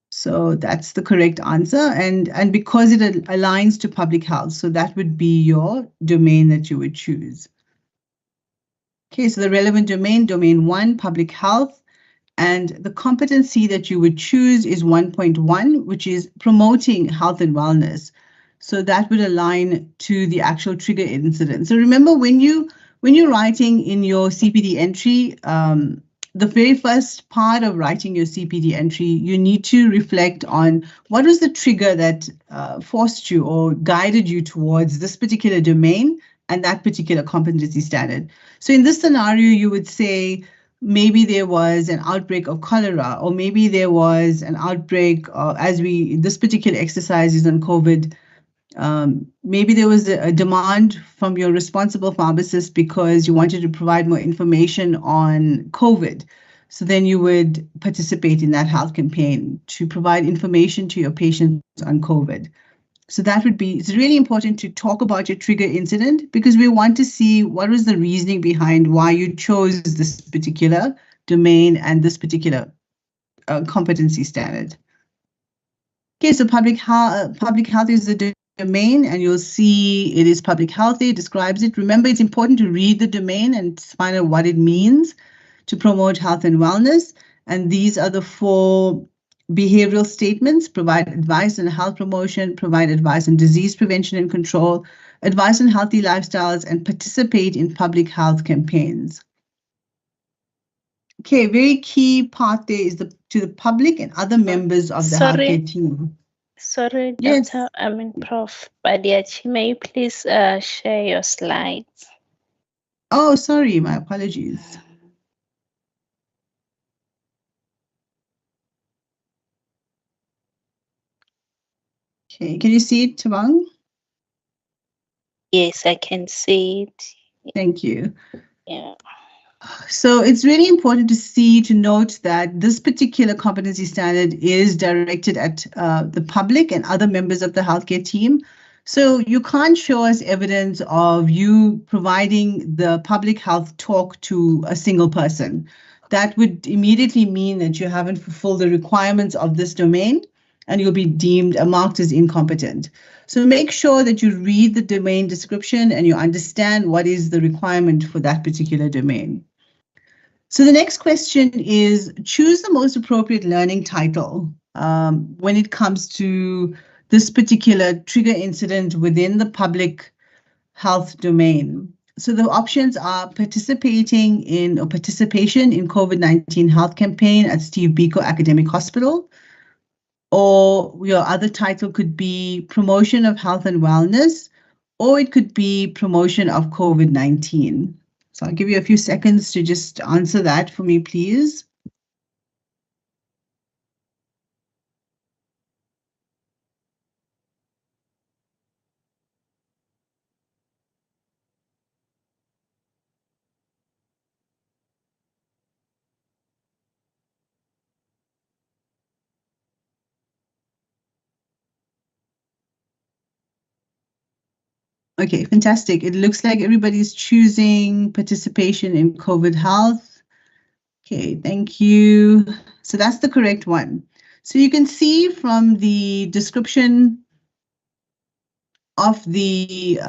So that's the correct answer. And because it aligns to public health, so that would be your domain that you would choose. Okay, so the relevant domain, domain 1, public health. And the competency that you would choose is 1.1, which is promoting health and wellness. So that would align to the actual trigger incident. So remember, when you're writing in your CPD entry, the very first part of writing your CPD entry, you need to reflect on what was the trigger that forced you or guided you towards this particular domain and that particular competency standard. So in this scenario, you would say, maybe there was an outbreak of cholera, or maybe there was an outbreak, this particular exercise is on COVID. Maybe there was a demand from your responsible pharmacist because you wanted to provide more information on COVID. So then you would participate in that health campaign to provide information to your patients on COVID. So that would be, it's really important to talk about your trigger incident, because we want to see what was the reasoning behind why you chose this particular domain and this particular competency standard. Okay, so public health is the domain, and you'll see it is public health. It describes it. Remember, it's important to read the domain and find out what it means to promote health and wellness. And these are the 4 behavioral statements: provide advice on health promotion, provide advice on disease prevention and control, advice on healthy lifestyles, and participate in public health campaigns. Okay, very key part there is to the public and other members of the healthcare team. Sorry, Yes. Dr. Prof. Badiachi, may you please share your slides? Oh, sorry, my apologies. Okay, can you see it, Tabang? Yes, I can see it. Thank you. Yeah. So it's really important to note that this particular competency standard is directed at the public and other members of the healthcare team. So you can't show us evidence of you providing the public health talk to a single person. That would immediately mean that you haven't fulfilled the requirements of this domain, and you'll be deemed marked as incompetent. So make sure that you read the domain description and you understand what is the requirement for that particular domain. So the next question is, choose the most appropriate learning title when it comes to this particular trigger incident within the public health domain. So the options are participation in COVID-19 health campaign at Steve Biko Academic Hospital, or your other title could be promotion of health and wellness, or it could be promotion of COVID-19. So I'll give you a few seconds to just answer that for me, please. Okay, fantastic. It looks like everybody's choosing participation in COVID health. Okay, thank you. So that's the correct one. So you can see from the description of the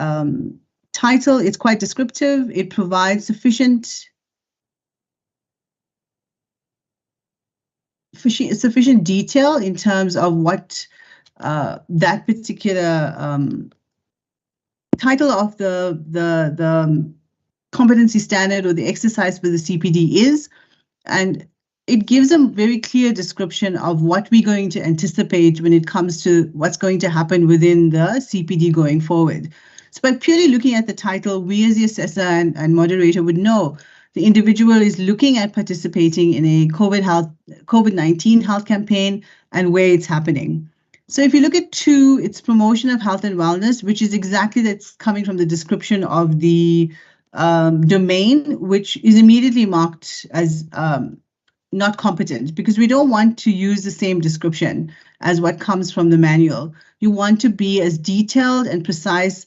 title, it's quite descriptive. It provides sufficient detail in terms of what that particular title of the competency standard or the exercise for the CPD is, and it gives a very clear description of what we're going to anticipate when it comes to what's going to happen within the CPD going forward. So by purely looking at the title, we as the assessor and moderator would know the individual is looking at participating in a COVID-19 health campaign and where it's happening. So if you look at 2, it's promotion of health and wellness, which is exactly that's coming from the description of the domain, which is immediately marked as not competent, because we don't want to use the same description as what comes from the manual. You want to be as detailed and precise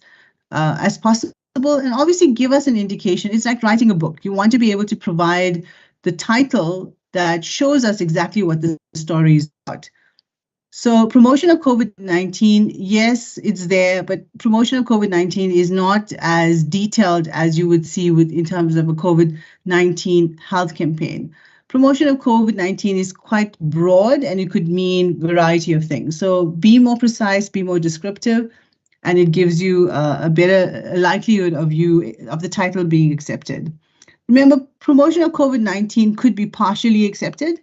as possible, and obviously give us an indication. It's like writing a book. You want to be able to provide the title that shows us exactly what the story is about. So promotion of COVID-19, yes, it's there, but promotion of COVID-19 is not as detailed as you would see in terms of a COVID-19 health campaign. Promotion of COVID-19 is quite broad, and it could mean a variety of things. So be more precise, be more descriptive, and it gives you a better likelihood of the title being accepted. Remember, promotion of COVID-19 could be partially accepted,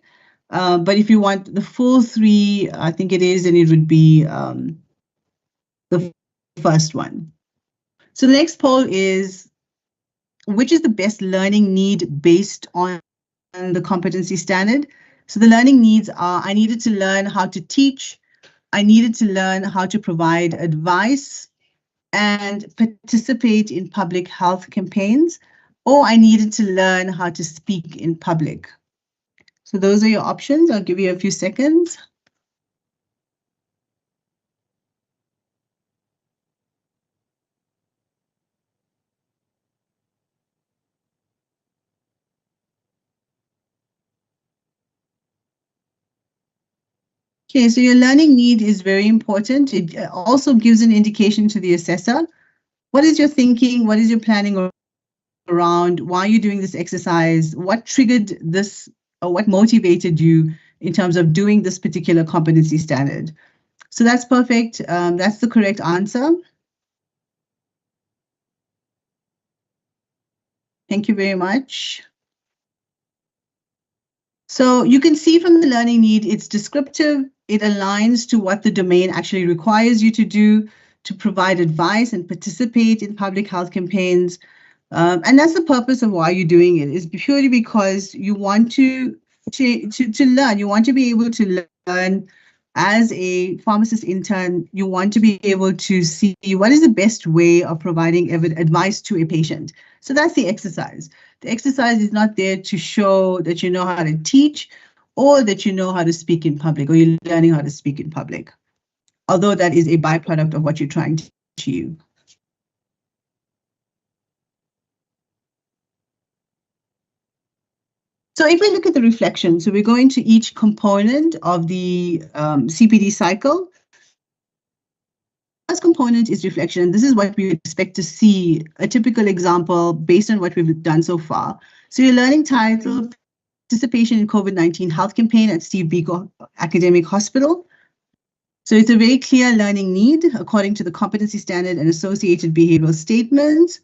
but if you want the full 3, I think it is, and it would be the first one. So the next poll is, which is the best learning need based on the competency standard? So the learning needs are, I needed to learn how to teach, I needed to learn how to provide advice and participate in public health campaigns, or I needed to learn how to speak in public. So those are your options. I'll give you a few seconds. Okay, so your learning need is very important. It also gives an indication to the assessor. What is your thinking? What is your planning around? Why are you doing this exercise? What triggered this, or what motivated you in terms of doing this particular competency standard? So that's perfect. That's the correct answer. Thank you very much. So you can see from the learning need, it's descriptive. It aligns to what the domain actually requires you to do, to provide advice and participate in public health campaigns. And that's the purpose of why you're doing it, is purely because you want to learn. You want to be able to learn as a pharmacist intern. You want to be able to see what is the best way of providing advice to a patient. So that's the exercise. The exercise is not there to show that you know how to teach or that you know how to speak in public, or you're learning how to speak in public, although that is a byproduct of what you're trying to achieve. So if we look at the reflection, so we're going to each component of the CPD cycle. First component is reflection, and this is what we expect to see, a typical example based on what we've done so far. So your learning title, participation in COVID-19 health campaign at Steve Biko Academic Hospital. So it's a very clear learning need according to the competency standard and associated behavioral statements.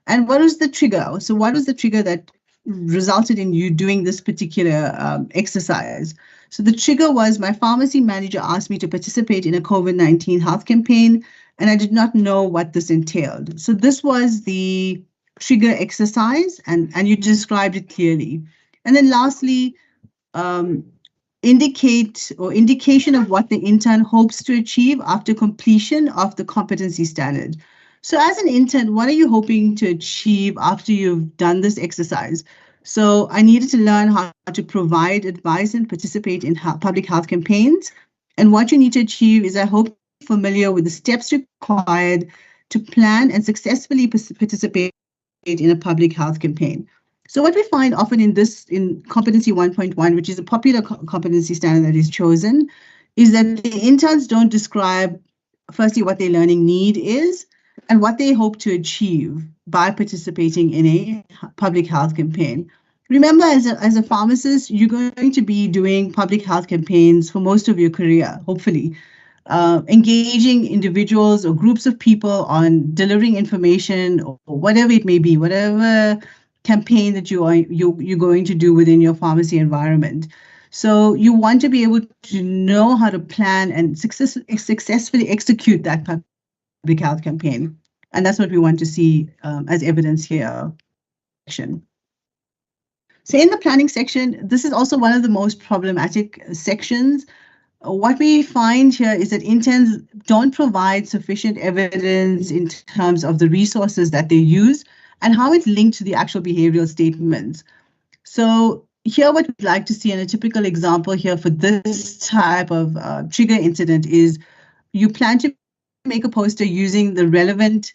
And what was the trigger? So what was the trigger that resulted in you doing this particular exercise? So the trigger was, my pharmacy manager asked me to participate in a COVID-19 health campaign, and I did not know what this entailed. So this was the trigger exercise, and you described it clearly. And then lastly, indication of what the intern hopes to achieve after completion of the competency standard. So as an intern, what are you hoping to achieve after you've done this exercise? So I needed to learn how to provide advice and participate in public health campaigns. And what you need to achieve is, I hope you're familiar with the steps required to plan and successfully participate in a public health campaign. So what we find often in competency 1.1, which is a popular competency standard that is chosen, is that the interns don't describe, firstly, what their learning need is and what they hope to achieve by participating in a public health campaign. Remember, as a pharmacist, you're going to be doing public health campaigns for most of your career, hopefully, engaging individuals or groups of people on delivering information or whatever it may be, whatever campaign that you're going to do within your pharmacy environment. So you want to be able to know how to plan and successfully execute that public health campaign. And that's what we want to see as evidence here. So in the planning section, this is also one of the most problematic sections. what we find here is that interns don't provide sufficient evidence in terms of the resources that they use and how it's linked to the actual behavioral statements. So here what we'd like to see, and a typical example here for this type of trigger incident is you plan to make a poster using the relevant,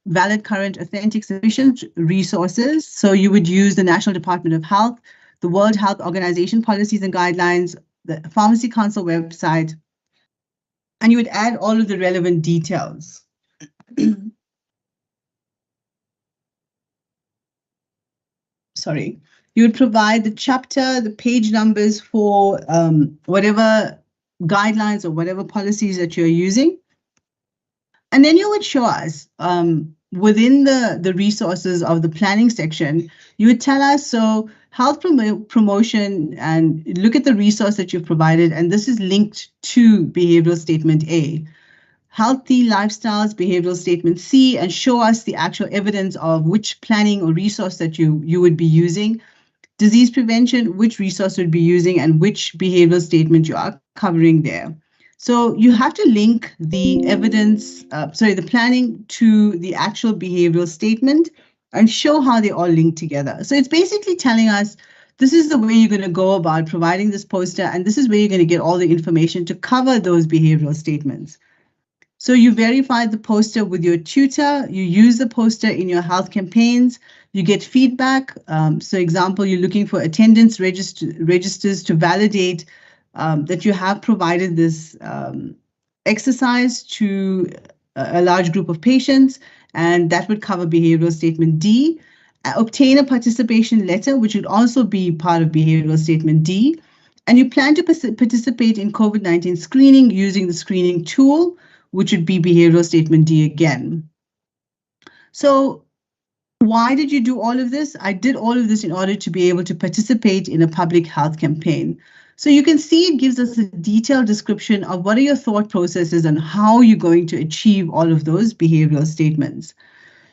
valid, current, authentic, sufficient resources. So you would use the National Department of Health, the World Health Organization policies and guidelines, the Pharmacy Council website, and you would add all of the relevant details. Sorry. You would provide the chapter, the page numbers for whatever guidelines or whatever policies that you're using. And then you would show us within the resources of the planning section, you would tell us, so health promotion, and look at the resource that you've provided, and this is linked to behavioral statement A. Healthy lifestyles, behavioral statement C, and show us the actual evidence of which planning or resource that you would be using. Disease prevention, which resource would be using, and which behavioral statement you are covering there. So you have to link the evidence, the planning to the actual behavioral statement and show how they all link together. So it's basically telling us this is the way you're going to go about providing this poster, and this is where you're going to get all the information to cover those behavioral statements. So you verify the poster with your tutor, you use the poster in your health campaigns, you get feedback. So example, you're looking for attendance registers to validate that you have provided this exercise to a large group of patients, and that would cover behavioral statement D. Obtain a participation letter, which would also be part of behavioral statement D. And you plan to participate in COVID-19 screening using the screening tool, which would be behavioral statement D again. So why did you do all of this? I did all of this in order to be able to participate in a public health campaign. So you can see it gives us a detailed description of what are your thought processes and how you're going to achieve all of those behavioral statements.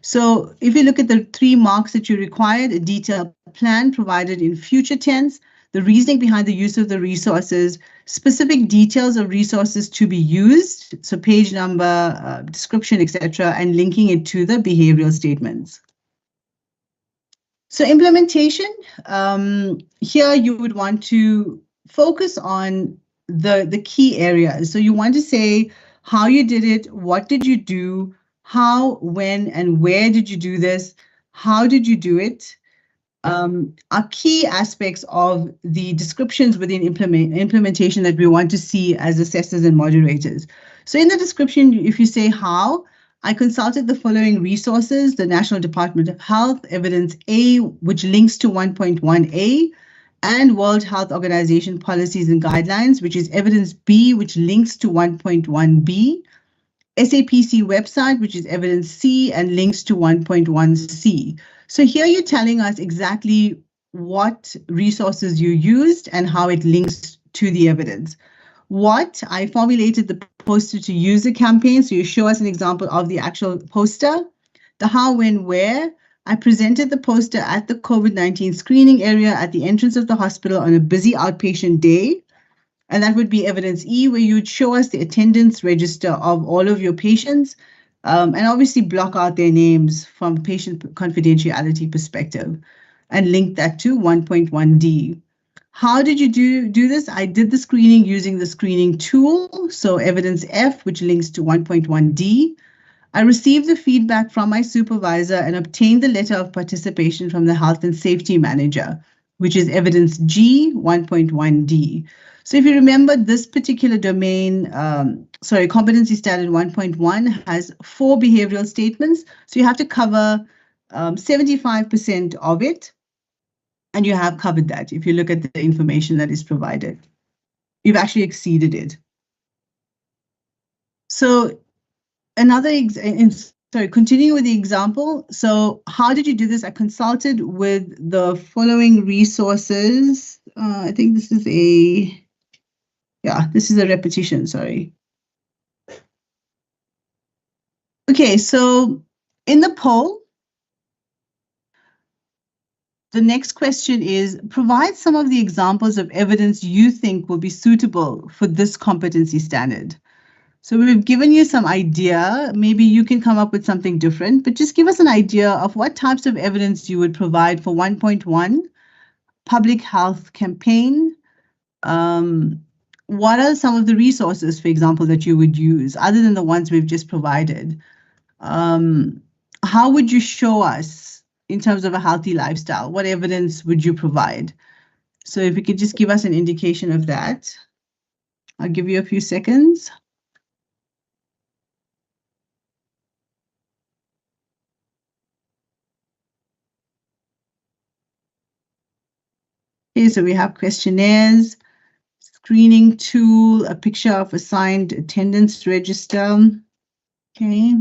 So if you look at the 3 marks that you required, a detailed plan provided in future tense, the reasoning behind the use of the resources, specific details of resources to be used, so page number, description, etc., and linking it to the behavioral statements. So implementation, here you would want to focus on the key areas. So you want to say how you did it, what did you do, how, when, and where did you do this, how did you do it, are key aspects of the descriptions within implementation that we want to see as assessors and moderators. So in the description, if you say how, I consulted the following resources: the National Department of Health, Evidence A, which links to 1.1A, and World Health Organization Policies and Guidelines, which is Evidence B, which links to 1.1B, SAPC website, which is Evidence C, and links to 1.1C. So here you're telling us exactly what resources you used and how it links to the evidence. What, I formulated the poster to use the campaign, so you show us an example of the actual poster. The how, when, where, I presented the poster at the COVID-19 screening area at the entrance of the hospital on a busy outpatient day. And that would be Evidence E, where you would show us the attendance register of all of your patients, and obviously block out their names from a patient confidentiality perspective and link that to 1.1D. How did you do this? I did the screening using the screening tool, so Evidence F, which links to 1.1D. I received the feedback from my supervisor and obtained the letter of participation from the health and safety manager, which is Evidence G, 1.1D. So if you remember, this particular domain, competency standard 1.1 has 4 behavioral statements. So you have to cover 75% of it. And you have covered that if you look at the information that is provided. You've actually exceeded it. So continuing with the example. So how did you do this? I consulted with the following resources. I think this is a repetition, sorry. Okay, so in the poll, the next question is, provide some of the examples of evidence you think will be suitable for this competency standard. So we've given you some idea. Maybe you can come up with something different, but just give us an idea of what types of evidence you would provide for 1.1 public health campaign. What are some of the resources, for example, that you would use other than the ones we've just provided? How would you show us in terms of a healthy lifestyle? What evidence would you provide? So if you could just give us an indication of that. I'll give you a few seconds. Okay, so we have questionnaires, screening tool, a picture of assigned attendance register. Okay.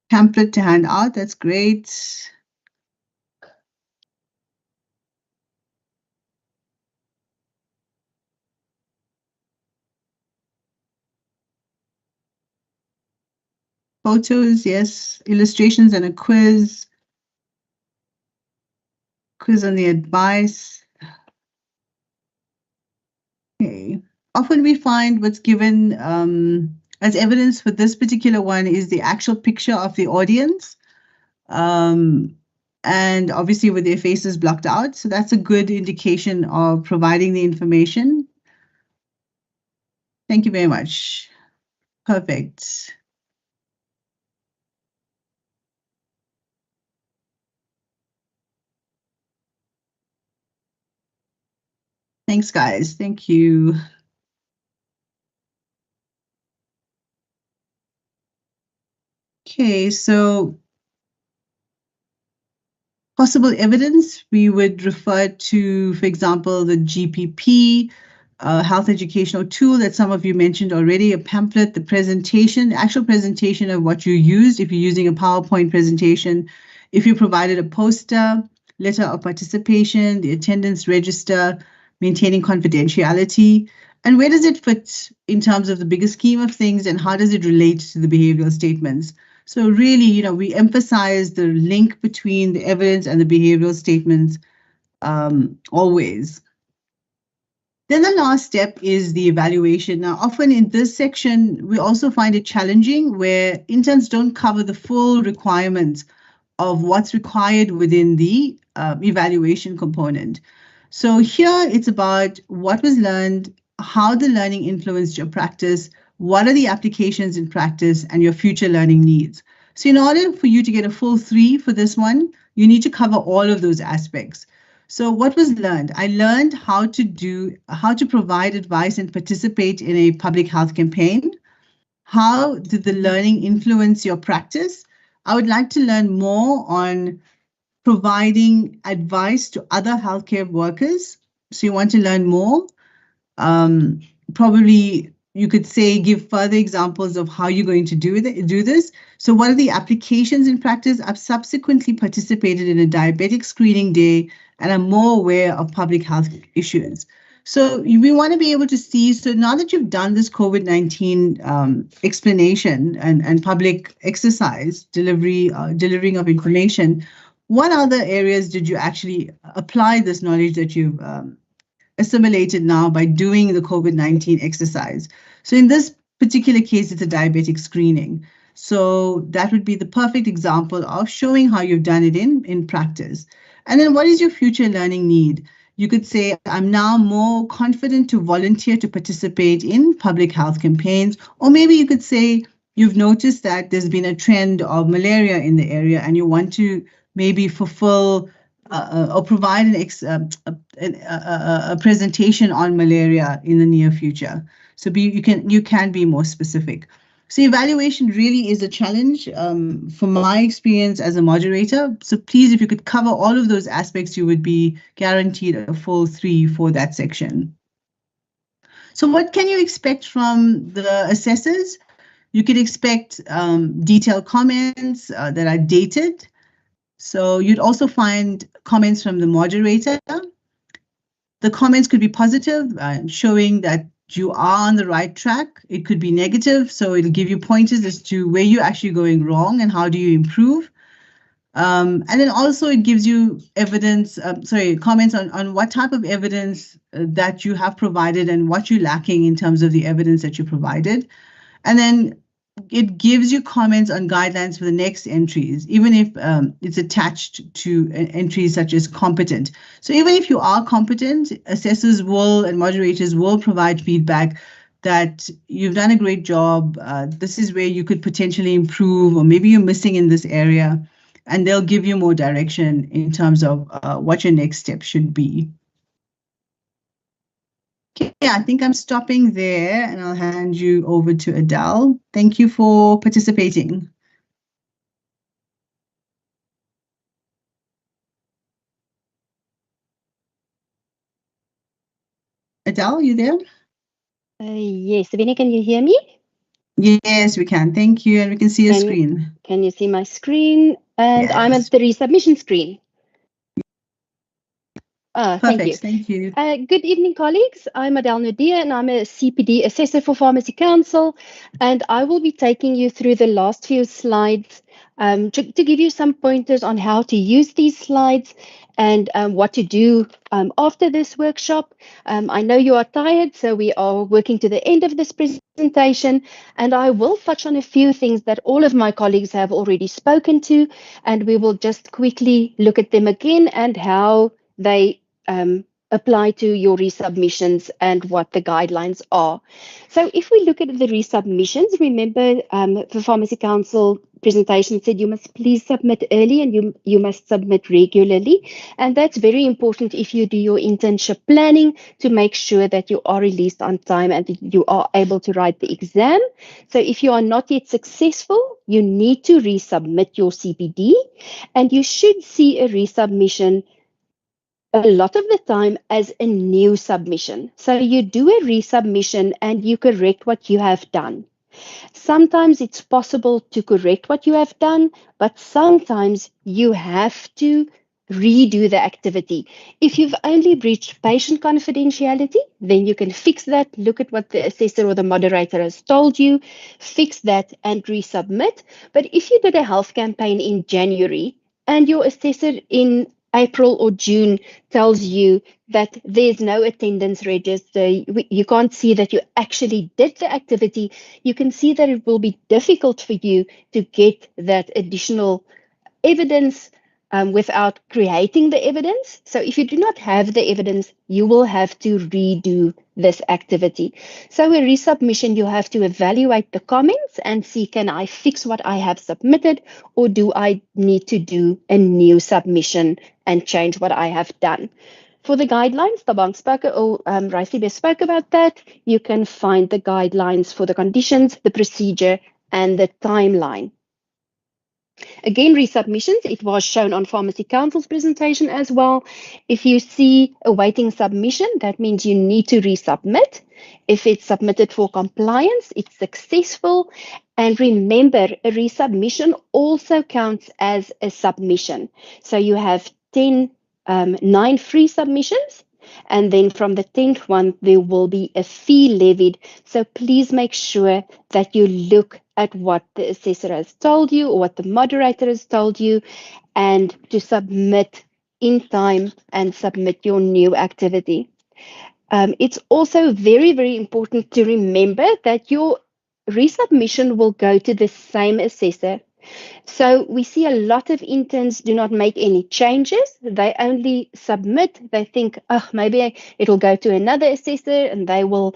Pamphlet to hand out, that's great. Photos, yes. Illustrations and a quiz. Quiz on the advice. Okay. Often we find what's given as evidence for this particular one is the actual picture of the audience. And obviously with their faces blocked out. So that's a good indication of providing the information. Thank you very much. Perfect. Thanks, guys. Thank you. Okay, so possible evidence, we would refer to, for example, the GPP, health educational tool that some of you mentioned already, a pamphlet, the presentation, actual presentation of what you used, if you're using a PowerPoint presentation, if you provided a poster, letter of participation, the attendance register, maintaining confidentiality, and where does it fit in terms of the bigger scheme of things and how does it relate to the behavioral statements? So really, you know, we emphasize the link between the evidence and the behavioral statements always. Then the last step is the evaluation. Now, often in this section, we also find it challenging where interns don't cover the full requirements of what's required within the evaluation component. So here it's about what was learned, how the learning influenced your practice, what are the applications in practice, and your future learning needs. So in order for you to get a full 3 for this one, you need to cover all of those aspects. So what was learned? I learned how to provide advice and participate in a public health campaign. How did the learning influence your practice? I would like to learn more on providing advice to other healthcare workers. So you want to learn more. Probably you could say, give further examples of how you're going to do this. So what are the applications in practice? I've subsequently participated in a diabetic screening day and I'm more aware of public health issues. So we want to be able to see, so now that you've done this COVID-19 explanation and public exercise, delivering of information, what other areas did you actually apply this knowledge that you've assimilated now by doing the COVID-19 exercise? So in this particular case, it's a diabetic screening. So that would be the perfect example of showing how you've done it in practice. And then what is your future learning need? You could say, I'm now more confident to volunteer to participate in public health campaigns. Or maybe you could say, you've noticed that there's been a trend of malaria in the area and you want to maybe fulfill or provide a presentation on malaria in the near future. So you can be more specific. So evaluation really is a challenge from my experience as a moderator. So please, if you could cover all of those aspects, you would be guaranteed a full 3 for that section. So what can you expect from the assessors? You could expect detailed comments that are dated. So you'd also find comments from the moderator. The comments could be positive, showing that you are on the right track. It could be negative, so it'll give you pointers as to where you're actually going wrong and how do you improve. And then also it gives you evidence, comments on what type of evidence that you have provided and what you're lacking in terms of the evidence that you provided. And then it gives you comments on guidelines for the next entries, even if it's attached to entries such as competent. So even if you are competent, assessors will and moderators will provide feedback that you've done a great job. This is where you could potentially improve, or maybe you're missing in this area. And they'll give you more direction in terms of what your next step should be. Okay, I think I'm stopping there and I'll hand you over to Adele. Thank you for participating. Adele, you there? Yes, Vinny, can you hear me? Yes, we can. Thank you. And we can see your screen. Can you see my screen? And yes. I'm at the resubmission screen. Perfect. Thank you. Good evening, colleagues. I'm Adele Nadia, and I'm a CPD assessor for Pharmacy Council. And I will be taking you through the last few slides to give you some pointers on how to use these slides and what to do after this workshop. I know you are tired, so we are working to the end of this presentation, and I will touch on a few things that all of my colleagues have already spoken to, and we will just quickly look at them again and how they apply to your resubmissions and what the guidelines are. So if we look at the resubmissions, remember the Pharmacy Council presentation said you must please submit early and you must submit regularly. And that's very important if you do your internship planning to make sure that you are released on time and that you are able to write the exam. So if you are not yet successful, you need to resubmit your CPD, and you should see a resubmission a lot of the time as a new submission. So you do a resubmission and you correct what you have done. Sometimes it's possible to correct what you have done, but sometimes you have to redo the activity. If you've only breached patient confidentiality, then you can fix that, look at what the assessor or the moderator has told you, fix that and resubmit. But if you did a health campaign in January and your assessor in April or June tells you that there's no attendance register, you can't see that you actually did the activity, you can see that it will be difficult for you to get that additional evidence without creating the evidence. So if you do not have the evidence, you will have to redo this activity. So a resubmission, you have to evaluate the comments and see, can I fix what I have submitted, or do I need to do a new submission and change what I have done? For the guidelines, Tabang spoke, Raisibe spoke about that. You can find the guidelines for the conditions, the procedure, and the timeline. Again, resubmissions, it was shown on Pharmacy Council's presentation as well. If you see awaiting submission, that means you need to resubmit. If it's submitted for compliance, it's successful. And remember, a resubmission also counts as a submission. So you have 9 free submissions. And then from the 10th one, there will be a fee levied. So please make sure that you look at what the assessor has told you or what the moderator has told you, and to submit in time and submit your new activity. It's also very, very important to remember that your resubmission will go to the same assessor. So we see a lot of interns do not make any changes. They only submit. They think, oh, maybe it'll go to another assessor, and they will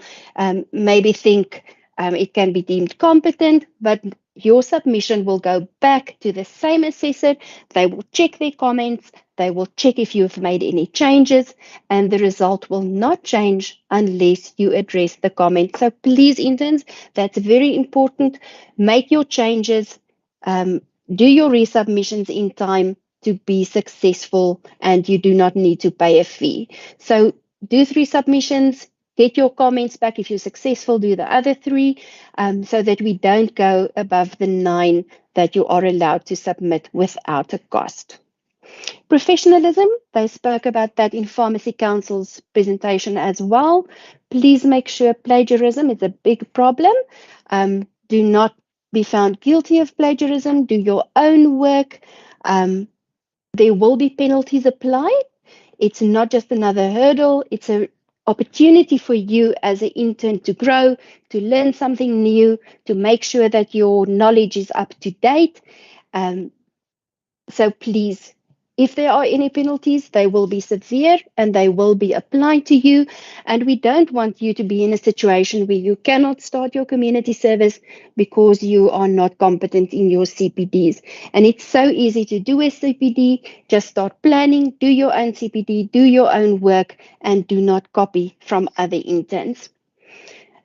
maybe think it can be deemed competent, but your submission will go back to the same assessor. They will check their comments. They will check if you've made any changes, and the result will not change unless you address the comment. So please, interns, that's very important. Make your changes. Do your resubmissions in time to be successful, and you do not need to pay a fee. So do 3 submissions, get your comments back. If you're successful, do the other 3 so that we don't go above the 9 that you are allowed to submit without a cost. Professionalism, they spoke about that in Pharmacy Council's presentation as well. Please make sure plagiarism is a big problem. Do not be found guilty of plagiarism. Do your own work. There will be penalties applied. It's not just another hurdle. It's an opportunity for you as an intern to grow, to learn something new, to make sure that your knowledge is up to date. So please, if there are any penalties, they will be severe and they will be applied to you. And we don't want you to be in a situation where you cannot start your community service because you are not competent in your CPDs. And it's so easy to do a CPD. Just start planning, do your own CPD, do your own work, and do not copy from other interns.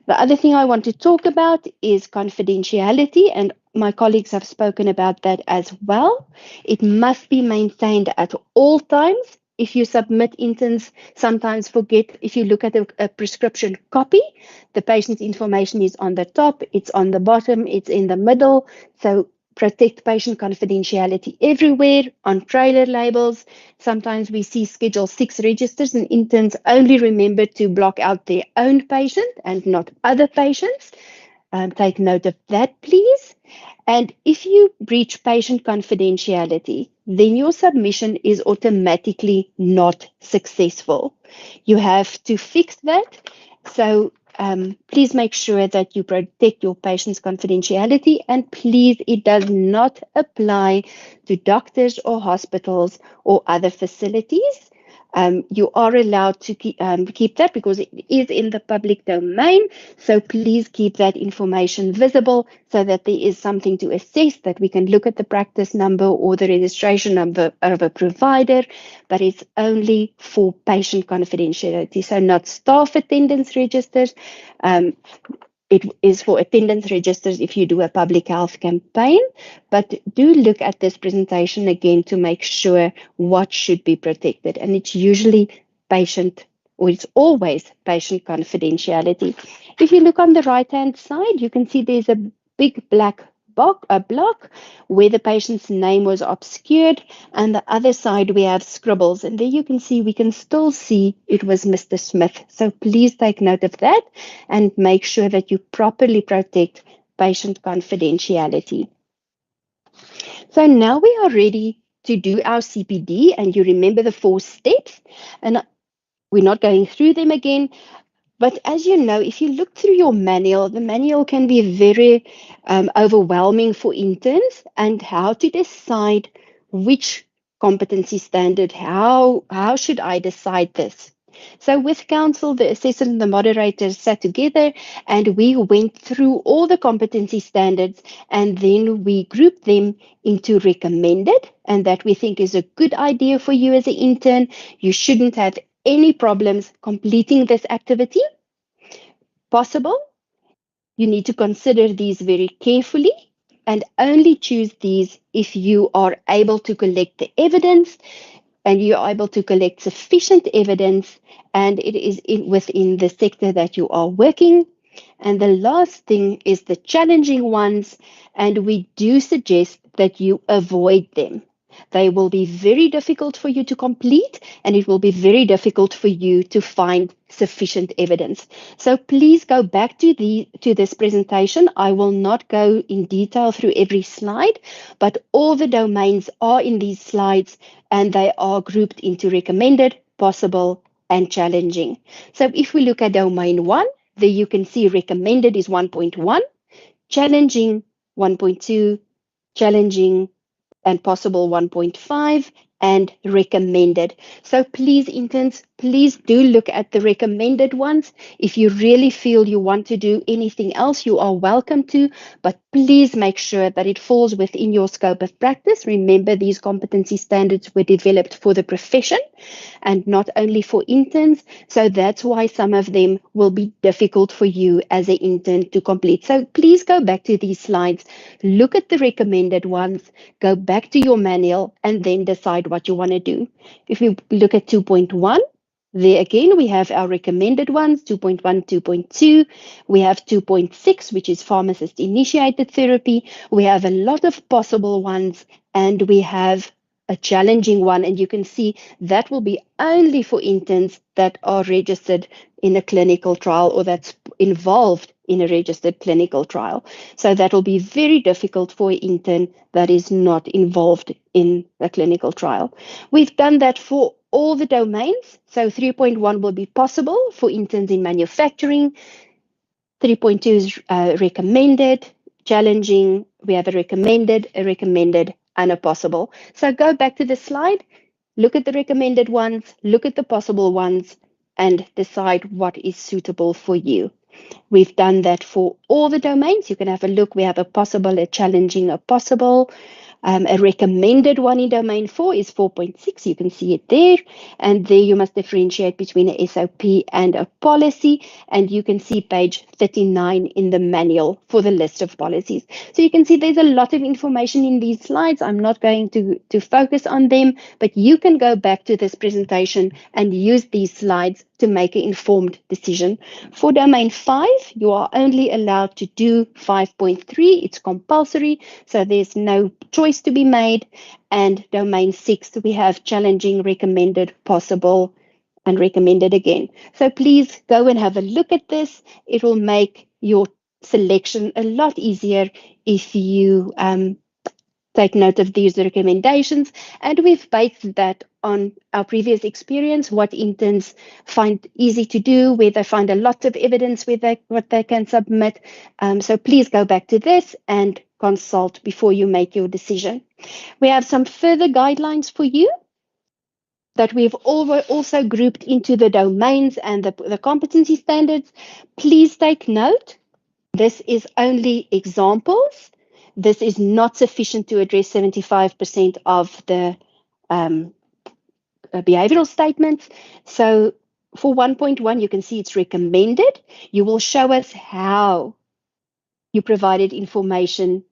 The other thing I want to talk about is confidentiality, and my colleagues have spoken about that as well. It must be maintained at all times. If you submit, interns sometimes forget, if you look at a prescription copy, the patient's information is on the top, it's on the bottom, it's in the middle. So protect patient confidentiality everywhere, on trailer labels. Sometimes we see Schedule 6 registers and interns only remember to block out their own patient and not other patients. Take note of that, please. And if you breach patient confidentiality, then your submission is automatically not successful. You have to fix that. So please make sure that you protect your patient's confidentiality, and please, it does not apply to doctors or hospitals or other facilities. You are allowed to keep that because it is in the public domain. So please keep that information visible so that there is something to assess, that we can look at the practice number or the registration number of a provider, but it's only for patient confidentiality. So not staff attendance registers. It is for attendance registers if you do a public health campaign, but do look at this presentation again to make sure what should be protected. And it's usually patient, or it's always patient confidentiality. If you look on the right-hand side, you can see there's a big black block where the patient's name was obscured, and the other side we have scribbles, and there you can see, we can still see it was Mr. Smith. So please take note of that and make sure that you properly protect patient confidentiality. So now we are ready to do our CPD, and you remember the 4 steps, and we're not going through them again. But as you know, if you look through your manual, the manual can be very overwhelming for interns, and how to decide which competency standard, how should I decide this? So with council, the assessor and the moderators sat together and we went through all the competency standards, and then we grouped them into recommended, and that we think is a good idea for you as an intern. You shouldn't have any problems completing this activity. Possible, you need to consider these very carefully and only choose these if you are able to collect the evidence and you are able to collect sufficient evidence and it is within the sector that you are working. And the last thing is the challenging ones, and we do suggest that you avoid them. They will be very difficult for you to complete, and it will be very difficult for you to find sufficient evidence. So please go back to this presentation. I will not go in detail through every slide, but all the domains are in these slides, and they are grouped into recommended, possible, and challenging. So if we look at domain 1, there you can see recommended is 1.1, challenging 1.2, challenging and possible 1.5, and recommended. So please, interns, please do look at the recommended ones. If you really feel you want to do anything else, you are welcome to, but please make sure that it falls within your scope of practice. Remember, these competency standards were developed for the profession and not only for interns. So that's why some of them will be difficult for you as an intern to complete. So please go back to these slides, look at the recommended ones, go back to your manual, and then decide what you want to do. If you look at 2.1, there again, we have our recommended ones, 2.1, 2.2. We have 2.6, which is pharmacist-initiated therapy. We have a lot of possible ones, and we have a challenging one, and you can see that will be only for interns that are registered in a clinical trial or that's involved in a registered clinical trial. So that will be very difficult for an intern that is not involved in a clinical trial. We've done that for all the domains. So 3.1 will be possible for interns in manufacturing. 3.2 is recommended. Challenging, we have a recommended, and a possible. So go back to the slide, look at the recommended ones, look at the possible ones, and decide what is suitable for you. We've done that for all the domains. You can have a look. We have a possible, a challenging, a possible. A recommended one in domain 4 is 4.6. You can see it there. And there you must differentiate between a SOP and a policy. And you can see page 39 in the manual for the list of policies. So you can see there's a lot of information in these slides. I'm not going to focus on them, but you can go back to this presentation and use these slides to make an informed decision. For domain 5, you are only allowed to do 5.3. It's compulsory, so there's no choice to be made. And domain 6, we have challenging, recommended, possible, and recommended again. So please go and have a look at this. It will make your selection a lot easier if you take note of these recommendations. And we've based that on our previous experience, what interns find easy to do, where they find a lot of evidence with what they can submit. So please go back to this and consult before you make your decision. We have some further guidelines for you that we've also grouped into the domains and the competency standards. Please take note, this is only examples. This is not sufficient to address 75% of the behavioral statements. So for 1.1, you can see it's recommended. You will show us how you provided information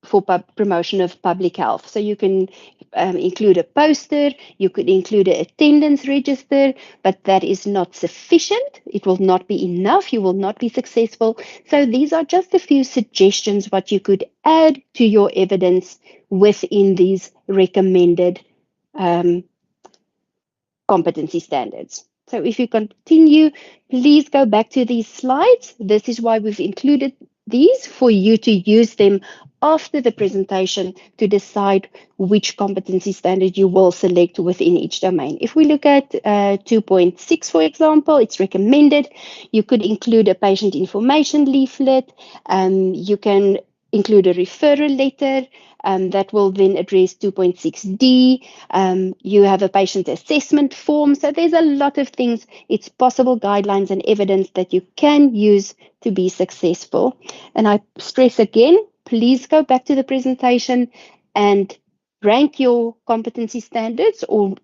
for promotion of public health. So you can include a poster, you could include an attendance register, but that is not sufficient. It will not be enough. You will not be successful. So these are just a few suggestions what you could add to your evidence within these recommended competency standards. So if you continue, please go back to these slides. This is why we've included these for you to use them after the presentation to decide which competency standard you will select within each domain. If we look at 2.6, for example, it's recommended. You could include a patient information leaflet. You can include a referral letter. That will then address 2.6D. You have a patient assessment form. So there's a lot of things. It's possible guidelines and evidence that you can use to be successful. And I stress again, please go back to the presentation and rank your competency standards or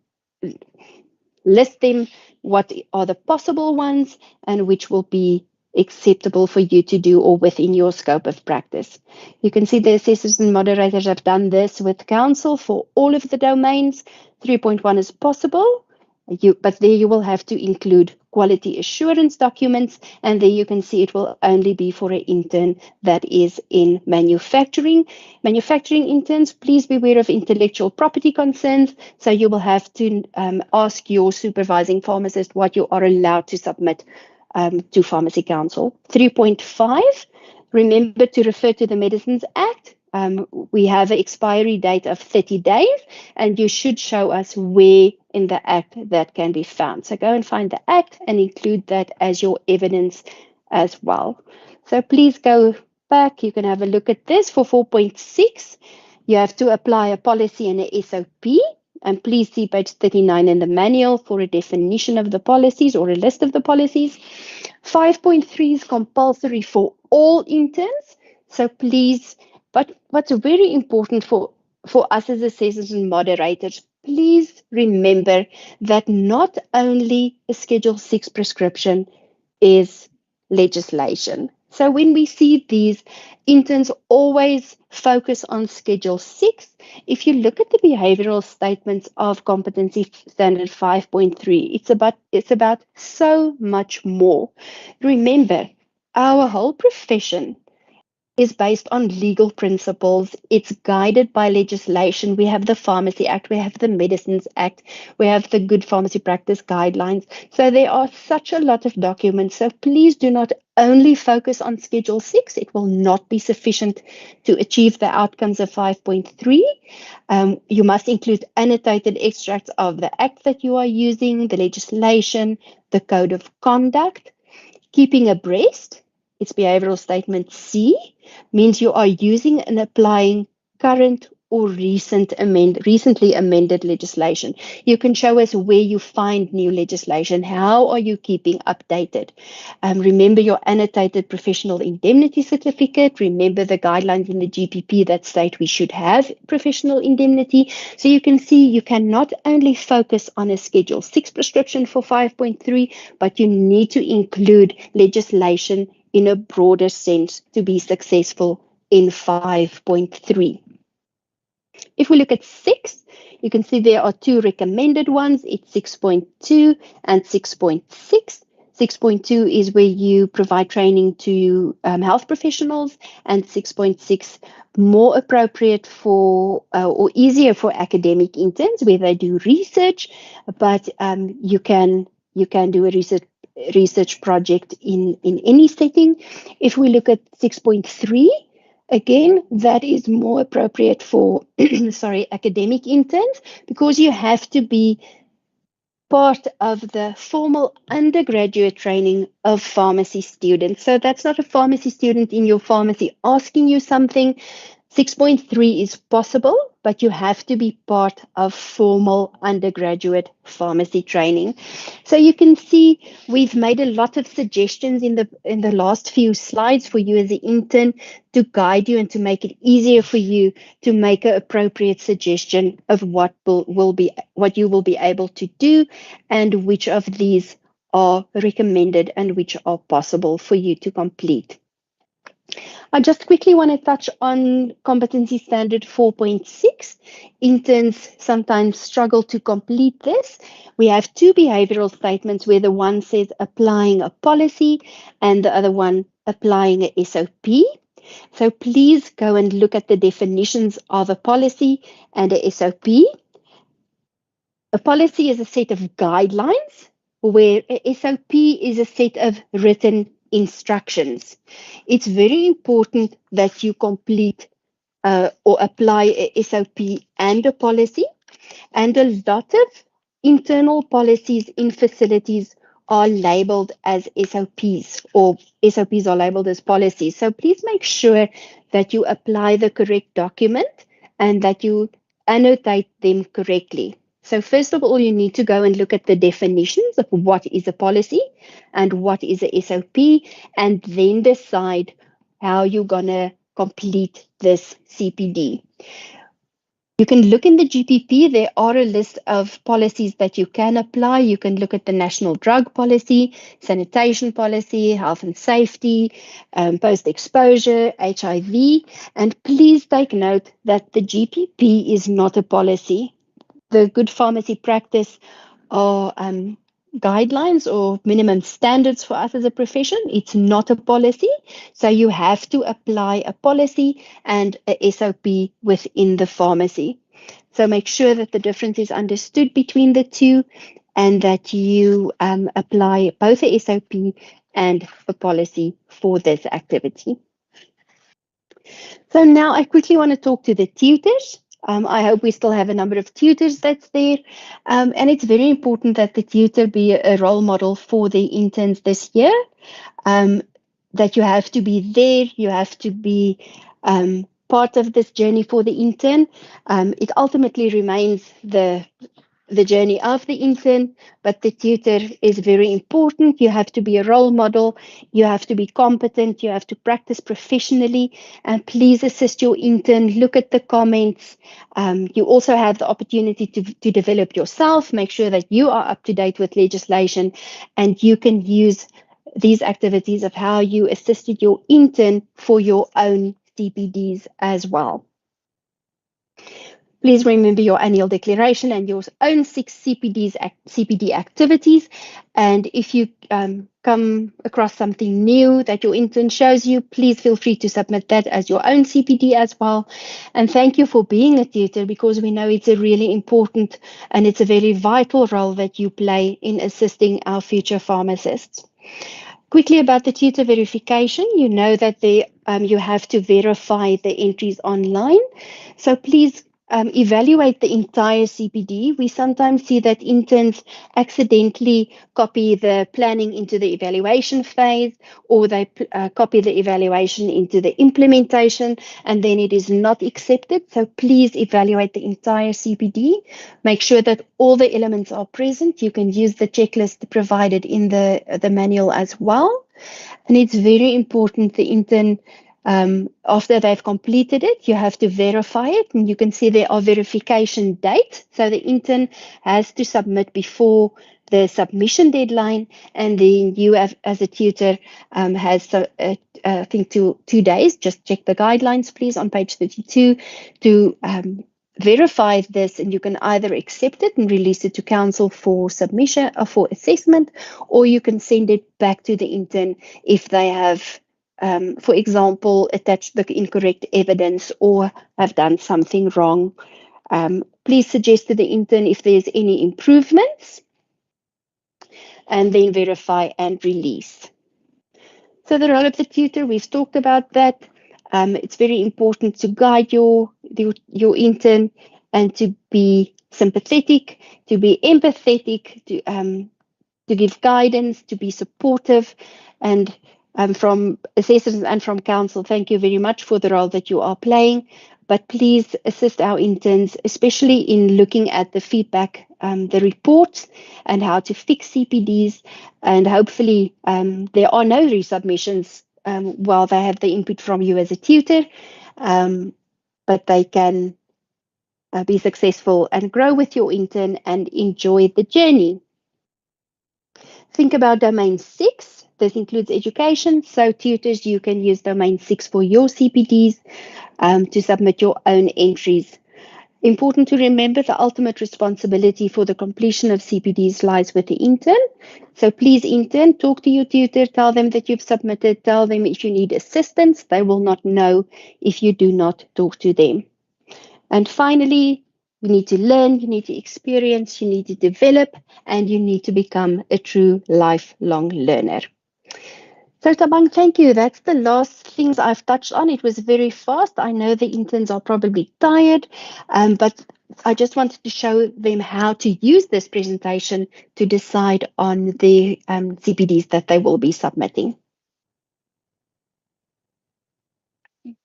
list them, what are the possible ones and which will be acceptable for you to do or within your scope of practice. You can see the assessors and moderators have done this with council for all of the domains. 3.1 is possible, but there you will have to include quality assurance documents, and there you can see it will only be for an intern that is in manufacturing. Manufacturing interns, please be aware of intellectual property concerns, so you will have to ask your supervising pharmacist what you are allowed to submit to Pharmacy Council. 3.5, remember to refer to the Medicines Act. We have an expiry date of 30 days, and you should show us where in the Act that can be found. So go and find the Act and include that as your evidence as well. So please go back. You can have a look at this. For 4.6, you have to apply a policy and a SOP. And please see page 39 in the manual for a definition of the policies or a list of the policies. 5.3 is compulsory for all interns. So please, but what's very important for us as assessors and moderators, please remember that not only a Schedule 6 prescription is legislation. So when we see these, interns always focus on Schedule 6. If you look at the behavioral statements of Competency Standard 5.3, it's about so much more. Remember, our whole profession is based on legal principles. It's guided by legislation. We have the Pharmacy Act, we have the Medicines Act, we have the Good Pharmacy Practice Guidelines. So there are such a lot of documents. So please do not only focus on Schedule 6. It will not be sufficient to achieve the outcomes of 5.3. You must include annotated extracts of the act that you are using, the legislation, the code of conduct. Keeping abreast, it's behavioral statement C, means you are using and applying current or recently amended legislation. You can show us where you find new legislation. How are you keeping updated? Remember your annotated professional indemnity certificate. Remember the guidelines in the GPP that state we should have professional indemnity. So you can see you can not only focus on a Schedule 6 prescription for 5.3, but you need to include legislation in a broader sense to be successful in 5.3. If we look at 6, you can see there are 2 recommended ones. It's 6.2 and 6.6. 6.2 is where you provide training to health professionals, and 6.6 more appropriate for or easier for academic interns where they do research, but you can do a research project in any setting. If we look at 6.3, again, that is more appropriate for academic interns, because you have to be part of the formal undergraduate training of pharmacy students. So that's not a pharmacy student in your pharmacy asking you something. 6.3 is possible, but you have to be part of formal undergraduate pharmacy training. So you can see we've made a lot of suggestions in the last few slides for you as an intern to guide you and to make it easier for you to make an appropriate suggestion of what you will be able to do, and which of these are recommended and which are possible for you to complete. I just quickly want to touch on competency standard 4.6. Interns sometimes struggle to complete this. We have 2 behavioral statements where the one says applying a policy and the other one applying a SOP. So please go and look at the definitions of a policy and a SOP. A policy is a set of guidelines, where a SOP is a set of written instructions. It's very important that you complete or apply a SOP and a policy. And a lot of internal policies in facilities are labeled as SOPs, or SOPs are labeled as policies. So please make sure that you apply the correct document and that you annotate them correctly. So first of all, you need to go and look at the definitions of what is a policy and what is a SOP, and then decide how you're going to complete this CPD. You can look in the GPP. There are a list of policies that you can apply. You can look at the National Drug Policy, Sanitation Policy, Health and Safety, Post-Exposure, HIV. And please take note that the GPP is not a policy. The Good Pharmacy Practice are guidelines or minimum standards for us as a profession. It's not a policy. So you have to apply a policy and a SOP within the pharmacy. So make sure that the difference is understood between the two, and that you apply both a SOP and a policy for this activity. So now I quickly want to talk to the tutors. I hope we still have a number of tutors that's there. And it's very important that the tutor be a role model for the interns this year, that you have to be there, you have to be part of this journey for the intern. It ultimately remains the journey of the intern, but the tutor is very important. You have to be a role model, you have to be competent, you have to practice professionally, and please assist your intern. Look at the comments. You also have the opportunity to develop yourself, make sure that you are up to date with legislation, and you can use these activities of how you assisted your intern for your own CPDs as well. Please remember your annual declaration and your own 6 CPD activities. And if you come across something new that your intern shows you, please feel free to submit that as your own CPD as well. And thank you for being a tutor, because we know it's a really important and it's a very vital role that you play in assisting our future pharmacists. Quickly about the tutor verification, you know that you have to verify the entries online. So please evaluate the entire CPD. We sometimes see that interns accidentally copy the planning into the evaluation phase, or they copy the evaluation into the implementation, and then it is not accepted. So please evaluate the entire CPD. Make sure that all the elements are present. You can use the checklist provided in the manual as well. And it's very important the intern, after they've completed it, you have to verify it. And you can see there are verification dates. So the intern has to submit before the submission deadline. And then you as a tutor has, I think, two days. Just check the guidelines, please, on page 32 to verify this, and you can either accept it and release it to council for submission or for assessment, or you can send it back to the intern if they have, for example, attached the incorrect evidence or have done something wrong. Please suggest to the intern if there's any improvements, and then verify and release. So the role of the tutor, we've talked about that. It's very important to guide your intern and to be sympathetic, to be empathetic, to give guidance, to be supportive. And from assessors and from council, thank you very much for the role that you are playing. But please assist our interns, especially in looking at the feedback, the reports, and how to fix CPDs. And hopefully there are no resubmissions while they have the input from you as a tutor, but they can be successful and grow with your intern and enjoy the journey. Think about domain 6. This includes education. So tutors, you can use domain 6 for your CPDs to submit your own entries. Important to remember, the ultimate responsibility for the completion of CPDs lies with the intern. So please, intern, talk to your tutor, tell them that you've submitted, tell them if you need assistance. They will not know if you do not talk to them. And finally, you need to learn, you need to experience, you need to develop, and you need to become a true lifelong learner. So Tabang, thank you. That's the last things I've touched on. It was very fast. I know the interns are probably tired, but I just wanted to show them how to use this presentation to decide on the CPDs that they will be submitting.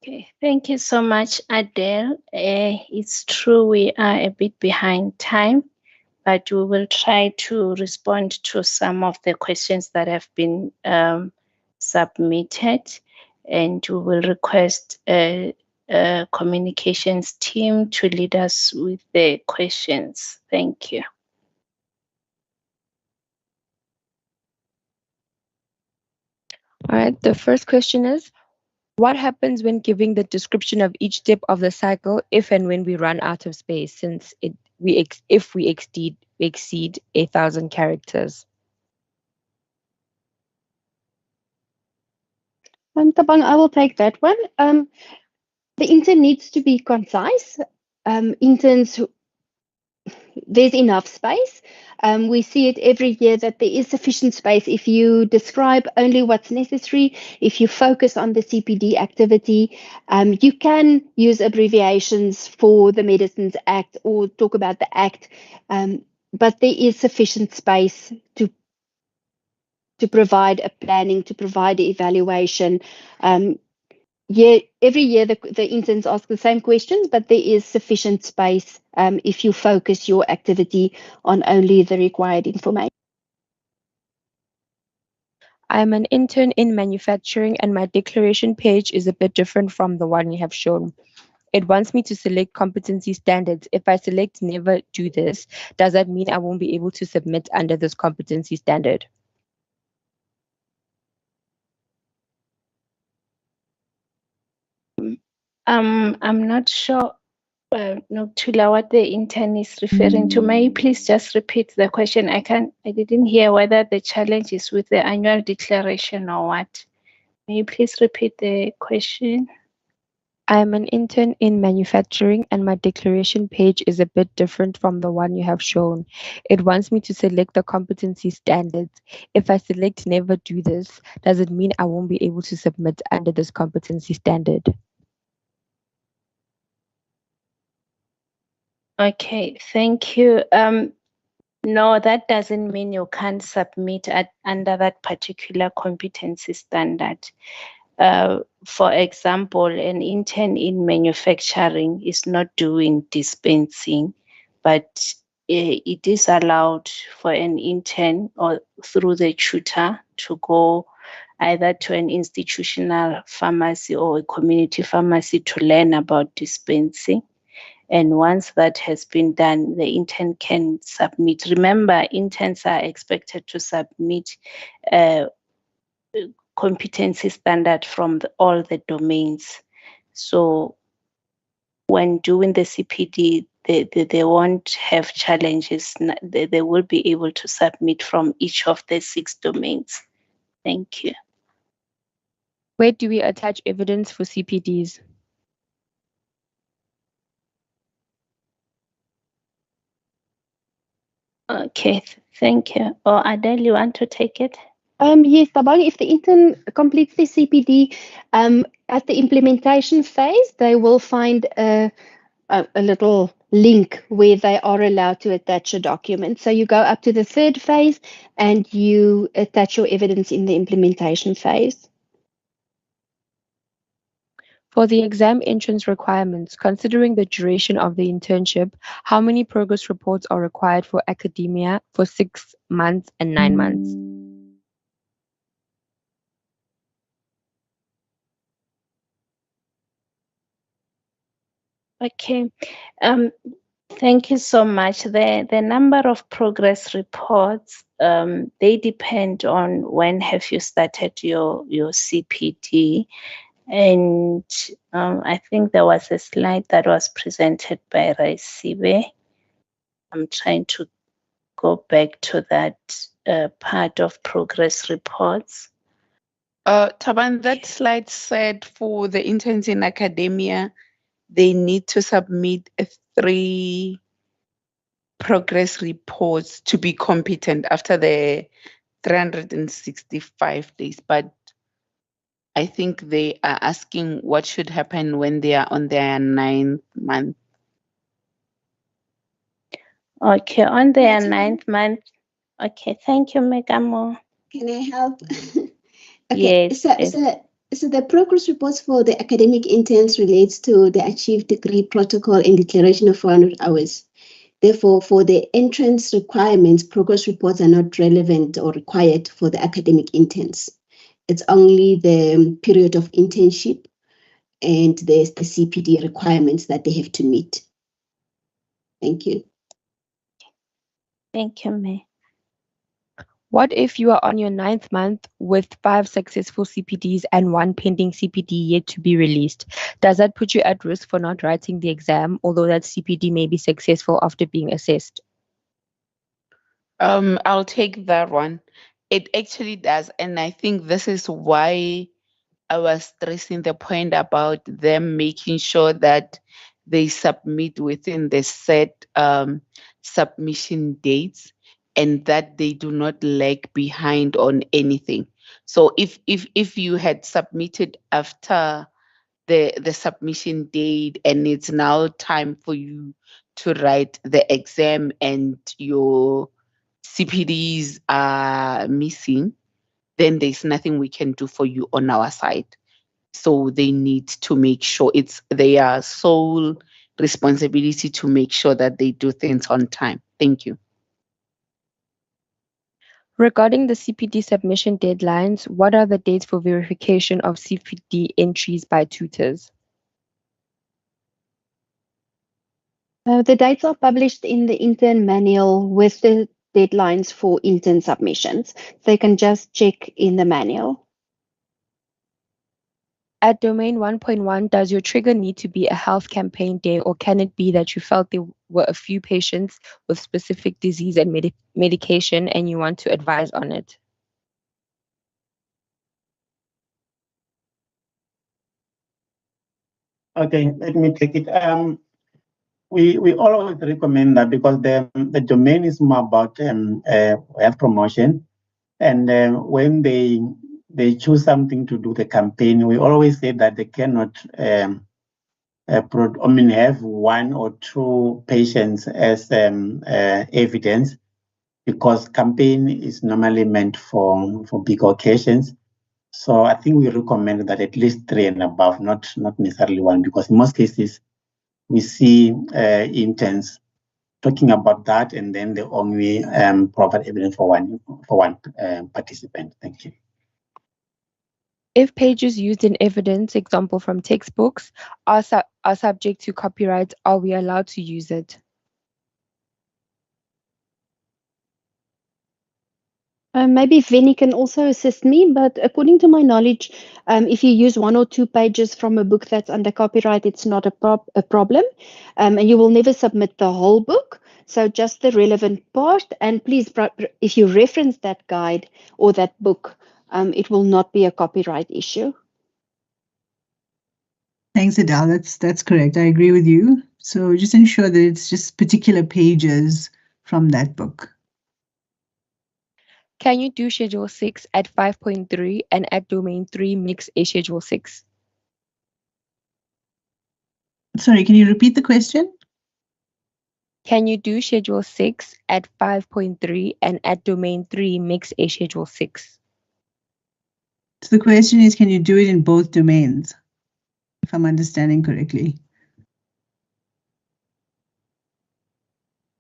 Okay, thank you so much, Adele. It's true we are a bit behind time, but we will try to respond to some of the questions that have been submitted, and we will request a communications team to lead us with the questions. Thank you. All right, the first question is, what happens when giving the description of each step of the cycle if and when we run out of space, since if we exceed 1,000 characters? Tabang, I will take that one. The intern needs to be concise. Interns, there's enough space. We see it every year that there is sufficient space if you describe only what's necessary, if you focus on the CPD activity. You can use abbreviations for the Medicines Act or talk about the Act, but there is sufficient space to provide a planning, to provide evaluation. Every year the interns ask the same questions, but there is sufficient space if you focus your activity on only the required information. I'm an intern in manufacturing and my declaration page is a bit different from the one you have shown. It wants me to select competency standards. If I select never do this, does that mean I won't be able to submit under this competency standard? I'm not sure Noktula, what the intern is referring to, may you please just repeat the question? I didn't hear whether the challenge is with the annual declaration or what. May you please repeat the question? I am an intern in manufacturing and my declaration page is a bit different from the one you have shown. It wants me to select the competency standards. If I select never do this, does it mean I won't be able to submit under this competency standard? Okay, thank you. No, that doesn't mean you can't submit under that particular competency standard. For example, an intern in manufacturing is not doing dispensing, but it is allowed for an intern or through the tutor to go either to an institutional pharmacy or a community pharmacy to learn about dispensing. And once that has been done, the intern can submit. Remember, interns are expected to submit competency standard from all the domains. So when doing the CPD, they won't have challenges. They will be able to submit from each of the 6 domains. Thank you. Where do we attach evidence for CPDs? Okay, thank you. Or Adele, you want to take it? Yes, Tabang, if the intern completes the CPD at the implementation phase, they will find a little link where they are allowed to attach a document. So you go up to the 3rd phase and you attach your evidence in the implementation phase. For the exam entrance requirements, considering the duration of the internship, how many progress reports are required for academia for 6 months and 9 months? Okay. Thank you so much. The number of progress reports, they depend on when have you started your CPD. And I think there was a slide that was presented by Raisibe. I'm trying to go back to that part of progress reports. Taban, that slide said for the interns in academia, they need to submit 3 progress reports to be competent after the 365 days. But I think they are asking what should happen when they are on their 9th month. Okay, on their 9th month. Okay, thank you, Megamo. Can I help? Yes. So the progress reports for the academic interns relates to the achieved degree protocol and declaration of 400 hours. Therefore, for the entrance requirements, progress reports are not relevant or required for the academic interns. It's only the period of internship and the CPD requirements that they have to meet. Thank you. Thank you, May. What if you are on your 9th month with 5 successful CPDs and 1 pending CPD yet to be released? Does that put you at risk for not writing the exam, although that CPD may be successful after being assessed? I'll take that one. It actually does. And I think this is why I was stressing the point about them making sure that they submit within the set submission dates and that they do not lag behind on anything. So if you had submitted after the submission date and it's now time for you to write the exam and your CPDs are missing, then there's nothing we can do for you on our side. So they need to make sure it's their sole responsibility to make sure that they do things on time. Thank you. Regarding the CPD submission deadlines, what are the dates for verification of CPD entries by tutors? The dates are published in the intern manual with the deadlines for intern submissions. They can just check in the manual. At domain 1.1, does your trigger need to be a health campaign day, or can it be that you felt there were a few patients with specific disease and medication and you want to advise on it? Okay, let me take it. We always recommend that because the domain is more about health promotion, and when they choose something to do the campaign, we always say that they cannot have one or two patients as evidence, because campaign is normally meant for big occasions. So I think we recommend that at least 3 and above, not necessarily 1, because in most cases we see interns talking about that, and then they only provide evidence for one participant. Thank you. If pages used in evidence, example from textbooks, are subject to copyright, are we allowed to use it? Maybe Vinny can also assist me, but according to my knowledge, if you use 1 or 2 pages from a book that's under copyright, it's not a problem, and you will never submit the whole book. So just the relevant part, and please, if you reference that guide or that book, it will not be a copyright issue. Thanks, Adele. That's correct. I agree with you. So just ensure that it's just particular pages from that book. Can you do Schedule 6 at 5.3 and at Domain 3 mix a Schedule 6? Sorry, can you repeat the question? Can you do Schedule 6 at 5.3 and at Domain 3 mix a Schedule 6? So the question is, can you do it in both domains, if I'm understanding correctly?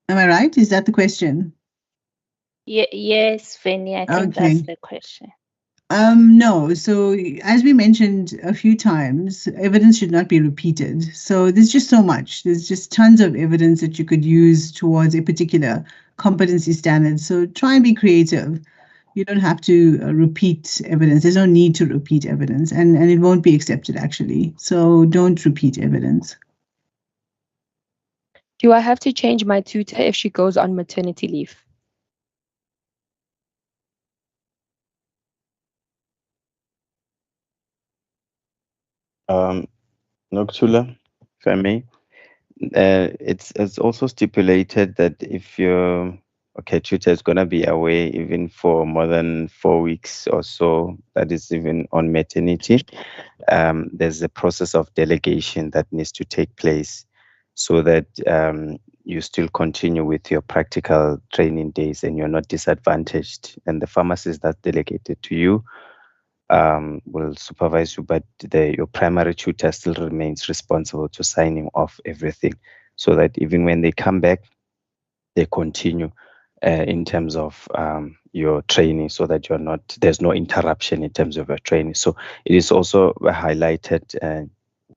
Am I right? Is that the question? Yes, Vinny, I think that's the question. No. So as we mentioned a few times, evidence should not be repeated. So there's just so much. There's just tons of evidence that you could use towards a particular competency standard. So try and be creative. You don't have to repeat evidence. There's no need to repeat evidence, and it won't be accepted, actually. So don't repeat evidence. Do I have to change my tutor if she goes on maternity leave? Noktula, if I may. It's also stipulated that if your tutor is going to be away even for more than 4 weeks or so, that is even on maternity, there's a process of delegation that needs to take place so that you still continue with your practical training days and you're not disadvantaged. And the pharmacist that's delegated to you will supervise you, but your primary tutor still remains responsible to signing off everything, so that even when they come back, they continue in terms of your training, so that there's no interruption in terms of your training. So it is also highlighted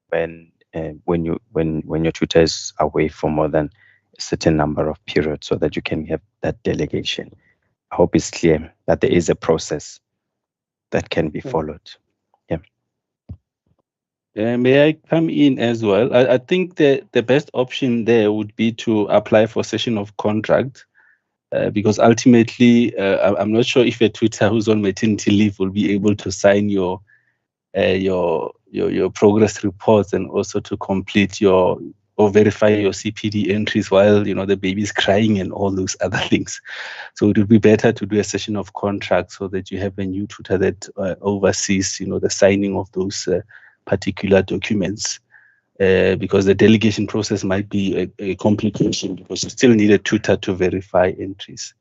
when your tutor is away for more than a certain number of periods, so that you can have that delegation. I hope it's clear that there is a process that can be followed. May I come in as well? I think the best option there would be to apply for cessation of contract, because ultimately, I'm not sure if a tutor who's on maternity leave will be able to sign your progress reports and also to complete or verify your CPD entries while the baby is crying and all those other things. So it would be better to do a session of contract so that you have a new tutor that oversees the signing of those particular documents, because the delegation process might be a complication, because you still need a tutor to verify entries,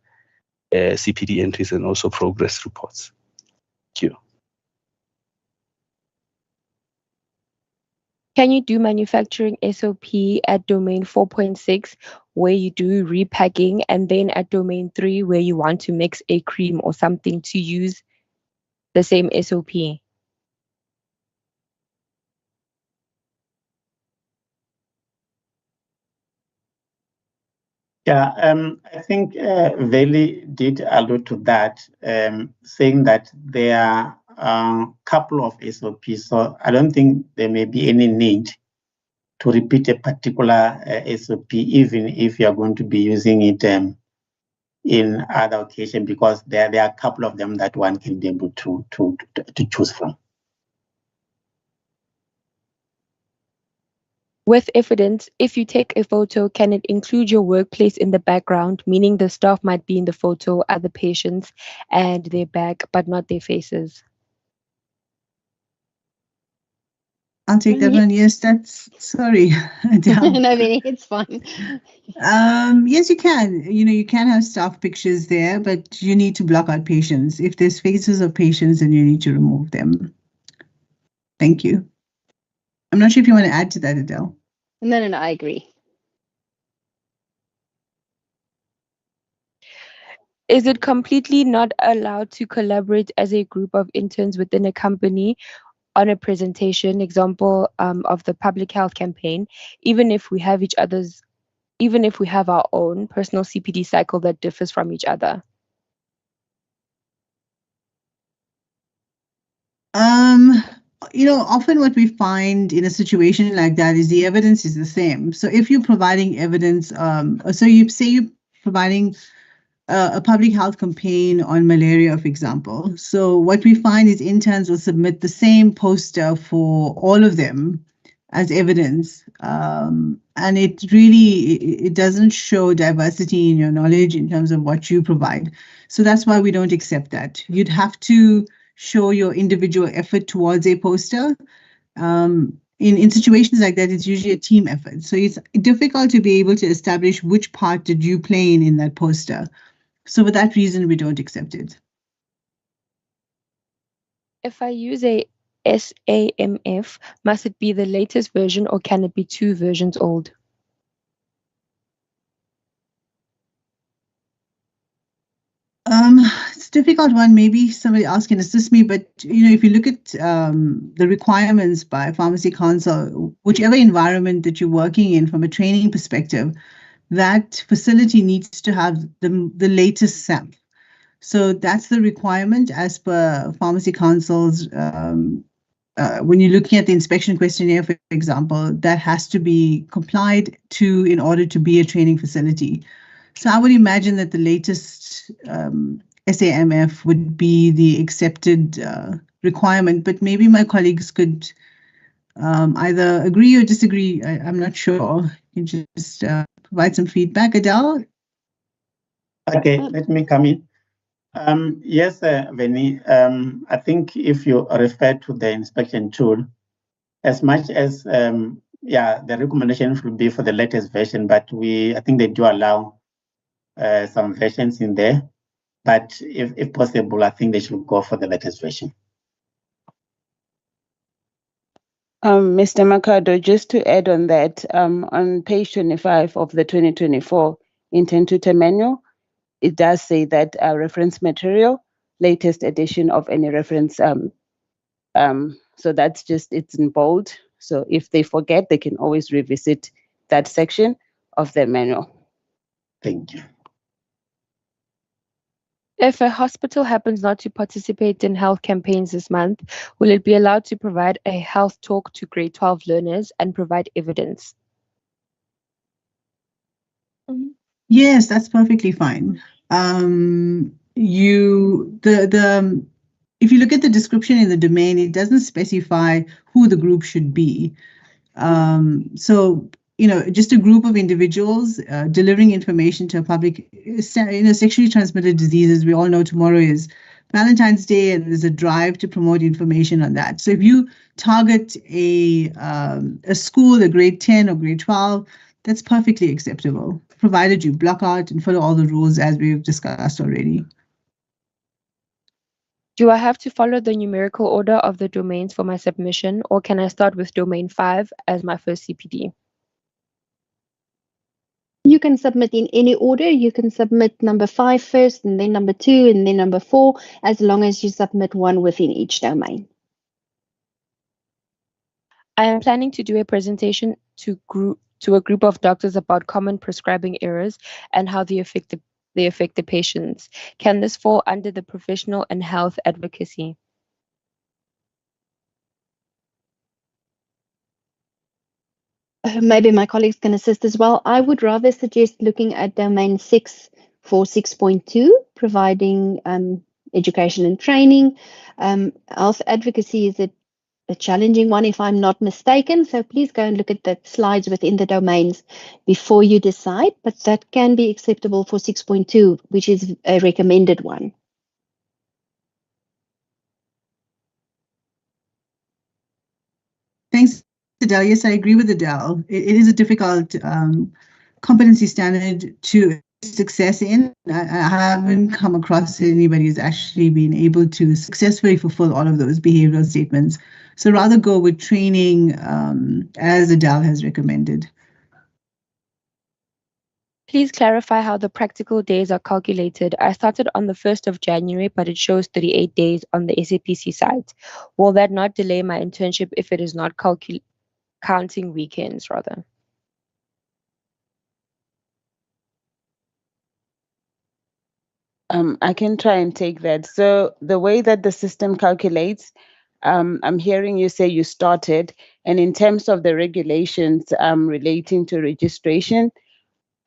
CPD entries, and also progress reports. Thank you. Can you do manufacturing SOP at domain 4.6 where you do repacking, and then at domain 3 where you want to mix a cream or something to use the same SOP? Yeah, I think Veli did allude to that, saying that there a couple of SOPs, so I don't think there may be any need to repeat a particular SOP, even if you are going to be using it in other occasions, because there are a couple of them that one can be able to choose from. With evidence, if you take a photo, can it include your workplace in the background, meaning the staff might be in the photo, other patients, and their back, but not their faces? I'll take that one. Yes, that's, sorry, Adele. No, Vinny, it's fine. Yes, you can. You can have staff pictures there, but you need to block out patients. If there's faces of patients, then you need to remove them. Thank you. I'm not sure if you want to add to that, Adele. No, I agree. Is it completely not allowed to collaborate as a group of interns within a company on a presentation, example of the public health campaign, even if we have our own personal CPD cycle that differs from each other? Often what we find in a situation like that is the evidence is the same. So if you're providing evidence, so you say you're providing a public health campaign on malaria, for example. So what we find is interns will submit the same poster for all of them as evidence. And it doesn't show diversity in your knowledge in terms of what you provide. So that's why we don't accept that. You'd have to show your individual effort towards a poster. In situations like that, it's usually a team effort. So it's difficult to be able to establish which part did you play in that poster. So for that reason, we don't accept it. If I use a SAMF, must it be the latest version or can it be 2 versions old? It's a difficult one. Maybe somebody else can assist me. But if you look at the requirements by Pharmacy Council, whichever environment that you're working in from a training perspective, that facility needs to have the latest SAMP. So that's the requirement as per Pharmacy Council's. When you're looking at the inspection questionnaire, for example, that has to be complied to in order to be a training facility. So I would imagine that the latest SAMF would be the accepted requirement, but maybe my colleagues could either agree or disagree. I'm not sure. You can just provide some feedback, Adele. Okay, let me come in. Yes, Veni, I think if you refer to the inspection tool, as much as, the recommendation would be for the latest version, but I think they do allow some versions in there. But if possible, I think they should go for the latest version. Mr. Mercado, just to add on that, on page 25 of the 2024 Intern Tutor Manual, it does say that reference material, latest edition of any reference. So that's just, it's in bold. So if they forget, they can always revisit that section of the manual. Thank you. If a hospital happens not to participate in health campaigns this month, will it be allowed to provide a health talk to grade 12 learners and provide evidence? Yes, that's perfectly fine. If you look at the description in the domain, it doesn't specify who the group should be. So just a group of individuals delivering information to a public, sexually transmitted diseases. We all know tomorrow is Valentine's Day, and there's a drive to promote information on that. So if you target a school, a grade 10 or grade 12, that's perfectly acceptable, provided you block out and follow all the rules as we've discussed already. Do I have to follow the numerical order of the domains for my submission, or can I start with domain 5 as my first CPD? You can submit in any order. You can submit number 5 first, and then number 2, and then number 4, as long as you submit one within each domain. I am planning to do a presentation to a group of doctors about common prescribing errors and how they affect the patients. Can this fall under the professional and health advocacy? maybe my colleagues can assist as well. I would rather suggest looking at domain 6 for 6.2, providing education and training. Health advocacy is a challenging one, if I'm not mistaken. So please go and look at the slides within the domains before you decide. But that can be acceptable for 6.2, which is a recommended one. Thanks, Adele. Yes, I agree with Adele. It is a difficult competency standard to success in. I haven't come across anybody who's actually been able to successfully fulfill all of those behavioral statements. So rather go with training as Adele has recommended. Please clarify how the practical days are calculated. I started on the 1st of January, but it shows 38 days on the SAPC site. Will that not delay my internship if it is not counting weekends, rather? I can try and take that. So the way that the system calculates, I'm hearing you say you started, and in terms of the regulations relating to registration,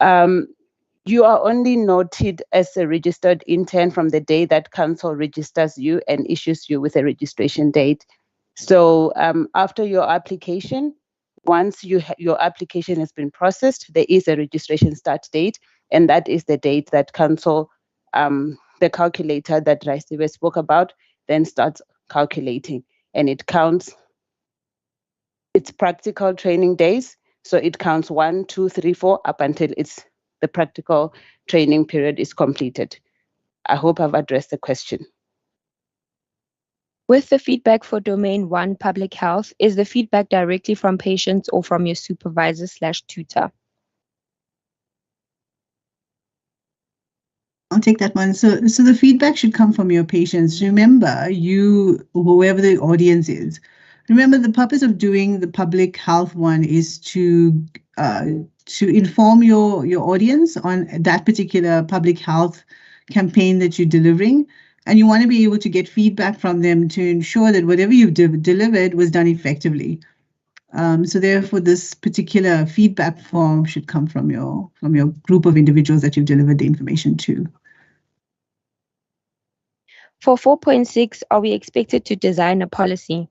you are only noted as a registered intern from the day that council registers you and issues you with a registration date. So after your application, once your application has been processed, there is a registration start date, and that is the date that council, the calculator that Raisibe spoke about, then starts calculating, and it counts its practical training days. So it counts 1, 2, 3, 4 up until the practical training period is completed. I hope I've addressed the question. With the feedback for domain 1 public health, is the feedback directly from patients or from your supervisor/tutor? I'll take that one. So the feedback should come from your patients. Remember, whoever the audience is, remember the purpose of doing the public health one is to inform your audience on that particular public health campaign that you're delivering. And you want to be able to get feedback from them to ensure that whatever you've delivered was done effectively. So therefore, this particular feedback form should come from your group of individuals that you've delivered the information to. For 4.6, are we expected to design a policy?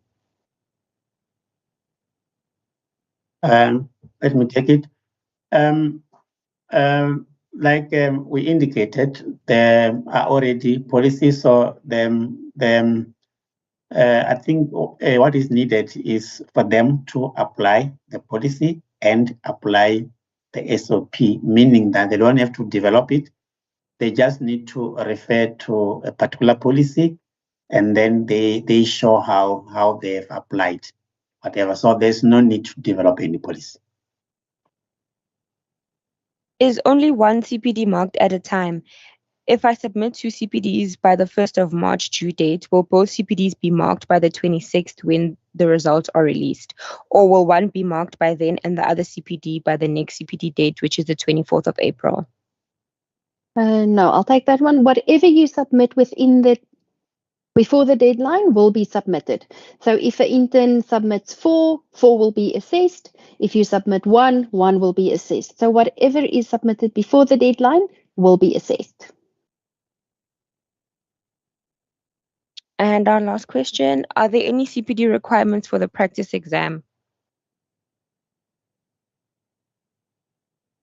Let me take it. Like we indicated, there are already policies, so I think what is needed is for them to apply the policy and apply the SOP, meaning that they don't have to develop it. They just need to refer to a particular policy, and then they show how they've applied whatever. So there's no need to develop any policy. Is only one CPD marked at a time? If I submit 2 CPDs by the 1st of March due date, will both CPDs be marked by the 26th when the results are released? Or will one be marked by then and the other CPD by the next CPD date, which is the 24th of April? No, I'll take that one. Whatever you submit before the deadline will be submitted. So if an intern submits 4 will be assessed. If you submit 1 will be assessed. So whatever is submitted before the deadline will be assessed. And our last question, are there any CPD requirements for the practice exam?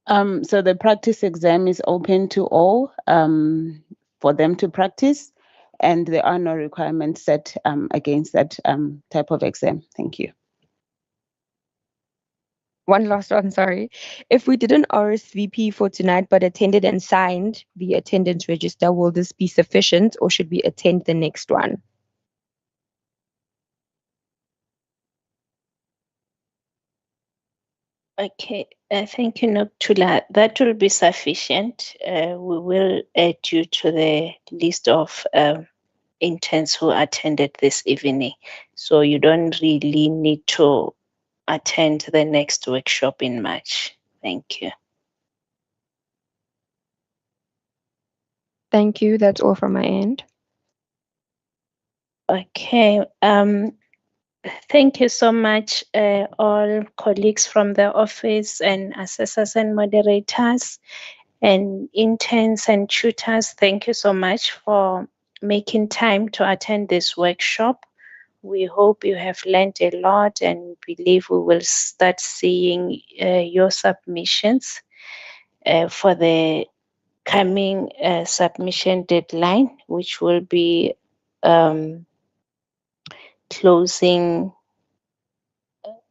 So the practice exam is open to all for them to practice, and there are no requirements set against that type of exam. Thank you. One last one, sorry. If we did an RSVP for tonight but attended and signed the attendance register, will this be sufficient or should we attend the next one? Okay, thank you, Noktula. That will be sufficient. We will add you to the list of interns who attended this evening. So you don't really need to attend the next workshop in March. Thank you. Thank you. That's all from my end. Okay. Thank you so much, all colleagues from the office and assessors and moderators and interns and tutors. Thank you so much for making time to attend this workshop. We hope you have learned a lot and believe we will start seeing your submissions for the coming submission deadline, which will be closing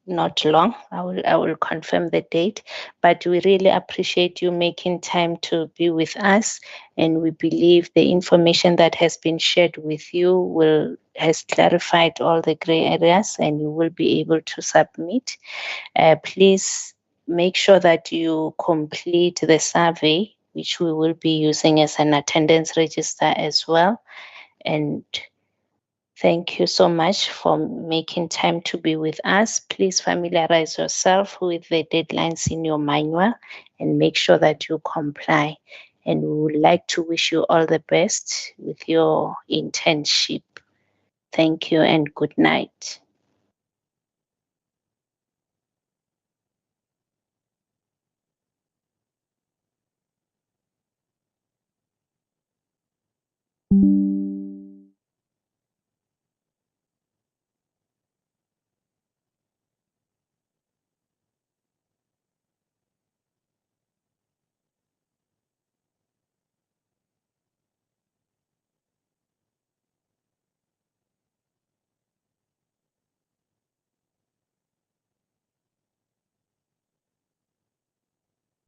not long. I will confirm the date, but we really appreciate you making time to be with us, and we believe the information that has been shared with you has clarified all the gray areas, and you will be able to submit. Please make sure that you complete the survey, which we will be using as an attendance register as well. And thank you so much for making time to be with us. Please familiarize yourself with the deadlines in your manual and make sure that you comply. And we would like to wish you all the best with your internship. Thank you and good night.